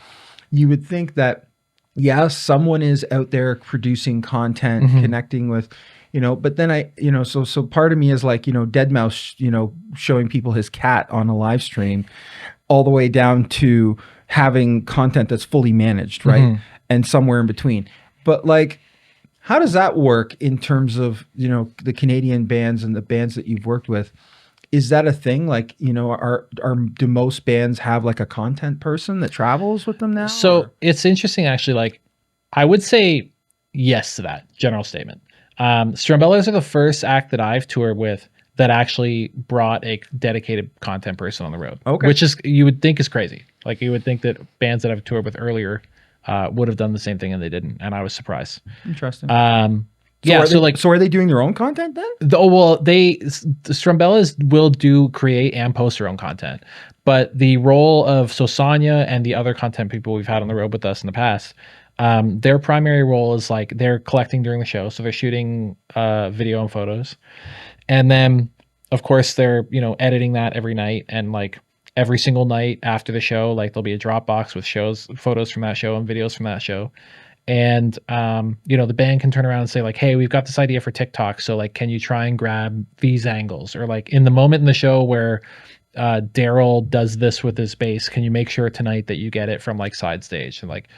you would think that, yeah, someone is out there producing content, connecting with, but then so part of me is like, Deadmau5, showing people his cat on a live stream all the way down to having content that's fully managed, right? And somewhere in between. But like, how does that work in terms of, the Canadian bands and the bands that you've worked with? Is that a thing? Like, do most bands have like a content person that travels with them now? So it's interesting, actually. Like, I would say yes to that general statement. Strumbellas are the first act that I've toured with that actually brought a dedicated content person on the road. Okay. Which is, you would think is crazy. Like, you would think that bands that I've toured with earlier would have done the same thing, and they didn't. And I was surprised. Interesting. So are they doing their own content then? The Strumbellas will create and post their own content, but the role of Sonia and the other content people we've had on the road with us in the past, their primary role is like they're collecting during the show, so they're shooting video and photos, and then of course they're editing that every night, and like every single night after the show, like there'll be a Dropbox with photos from that show and videos from that show. And, the band can turn around and say like, hey, we've got this idea for TikTok. So like, can you try and grab these angles? Or like in the moment in the show where Daryl does this with his bass, can you make sure tonight that you get it from like side stage? And like,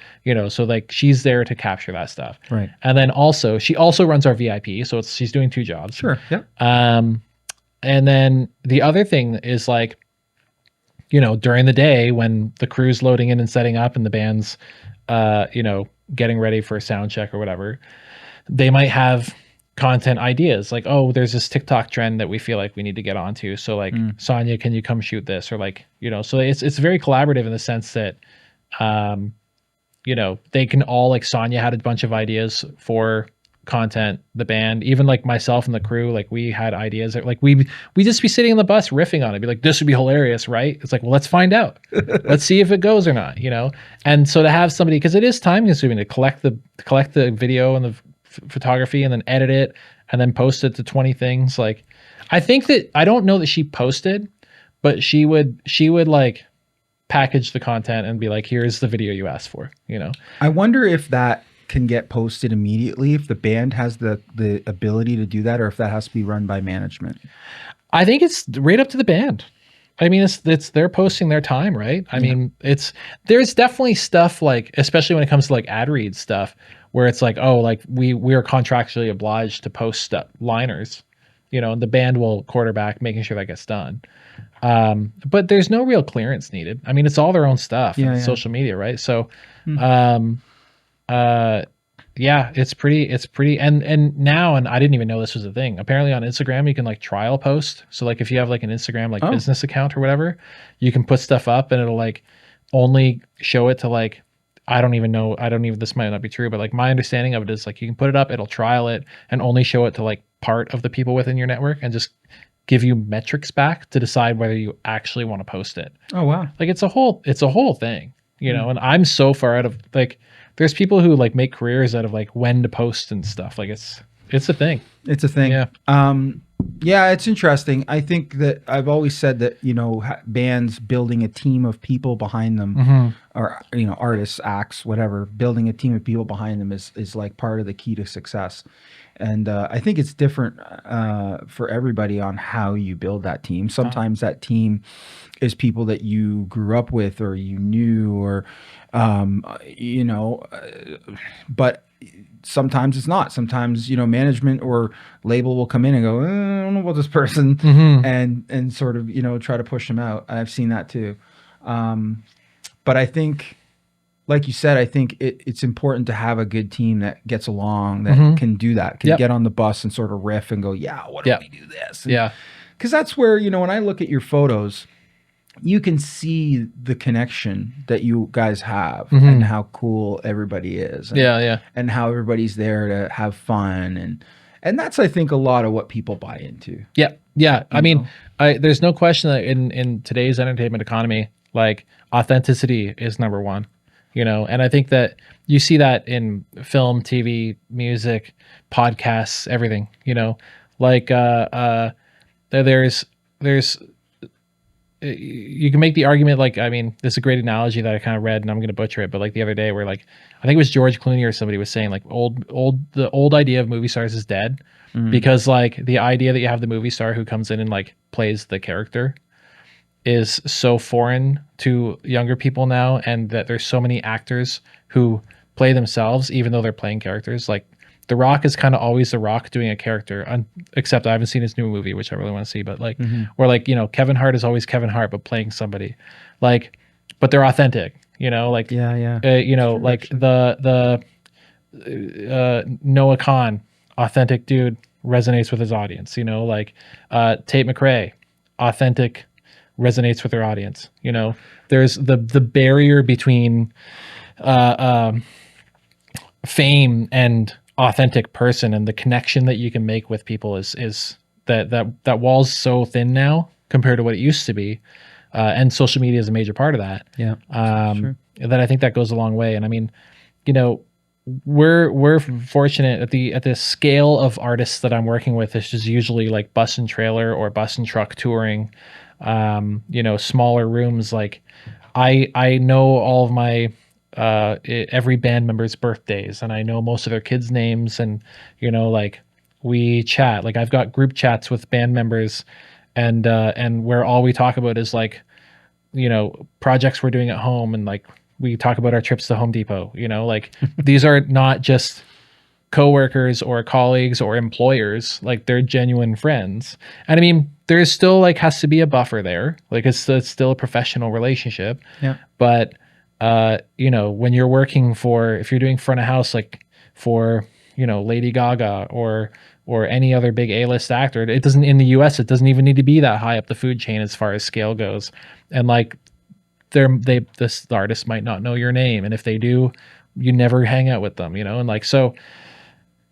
so like she's there to capture that stuff. Right. And then also, she also runs our VIP. So she's doing two jobs. Sure. Yeah. And then the other thing is like, during the day when the crew's loading in and setting up and the band's, getting ready for a sound check or whatever, they might have content ideas like, oh, there's this TikTok trend that we feel like we need to get onto. So like, Sonia, can you come shoot this? Or like, so it's very collaborative in the sense that, they can all, like, Sonia had a bunch of ideas for content, the band, even like myself and the crew, like we had ideas that, like, we just be sitting on the bus riffing on it, be like, this would be hilarious, right? It's like, well, let's find out. Let's see if it goes or not, and so to have somebody, because it is time consuming to collect the video and the photography and then edit it and then post it to 20 things. Like, I think that, I don't know that she posted, but she would like package the content and be like, here's the video you asked for. I wonder if that can get posted immediately, if the band has the ability to do that, or if that has to be run by management. I think it's right up to the band. I mean, it's they're posting their time, right? I mean, there's definitely stuff, like, especially when it comes to like ad read stuff, where it's like, oh, like we are contractually obliged to post liners, and the band will quarterback making sure that gets done. But there's no real clearance needed. I mean, it's all their own stuff, social media, right? So, it's pretty, and now, and I didn't even know this was a thing. Apparently on Instagram, you can like trial post. So like, if you have like an Instagram, like business account or whatever, you can put stuff up and it'll like only show it to like I don't even know. I don't even, this might not be true, but like my understanding of it is like you can put it up, it'll trial it and only show it to like part of the people within your network and just give you metrics back to decide whether you actually want to post it. Oh, wow. Like it's a whole thing, you know, and I'm so far out of like, there's people who like make careers out of like when to post and stuff. Like it's a thing. It's a thing. Yeah. Yeah, it's interesting. I think that I've always said that, you know, bands building a team of people behind them, or, you know, artists, acts, whatever, building a team of people behind them is like part of the key to success. And I think it's different for everybody on how you build that team. Sometimes that team is people that you grew up with or you knew, or, you know, but sometimes it's not. Sometimes, you know, management or label will come in and go, I don't know about this person, and sort of, you know, try to push them out. I've seen that too. But I think, like you said, I think it's important to have a good team that gets along, that can do that, can get on the bus and sort of riff and go, yeah, what if we do this? And, because that's where, you know, when I look at your photos, you can see the connection that you guys have and how cool everybody is. And, and how everybody's there to have fun. And that's, I think, a lot of what people buy into. Yeah. I mean, there's no question that in today's entertainment economy, like authenticity is number one, you know? And I think that you see that in film, TV, music, podcasts, everything, you know, like, there's you can make the argument, like, I mean, this is a great analogy that I kind of read and I'm going to butcher it, but like the other day where like, I think it was George Clooney or somebody was saying like the old idea of movie stars is dead because like the idea that you have the movie star who comes in and like plays the character is so foreign to younger people now. And that there's so many actors who play themselves, even though they're playing characters. Like The Rock is kind of always The Rock doing a character, except I haven't seen his new movie, which I really want to see. But like, or like, you know, Kevin Hart is always Kevin Hart, but playing somebody, like, but they're authentic. You know, like you know, like the Noah Khan, authentic dude, resonates with his audience. You know, like Tate McRae, authentic, resonates with their audience. You know, there's the barrier between fame and authentic person, and the connection that you can make with people is that wall's so thin now compared to what it used to be, and social media is a major part of that. Sure. That I think that goes a long way. And I mean, you know, we're fortunate at the scale of artists that I'm working with. It's just usually like bus and trailer or bus and truck touring, you know, smaller rooms. Like I know all of my every band member's birthdays, and I know most of their kids' names, and you know, like we chat. Like I've got group chats with band members, and where all we talk about is like, you know, projects we're doing at home, and like we talk about our trips to Home Depot. You know, like these are not just coworkers or colleagues or employers. Like they're genuine friends. And I mean, there's still like has to be a buffer there. Like it's still a professional relationship. Yeah. But you know, when you're working for, if you're doing front of house, like for, you know, Lady Gaga or any other big A-list actor, it doesn't, in the US, it doesn't even need to be that high up the food chain as far as scale goes. And like this artist might not know your name. And if they do, you never hang out with them, you know? And like, so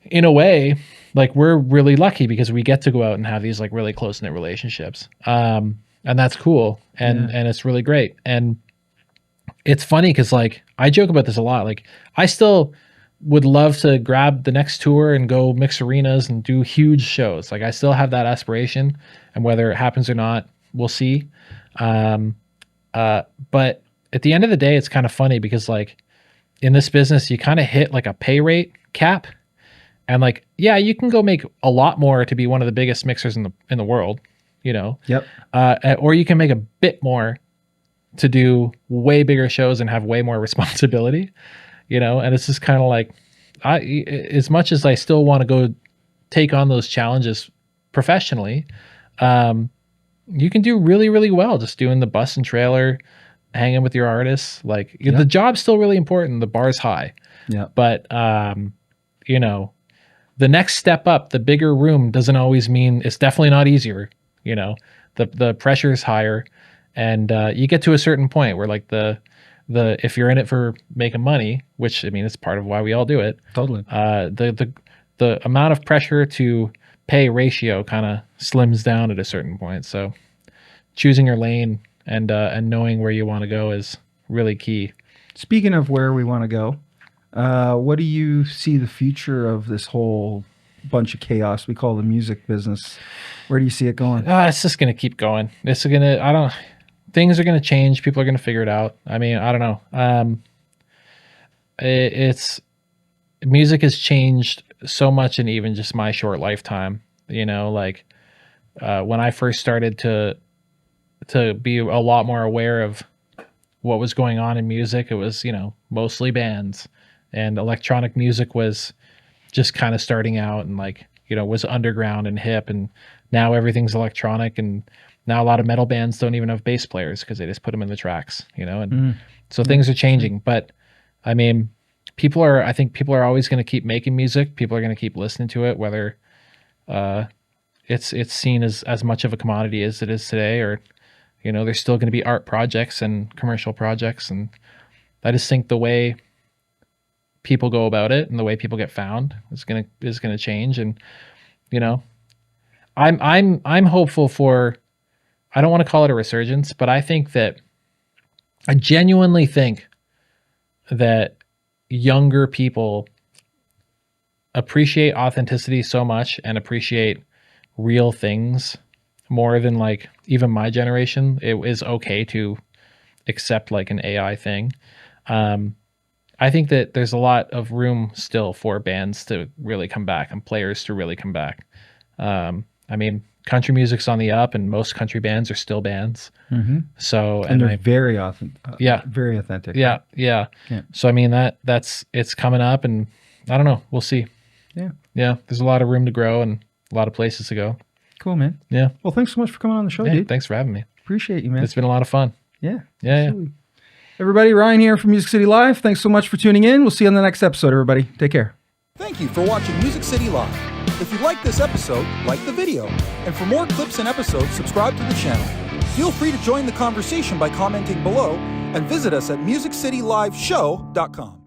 in a way, like we're really lucky because we get to go out and have these like really close knit relationships. And that's cool. And it's really great. And it's funny because like I joke about this a lot. Like I still would love to grab the next tour and go mix arenas and do huge shows. Like I still have that aspiration, and whether it happens or not, we'll see. But at the end of the day, it's kind of funny because like in this business, you kind of hit like a pay rate cap, and like, yeah, you can go make a lot more to be one of the biggest mixers in the world, you know? Yep. Or you can make a bit more to do way bigger shows and have way more responsibility, you know? And it's just kind of like, as much as I still want to go take on those challenges professionally, you can do really, really well just doing the bus and trailer, hanging with your artists. Like the job's still really important. The bar's high. Yeah. But, you know, the next step up, the bigger room doesn't always mean, it's definitely not easier. You know, the pressure is higher, and you get to a certain point where like the if you're in it for making money, which I mean, it's part of why we all do it. Totally. The amount of pressure to pay ratio kind of slims down at a certain point. So choosing your lane and knowing where you want to go is really key. Speaking of where we want to go, what do you see the future of this whole bunch of chaos we call the music business? Where do you see it going? It's just going to keep going. Things are going to change. People are going to figure it out. I mean, I don't know. Music has changed so much in even just my short lifetime. You know, like when I first started to be a lot more aware of what was going on in music, it was, you know, mostly bands, and electronic music was just kind of starting out and, like, you know, was underground and hip, and now everything's electronic, and now a lot of metal bands don't even have bass players because they just put them in the tracks, you know, and so things are changing. But I mean, I think people are always going to keep making music. People are going to keep listening to it, whether it's seen as much of a commodity as it is today, or, you know, there's still going to be art projects and commercial projects. And I just think the way people go about it and the way people get found is going to change. And, you know, I'm hopeful for, I don't want to call it a resurgence, but I genuinely think that younger people appreciate authenticity so much and appreciate real things more than, like, even my generation. It is okay to accept, like, an AI thing. I think that there's a lot of room still for bands to really come back and players to really come back. I mean, country music's on the up, and most country bands are still bands. Mm-hmm. So, and they're very authentic. Very authentic. Yeah. So, I mean, it's coming up, and I don't know. We'll see. Yeah. There's a lot of room to grow and a lot of places to go. Cool, man. Yeah. Well, thanks so much for coming on the show, dude. Thanks for having me. Appreciate you, man. It's been a lot of fun. Yeah. Absolutely. Everybody, Ryan here from Music City Live. Thanks so much for tuning in. We'll see you on the next episode, everybody. Take care. Thank you for watching Music City Live. If you like this episode, like the video. And for more clips and episodes, subscribe to the channel. Feel free to join the conversation by commenting below, and visit us at musiccityliveshow.com.